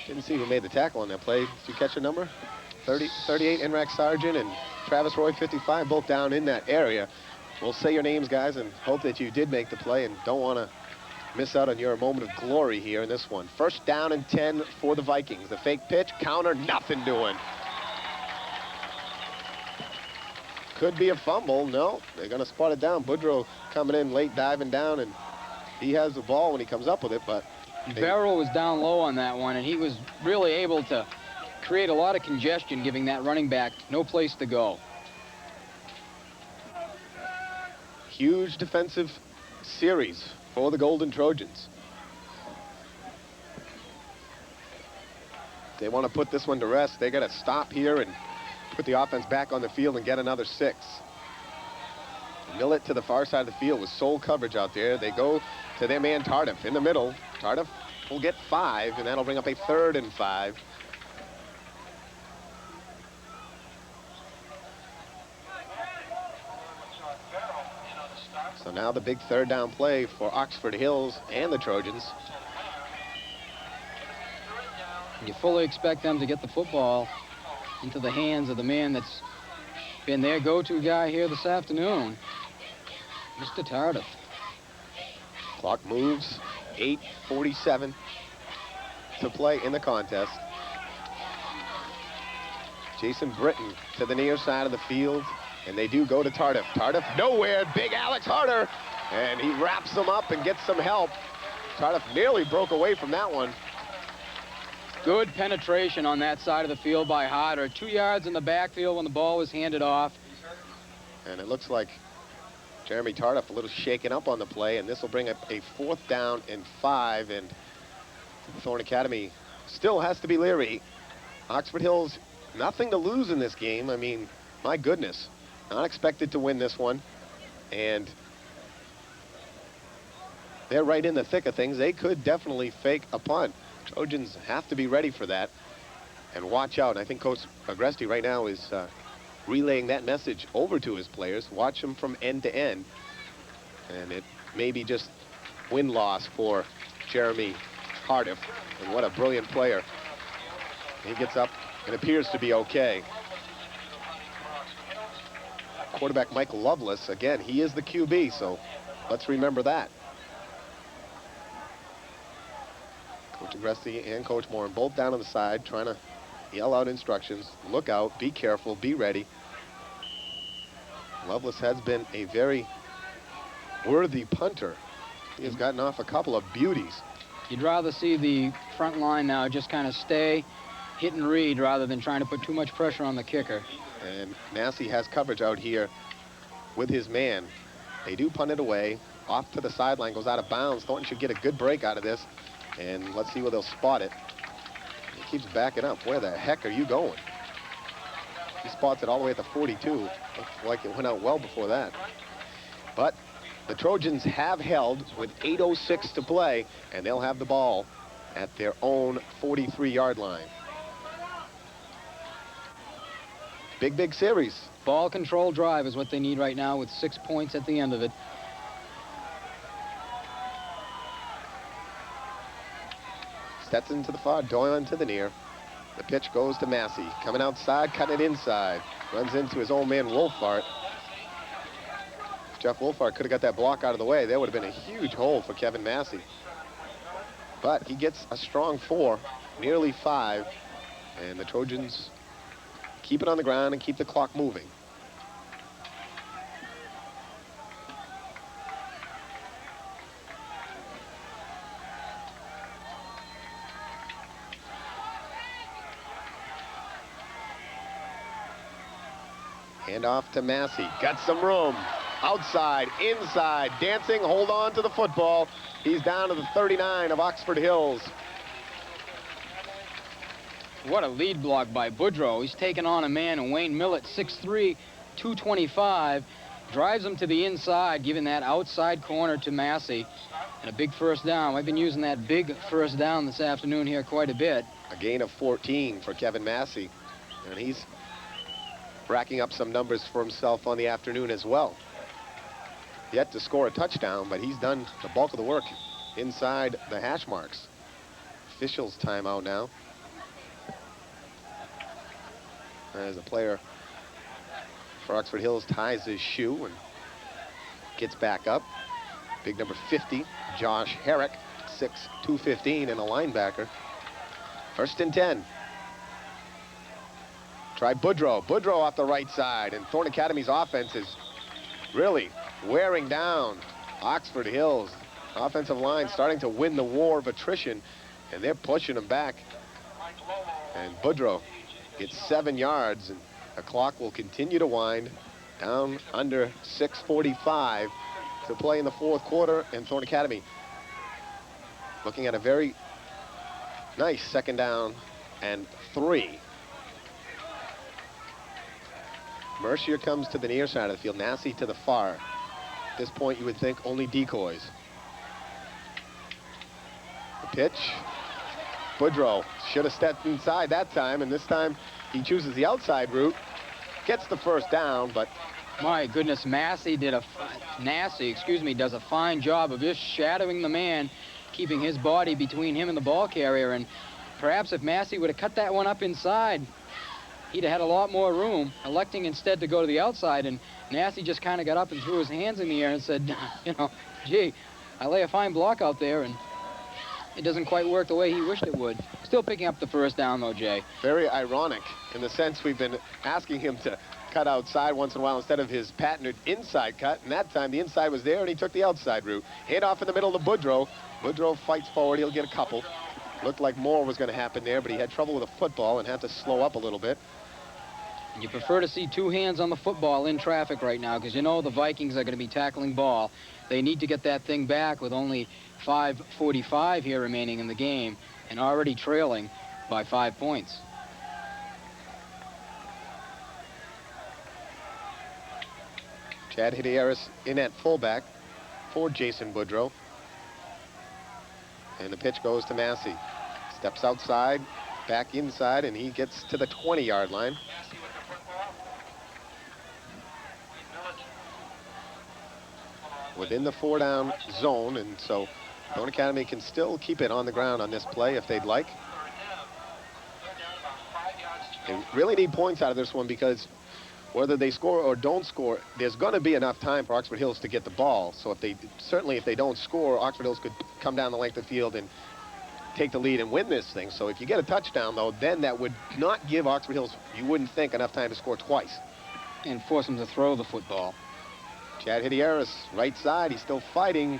Didn't see who made the tackle on that play. Did you catch a number? 38, Enrac Sargent and Travis Roy, 55, both down in that area. We'll say your names, guys, and hope that you did make the play and don't want to miss out on your moment of glory here in this one. First down and 10 for the Vikings. The fake pitch, counter, nothing doing. Could be a fumble. No, they're going to spot it down. Boudreaux coming in late, diving down, and he has the ball when he comes up with it, but Barrow was down low on that one, and he was really able to create a lot of congestion, giving that running back no place to go. Huge defensive series for the Golden Trojans. They want to put this one to rest. They got to stop here and put the offense back on the field and get another 6. Mill it to the far side of the field with sole coverage out there. They go to their man Tardif in the middle. Tardif will get 5, and that'll bring up a 3rd and 5. So now the big 3rd down play for Oxford Hills and the Trojans. You fully expect them to get the football into the hands of the man that's been their go-to guy here this afternoon, Mr. Tardif. Clock moves, 8:47 to play in the contest. Jason Britton to the near side of the field, and they do go to Tardif. Tardif nowhere, big Alex Harder, and he wraps them up and gets some help. Tardif nearly broke away from that one. Good penetration on that side of the field by Harder. 2 yards in the backfield when the ball was handed off. And it looks like Jeremy Tardif a little shaken up on the play, and this will bring up a 4th down and 5, and Thornton Academy still has to be leery. Oxford Hills, nothing to lose in this game. I mean, my goodness, not expected to win this one, and they're right in the thick of things. They could definitely fake a punt. Trojans have to be ready for that and watch out. And I think Coach Agresti right now is relaying that message over to his players. Watch them from end to end. And it may be just win-loss for Jeremy Tardif. And what a brilliant player. He gets up and appears to be okay. Quarterback Michael Lovelace, again, he is the QB, so let's remember that. Coach Agresti and Coach Moran both down on the side trying to yell out instructions. Look out, be careful, be ready. Lovelace has been a very worthy punter He has gotten off a couple of beauties. You'd rather see the front line now just kind of stay, hit and read, rather than trying to put too much pressure on the kicker. And Massey has coverage out here with his man. They do punt it away. Off to the sideline, goes out of bounds. Thornton should get a good break out of this. And let's see where they'll spot it. He keeps backing up. Where the heck are you going? He spots it all the way at the 42. Looks like it went out well before that. But the Trojans have held with 8:06 to play, and they'll have the ball at their own 43-yard line. Big series. Ball control drive is what they need right now with 6 points at the end of it. Stetson to the far, Doyon to the near. The pitch goes to Massey. Coming outside, cutting it inside. Runs into his old man, Wolfart. If Jeff Wolfart could have got that block out of the way, there would have been a huge hole for Kevin Massey. But he gets a strong 4, nearly 5, and the Trojans keep it on the ground and keep the clock moving. Hand off to Massey. Got some room. Outside, inside, dancing, hold on to the football. He's down to the 39 of Oxford Hills. What a lead block by Boudreau. He's taken on a man in Wayne Millett, 6'3", 225. Drives him to the inside, giving that outside corner to Massey. And a big first down. I've been using that big first down this afternoon here quite a bit. A gain of 14 for Kevin Massey. And he's racking up some numbers for himself on the afternoon as well. Yet to score a touchdown, but he's done the bulk of the work inside the hash marks. Officials timeout now. As a player for Oxford Hills ties his shoe and gets back up. Big number 50, Josh Herrick, 6', 215, and a linebacker. 1st and 10. Try Boudreau. Boudreau off the right side, and Thorne Academy's offense is really wearing down Oxford Hills. Offensive line starting to win the war of attrition, and they're pushing them back. And Boudreau gets 7 yards, and the clock will continue to wind down under 6:45 to play in the 4th quarter, and Thorne Academy looking at a very nice 2nd down and 3. Mercier comes to the near side of the field, Massey to the far. At this point, you would think only decoys. The pitch. Boudreau should have stepped inside that time, and this time he chooses the outside route. Gets the first down, but my goodness, Massey does a fine job of just shadowing the man, keeping his body between him and the ball carrier. And perhaps if Massey would have cut that one up inside, he'd have had a lot more room, electing instead to go to the outside. And Massey just kind of got up and threw his hands in the air and said, you know, gee, I lay a fine block out there, and it doesn't quite work the way he wished it would. Still picking up the first down, though, Jay. Very ironic in the sense we've been asking him to cut outside once in a while instead of his patented inside cut. And that time the inside was there, and he took the outside route. Hand off in the middle to Boudreau. Boudreau fights forward. He'll get a couple. Looked like more was going to happen there, but he had trouble with the football and had to slow up a little bit. You prefer to see 2 hands on the football in traffic right now, because you know the Vikings are going to be tackling ball. They need to get that thing back with only 5:45 here remaining in the game and already trailing by 5 points. Chad Hidieris in at fullback for Jason Boudreau. And the pitch goes to Massey. Steps outside, back inside, and he gets to the 20-yard line. Within the 4-down zone, and so Thorne Academy can still keep it on the ground on this play if they'd like. They really need points out of this one, because whether they score or don't score, there's going to be enough time for Oxford Hills to get the ball. So if they don't score, Oxford Hills could come down the length of the field and take the lead and win this thing. So if you get a touchdown, though, then that would not give Oxford Hills, you wouldn't think, enough time to score twice. And force them to throw the football. Chad Hidieris, right side, he's still fighting.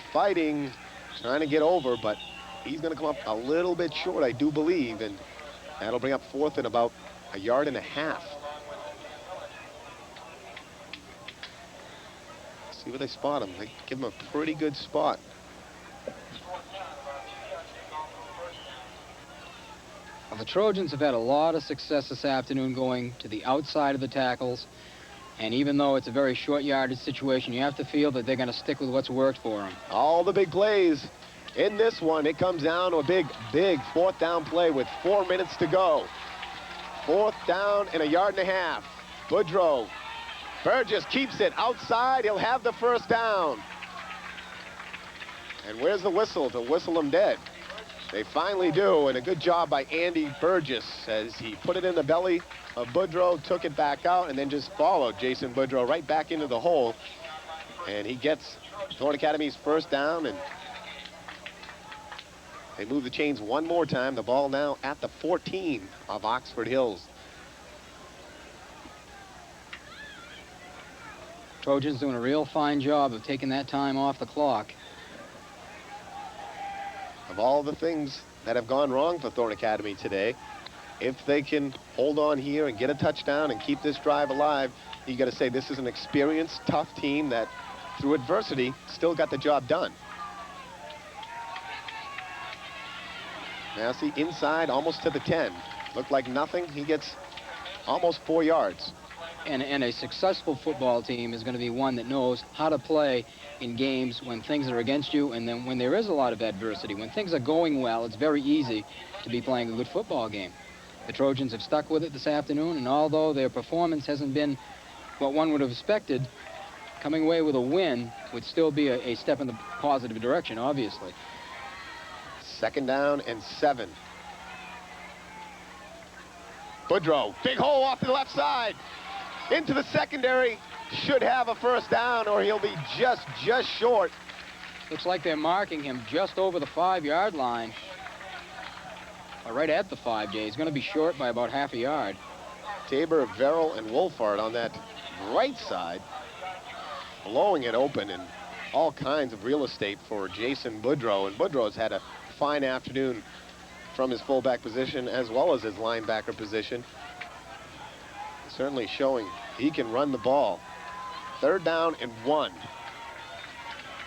trying to get over, but he's going to come up a little bit short, I do believe, and that'll bring up 4th and about 1.5 yards. See where they spot him. They give him a pretty good spot. Well, the Trojans have had a lot of success this afternoon going to the outside of the tackles. And even though it's a very short yardage situation, you have to feel that they're going to stick with what's worked for them. All the big plays in this one. It comes down to a big 4th down play with 4 minutes to go. 4th down and 1.5 yards. Boudreaux. Burgess keeps it outside. He'll have the 1st down. And where's the whistle to whistle him dead? They finally do, and a good job by Andy Burgess as he put it in the belly of Boudreaux, took it back out, and then just followed Jason Boudreaux right back into the hole. And he gets Thorne Academy's 1st down, and they move the chains one more time. The ball now at the 14 of Oxford Hills. Trojans doing a real fine job of taking that time off the clock. Of all the things that have gone wrong for Thorne Academy today, if they can hold on here and get a touchdown and keep this drive alive, you got to say this is an experienced, tough team that, through adversity, still got the job done. Massey inside, almost to the 10. Looked like nothing. He gets almost 4 yards. And a successful football team is going to be one that knows how to play in games when things are against you, and then when there is a lot of adversity. When things are going well, it's very easy to be playing a good football game. The Trojans have stuck with it this afternoon, and although their performance hasn't been what one would have expected, coming away with a win would still be a step in the positive direction, obviously. 2nd down and 7. Boudreaux, big hole off to the left side. Into the secondary, should have a 1st down, or he'll be just short. Looks like they're marking him just over the 5-yard line. Or right at the 5, Jay. He's going to be short by about half a yard. Tabor, Verrill, and Wolfhard on that right side, blowing it open, and all kinds of real estate for Jason Boudreaux. And Boudreaux's had a fine afternoon from his fullback position as well as his linebacker position. Certainly showing he can run the ball. 3rd down and 1.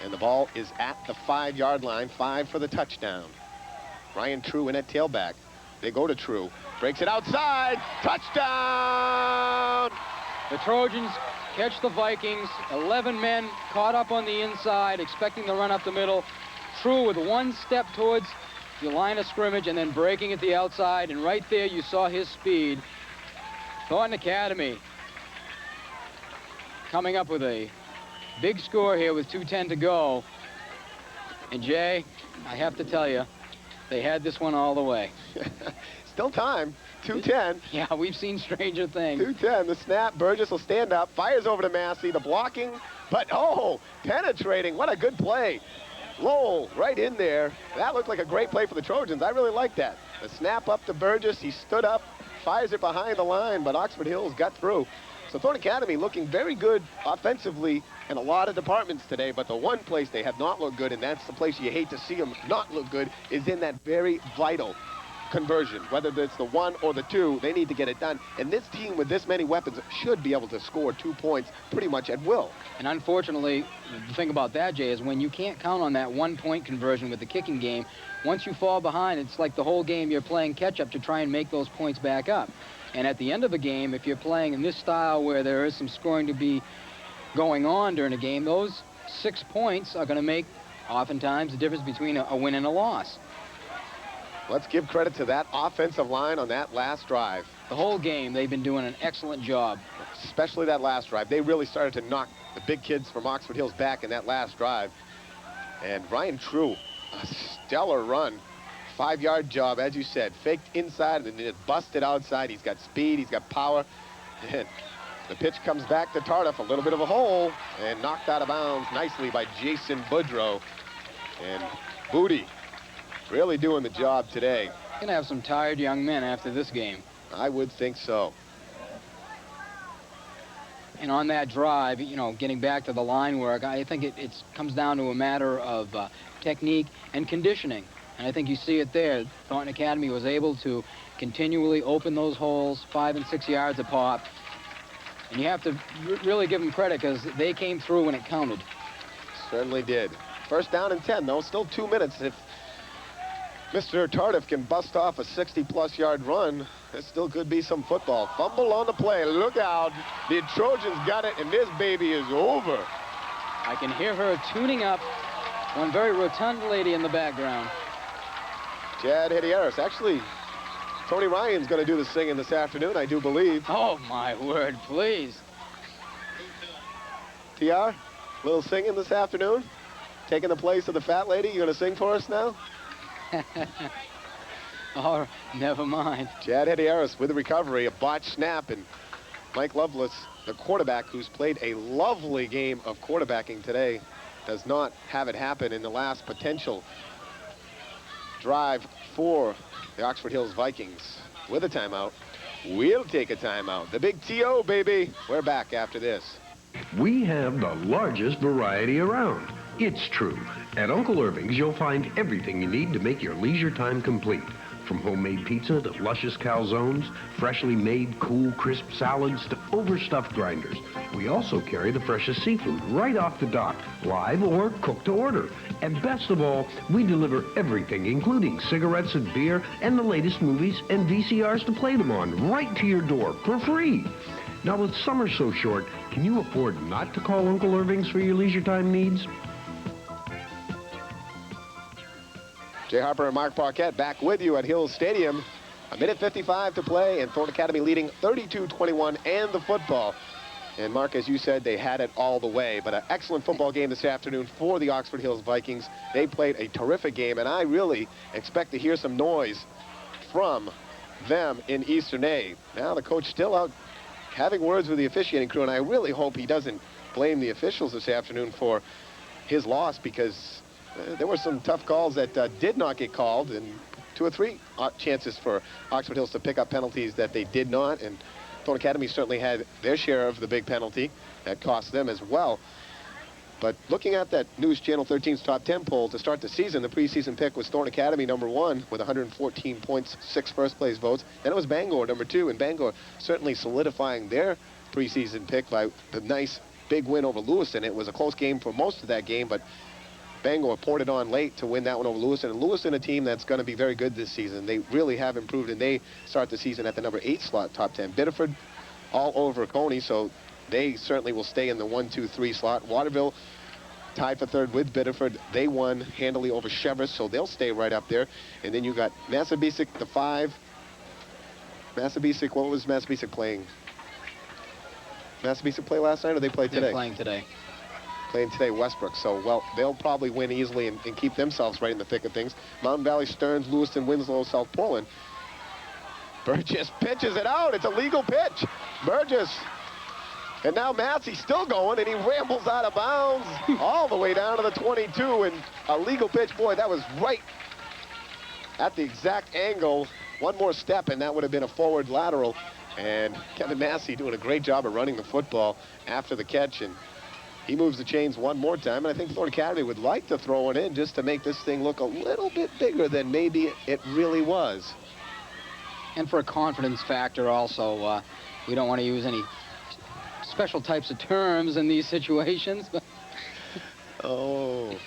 And the ball is at the 5-yard line. 5 for the touchdown. Ryan True in at tailback. They go to True. Breaks it outside. Touchdown! The Trojans catch the Vikings. 11 men caught up on the inside, expecting to run up the middle. True with 1 step towards the line of scrimmage and then breaking at the outside. And right there you saw his speed. Thornton Academy coming up with a big score here with 2:10 to go. And Jay, I have to tell you, they had this one all the way. Still time. 2:10. Yeah, we've seen stranger things. 2:10. The snap. Burgess will stand up. Fires over to Massey. The blocking. But, oh, penetrating. What a good play. Lowell right in there. That looked like a great play for the Trojans. I really like that. The snap up to Burgess. He stood up. Fires it behind the line, but Oxford Hills got through. So Thorne Academy looking very good offensively in a lot of departments today, but the one place they have not looked good, and that's the place you hate to see them not look good, is in that very vital conversion. Whether it's the 1 or the 2, they need to get it done. And this team with this many weapons should be able to score 2 points pretty much at will. And unfortunately, the thing about that, Jay, is when you can't count on that 1-point conversion with the kicking game, once you fall behind, it's like the whole game you're playing catch-up to try and make those points back up. And at the end of a game, if you're playing in this style where there is some scoring to be going on during a game, those 6 points are going to make, oftentimes, the difference between a win and a loss. Let's give credit to that offensive line on that last drive. The whole game, they've been doing an excellent job. Especially that last drive. They really started to knock the big kids from Oxford Hills back in that last drive. And Ryan True, a stellar run. 5-yard job, as you said. Faked inside and then it busted outside. He's got speed, he's got power. And the pitch comes back to Tardif, a little bit of a hole, and knocked out of bounds nicely by Jason Boudreaux. And Booty really doing the job today. Gonna have some tired young men after this game. I would think so. And on that drive, you know, getting back to the line work, I think it comes down to a matter of technique and conditioning. And I think you see it there. Thornton Academy was able to continually open those holes 5 and 6 yards a pop. And you have to really give them credit because they came through when it counted. Certainly did. First down and 10, though. Still 2 minutes. If Mr. Tardif can bust off a 60-plus yard run, there still could be some football. Fumble on the play. Look out. The Trojans got it, and this baby is over. I can hear her tuning up. One very rotund lady in the background. Chad Hedieris. Actually, Tony Ryan's going to do the singing this afternoon, I do believe. Oh, my word, please. TR, little singing this afternoon? Taking the place of the fat lady? You going to sing for us now? Oh, never mind. Chad Hedieris with the recovery, a botched snap, and Mike Lovelace, the quarterback who's played a lovely game of quarterbacking today, does not have it happen in the last potential drive for the Oxford Hills Vikings. With a timeout, we'll take a timeout. The big TO, baby. We're back after this. We have the largest variety around. It's true. At Uncle Irving's, you'll find everything you need to make your leisure time complete. From homemade pizza to luscious calzones, freshly made cool, crisp salads to overstuffed grinders. We also carry the freshest seafood right off the dock, live or cooked to order. And best of all, we deliver everything, including cigarettes and beer and the latest movies and VCRs to play them on, right to your door for free. Now, with summer so short, can you afford not to call Uncle Irving's for your leisure time needs? Jay Harper and Marc Maquette back with you at Hills Stadium. A minute 55 to play, and Thornton Academy leading 32-21 and the football. And Mark, as you said, they had it all the way, but an excellent football game this afternoon for the Oxford Hills Vikings. They played a terrific game, and I really expect to hear some noise from them in Eastern A. Now the coach still out having words with the officiating crew, and I really hope he doesn't blame the officials this afternoon for his loss, because there were some tough calls that did not get called, and 2 or 3 chances for Oxford Hills to pick up penalties that they did not, and Thornton Academy certainly had their share of the big penalty that cost them as well. But looking at that News Channel 13's top 10 poll to start the season, the preseason pick was Thornton Academy #1 with 114 points, 6 first-place votes. Then it was Bangor #2, and Bangor certainly solidifying their preseason pick by the nice big win over Lewiston. It was a close game for most of that game, but Bangor poured it on late to win that one over Lewiston. And Lewiston, a team that's going to be very good this season. They really have improved, and they start the season at the #8 slot, top 10. Biddeford all over Coney, so they certainly will stay in the 1, 2, 3 slot. Waterville tied for 3rd with Biddeford. They won handily over Cheverus, so they'll stay right up there. And then you got Massabesic, the 5. Massabesic, what was Massabesic playing? Massabesic play last night, or they played today? They're playing today. Playing today, Westbrook. So, well, they'll probably win easily and keep themselves right in the thick of things. Mountain Valley, Stearns, Lewiston, Winslow, South Portland. Burgess pitches it out. It's a legal pitch. Burgess. And now Massey's still going, and he rambles out of bounds all the way down to the 22. And a legal pitch, boy, that was right at the exact angle. One more step, and that would have been a forward lateral. And Kevin Massey doing a great job of running the football after the catch. And he moves the chains one more time, and I think Thornton Academy would like to throw it in just to make this thing look a little bit bigger than maybe it really was. And for a confidence factor also, we don't want to use any special types of terms in these situations. Oh.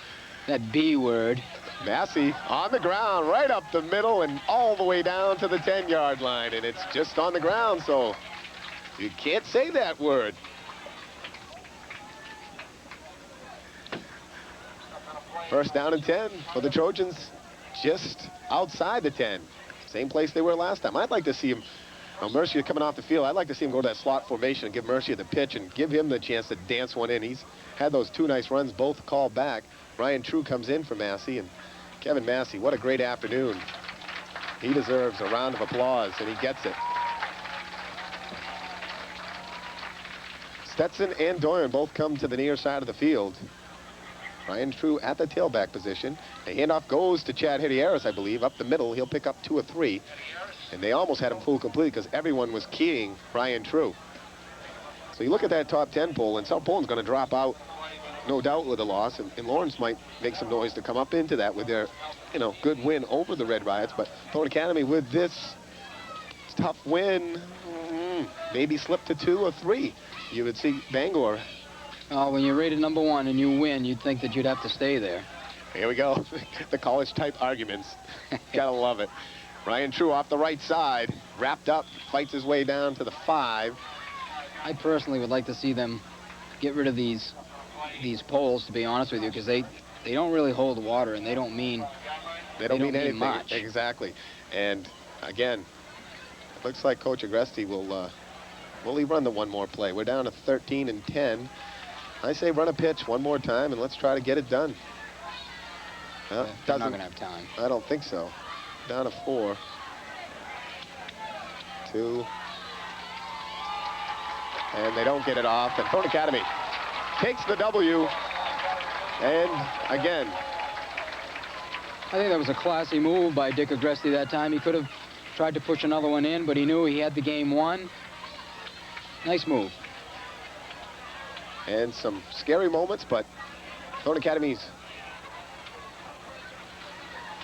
That B word. Massey on the ground, right up the middle and all the way down to the 10-yard line, and it's just on the ground, so you can't say that word. First down and 10 for the Trojans, just outside the 10. Same place they were last time. I'd like to see him, Mercier coming off the field, I'd like to see him go to that slot formation and give Mercier the pitch and give him the chance to dance one in. He's had those 2 nice runs, both called back. Ryan True comes in for Massey, and Kevin Massey, what a great afternoon. He deserves a round of applause, and he gets it. Stetson and Doran both come to the near side of the field. Ryan True at the tailback position. The handoff goes to Chad Hedieris, I believe. Up the middle, he'll pick up 2 or 3. And they almost had him fooled completely because everyone was keying Ryan True. So So you look at that top 10 poll, and South Poland's going to drop out, no doubt, with a loss, and Lawrence might make some noise to come up into that with their, good win over the Red Riots. But Thornton Academy with this tough win, maybe slip to 2 or 3. You would see Bangor. When you're rated number 1 and you win, you'd think that you'd have to stay there. Here we go. The college-type arguments. Gotta love it. Ryan True off the right side, wrapped up, fights his way down to the 5. I personally would like to see them get rid of these poles, to be honest with you, because they don't really hold water, and they don't mean anything much. Exactly. And again, it looks like Coach Agresti will he run the one more play. We're down to 13 and 10. I say run a pitch one more time and let's try to get it done. They're not going to have time. I don't think so. Down to 4. 2. And they don't get it off. And Thornton Academy takes the W. And again, I think that was a classy move by Dick Agresti that time. He could have tried to push another one in, but he knew he had the game won. Nice move. And some scary moments, but Thornton Academy's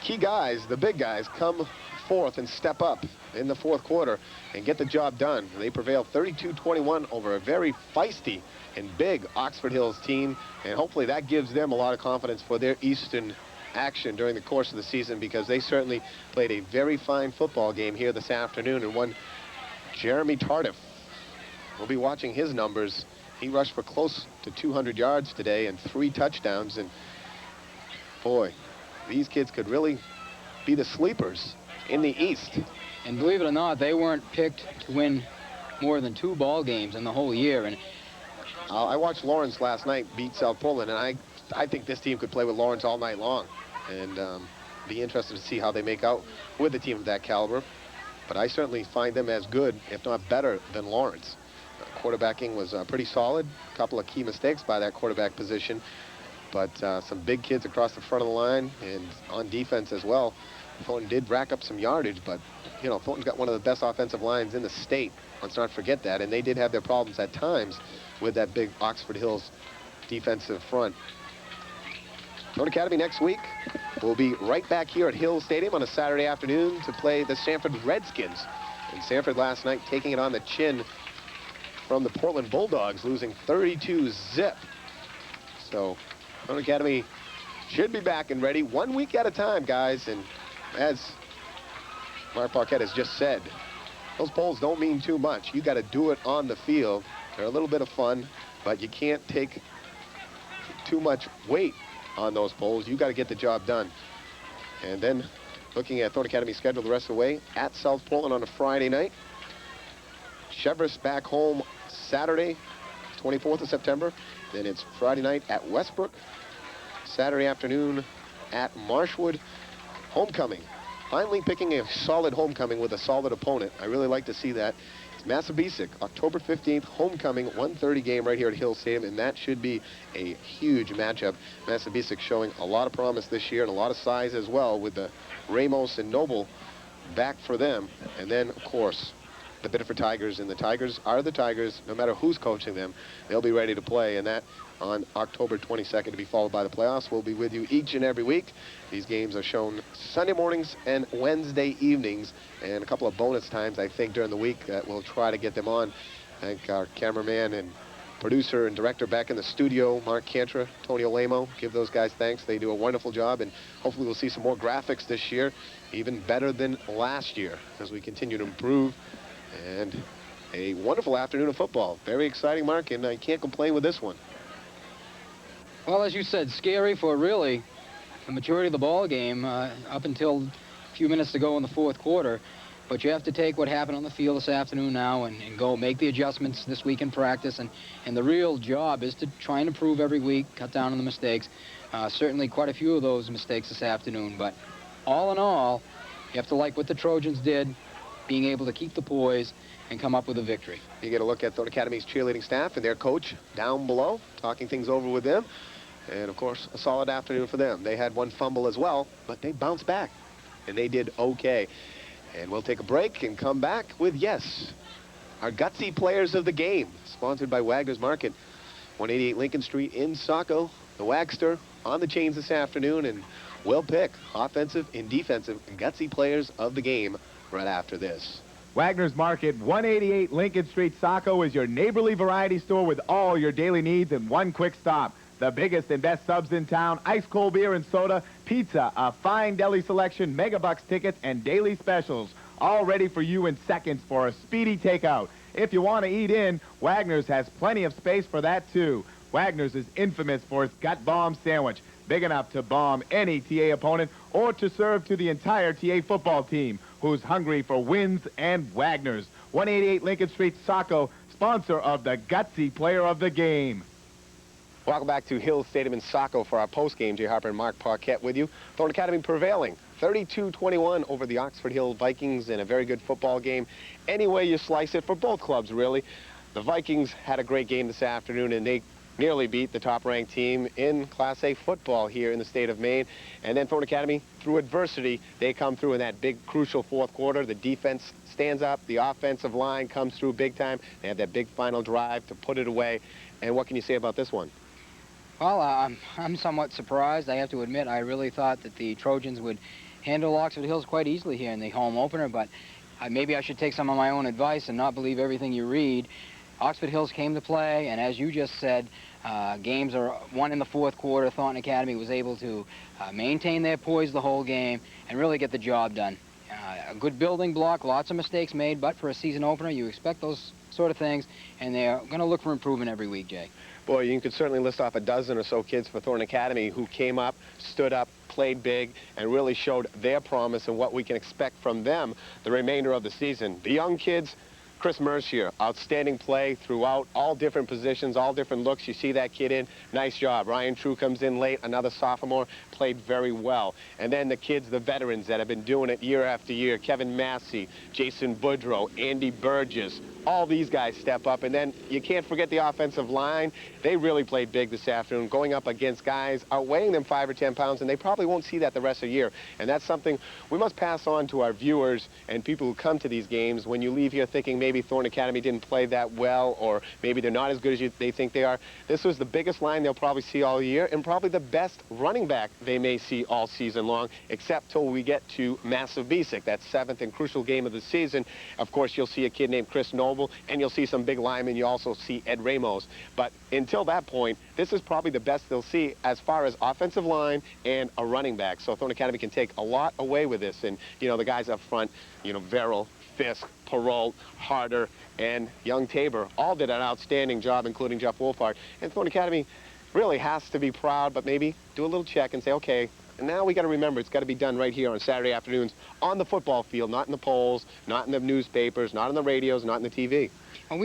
key guys, the big guys, come forth and step up in the fourth quarter and get the job done. They prevail 32-21 over a very feisty and big Oxford Hills team, and hopefully that gives them a lot of confidence for their Eastern action during the course of the season, because they certainly played a very fine football game here this afternoon. And one Jeremy Tardif, we'll be watching his numbers. He rushed for close to 200 yards today and 3 touchdowns, and boy, these kids could really be the sleepers in the East. And believe it or not, they weren't picked to win more than 2 ball games in the whole year. And I watched Lawrence last night beat South Portland, and I think this team could play with Lawrence all night long, and be interested to see how they make out with a team of that caliber. But I certainly find them as good, if not better, than Lawrence. Quarterbacking was pretty solid. A couple of key mistakes by that quarterback position, but some big kids across the front of the line and on defense as well. Thornton did rack up some yardage, but Thornton's got one of the best offensive lines in the state. Let's not forget that. And they did have their problems at times with that big Oxford Hills defensive front. Thornton Academy next week will be right back here at Hill Stadium on a Saturday afternoon to play the Sanford Redskins. And Sanford last night taking it on the chin from the Portland Bulldogs, losing 32-zip. So Thornton Academy should be back and ready 1 week at a time, guys. And as Marc Maquette has just said, those polls don't mean too much. You got to do it on the field. They're a little bit of fun, but you can't take too much weight on those polls. You got to get the job done. And then looking at Thornton Academy's schedule the rest of the way, at South Portland on a Friday night. Cheverus back home Saturday, 24th of September. Then it's Friday night at Westbrook. Saturday afternoon at Marshwood. Homecoming. Finally picking a solid homecoming with a solid opponent. I really like to see that. It's Massabesic, October 15th, homecoming, 1:30 game right here at Hill Stadium, and that should be a huge matchup. Massabesic showing a lot of promise this year and a lot of size as well, with the Ramos and Noble back for them. And then, of course, the Biddeford Tigers, and the Tigers are the Tigers. No matter who's coaching them, they'll be ready to play, and that on October 22nd to be followed by the playoffs. We'll be with you each and every week. These games are shown Sunday mornings and Wednesday evenings, and a couple of bonus times, I think, during the week that we'll try to get them on. Thank our cameraman and producer and director back in the studio, Mark Cantra, Tony Olamo. Give those guys thanks. They do a wonderful job, and hopefully we'll see some more graphics this year, even better than last year, as we continue to improve. And a wonderful afternoon of football. Very exciting, Mark, and I can't complain with this one. Well, as you said, scary for really the majority of the ball game up until a few minutes to go in the fourth quarter. But you have to take what happened on the field this afternoon now and go make the adjustments this week in practice. And the real job is to try and improve every week, cut down on the mistakes. Certainly quite a few of those mistakes this afternoon. But all in all, you have to like what the Trojans did, being able to keep the poise and come up with a victory. You get a look at Thornton Academy's cheerleading staff and their coach down below, talking things over with them. And, of course, a solid afternoon for them. They had one fumble as well, but they bounced back, and they did okay. And we'll take a break and come back with, yes, our gutsy players of the game, sponsored by Wagner's Market, 188 Lincoln Street in Saco. The Wagster on the chains this afternoon, and we'll pick offensive and defensive gutsy players of the game right after this. Wagner's Market, 188 Lincoln Street, Saco, is your neighborly variety store with all your daily needs in one quick stop. The biggest and best subs in town, ice cold beer and soda, pizza, a fine deli selection, megabucks tickets, and daily specials. All ready for you in seconds for a speedy takeout. If you want to eat in, Wagner's has plenty of space for that too. Wagner's is infamous for its gut bomb sandwich, big enough to bomb any TA opponent or to serve to the entire TA football team, who's hungry for wins and Wagner's. 188 Lincoln Street, Saco, sponsor of the gutsy player of the game. Welcome back to Hill Stadium in Saco for our postgame. J. Harper and Marc Maquette with you. Thornton Academy prevailing 32-21 over the Oxford Hill Vikings in a very good football game. Any way you slice it, for both clubs, really. The Vikings had a great game this afternoon, and they nearly beat the top-ranked team in Class A football here in the state of Maine. And then Thornton Academy, through adversity, they come through in that big, crucial fourth quarter. The defense stands up. The offensive line comes through big time. They have that big final drive to put it away. And what can you say about this one? Well, I'm somewhat surprised. I have to admit, I really thought that the Trojans would handle Oxford Hills quite easily here in the home opener, but maybe I should take some of my own advice and not believe everything you read. Oxford Hills came to play, and as you just said, games are won in the fourth quarter. Thornton Academy was able to maintain their poise the whole game and really get the job done. A good building block, lots of mistakes made, but for a season opener, you expect those sort of things, and they're going to look for improvement every week, Jay. Boy, you could certainly list off a dozen or so kids for Thornton Academy who came up, stood up, played big, and really showed their promise and what we can expect from them the remainder of the season. The young kids, Chris Mercier, outstanding play throughout, all different positions, all different looks. You see that kid in, nice job. Ryan True comes in late, another sophomore, played very well. And then the kids, the veterans that have been doing it year after year, Kevin Massey, Jason Boudreau, Andy Burgess, all these guys step up. And then you can't forget the offensive line. They really played big this afternoon, going up against guys outweighing them 5 or 10 pounds, and they probably won't see that the rest of the year. And that's something we must pass on to our viewers and people who come to these games. When you leave here thinking maybe Thornton Academy didn't play that well, or maybe they're not as good as they think they are, this was the biggest line they'll probably see all year, and probably the best running back they may see all season long, except till we get to Massive Basic, that 7th and crucial game of the season. Of course, you'll see a kid named Chris Noble, and you'll see some big linemen. You also see Ed Ramos. But until that point, this is probably the best they'll see as far as offensive line and a running back. So Thornton Academy can take a lot away with this. And, you know, the guys up front, you know, Verrill, Fisk, Perrault, Harder, and young Tabor all did an outstanding job, including Jeff Wolfhard. And Thornton Academy really has to be proud, but maybe do a little check and say, okay, and now we got to remember it's got to be done right here on Saturday afternoons on the football field, not in the polls, not in the newspapers, not on the radios, not in the TV. And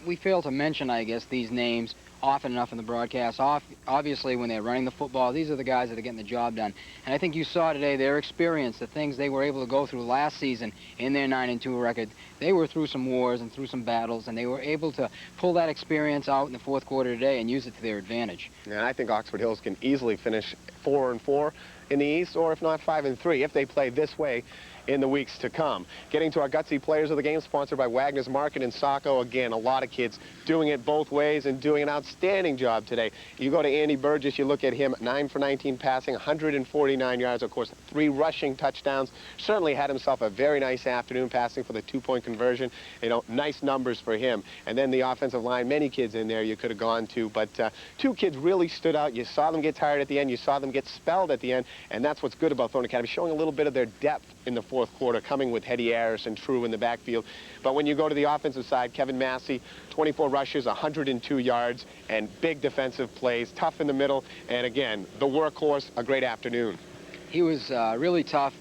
we fail to mention, I guess, these names often enough in the broadcast. Obviously, when they're running the football, these are the guys that are getting the job done. And I think you saw today their experience, the things they were able to go through last season in their 9-2 record. They were through some wars and through some battles, and they were able to pull that experience out in the fourth quarter today and use it to their advantage. And I think Oxford Hills can easily finish 4-4 in the East, or if not 5-3, if they play this way in the weeks to come. Getting to our gutsy players of the game, sponsored by Wagner's Market in Saco. Again, a lot of kids doing it both ways and doing an outstanding job today. You go to Andy Burgess, you look at him, 9 for 19 passing, 149 yards, of course, 3 rushing touchdowns. Certainly had himself a very nice afternoon passing for the 2-point conversion. You know, nice numbers for him. And then the offensive line, many kids in there you could have gone to, but 2 kids really stood out. You saw them get tired at the end. You saw them get spelled at the end, and that's what's good about Thornton Academy, showing a little bit of their depth in the fourth quarter, coming with Hetty Harris and True in the backfield. But when you go to the offensive side, Kevin Massey, 24 rushes, 102 yards, and big defensive plays, tough in the middle, and again, the workhorse, a great afternoon. He was really tough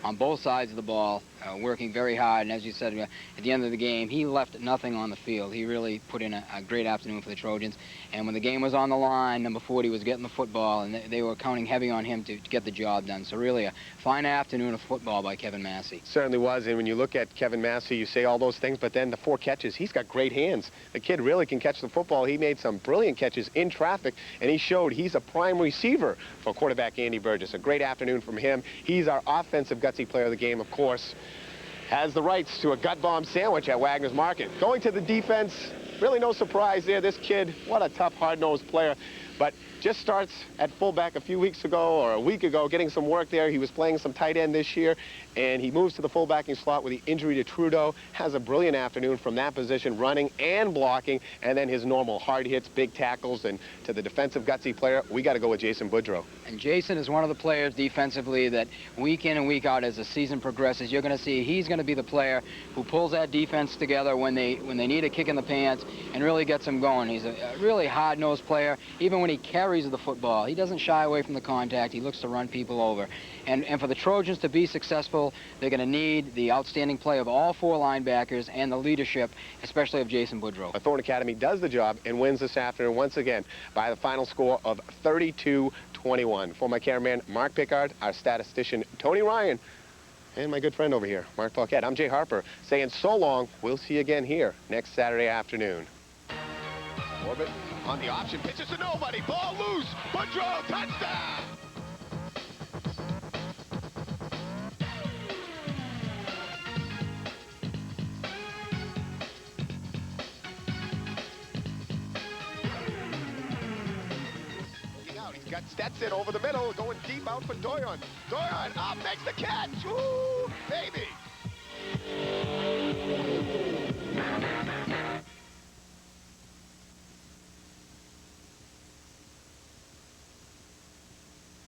on both sides of the ball, working very hard, and as you said, at the end of the game, he left nothing on the field. He really put in a great afternoon for the Trojans, and when the game was on the line, number 40 was getting the football, and they were counting heavy on him to get the job done. So really a fine afternoon of football by Kevin Massey. Certainly was, and when you look at Kevin Massey, you say all those things, but then the 4 catches, he's got great hands. The kid really can catch the football. He made some brilliant catches in traffic, and he showed he's a prime receiver for quarterback Andy Burgess. A great afternoon from him. He's our offensive gutsy player of the game, of course. has the rights to a gut bomb sandwich at Wagner's Market. Going to the defense, really no surprise there. This kid, what a tough, hard-nosed player. But just starts at fullback a few weeks ago or a week ago, getting some work there. He was playing some tight end this year, and he moves to the fullbacking slot with the injury to Trudeau. Has a brilliant afternoon from that position, running and blocking, and then his normal hard hits, big tackles, and to the defensive gutsy player, we got to go with Jason Boudreau. And Jason is one of the players defensively that week in and week out as the season progresses, you're going to see he's going to be the player who pulls that defense together when they need a kick in the pants and really gets them going. He's a really hard-nosed player. Even when he carries the football, he doesn't shy away from the contact. He looks to run people over. And for the Trojans to be successful, they're going to need the outstanding play of all 4 linebackers and the leadership, especially of Jason Boudreau. Thorne Academy does the job and wins this afternoon once again by the final score of 32-21. For my cameraman, Mark Pickard, our statistician, Tony Ryan, and my good friend over here, Mark Paquette, I'm Jay Harper, saying so long. We'll see you again here next Saturday afternoon. Orbit on the option, pitches to nobody, ball loose, Boudreau, touchdown! Looking out, he's got Stetson over the middle, going deep out for Doyon. Doyon up, makes the catch, ooh, baby!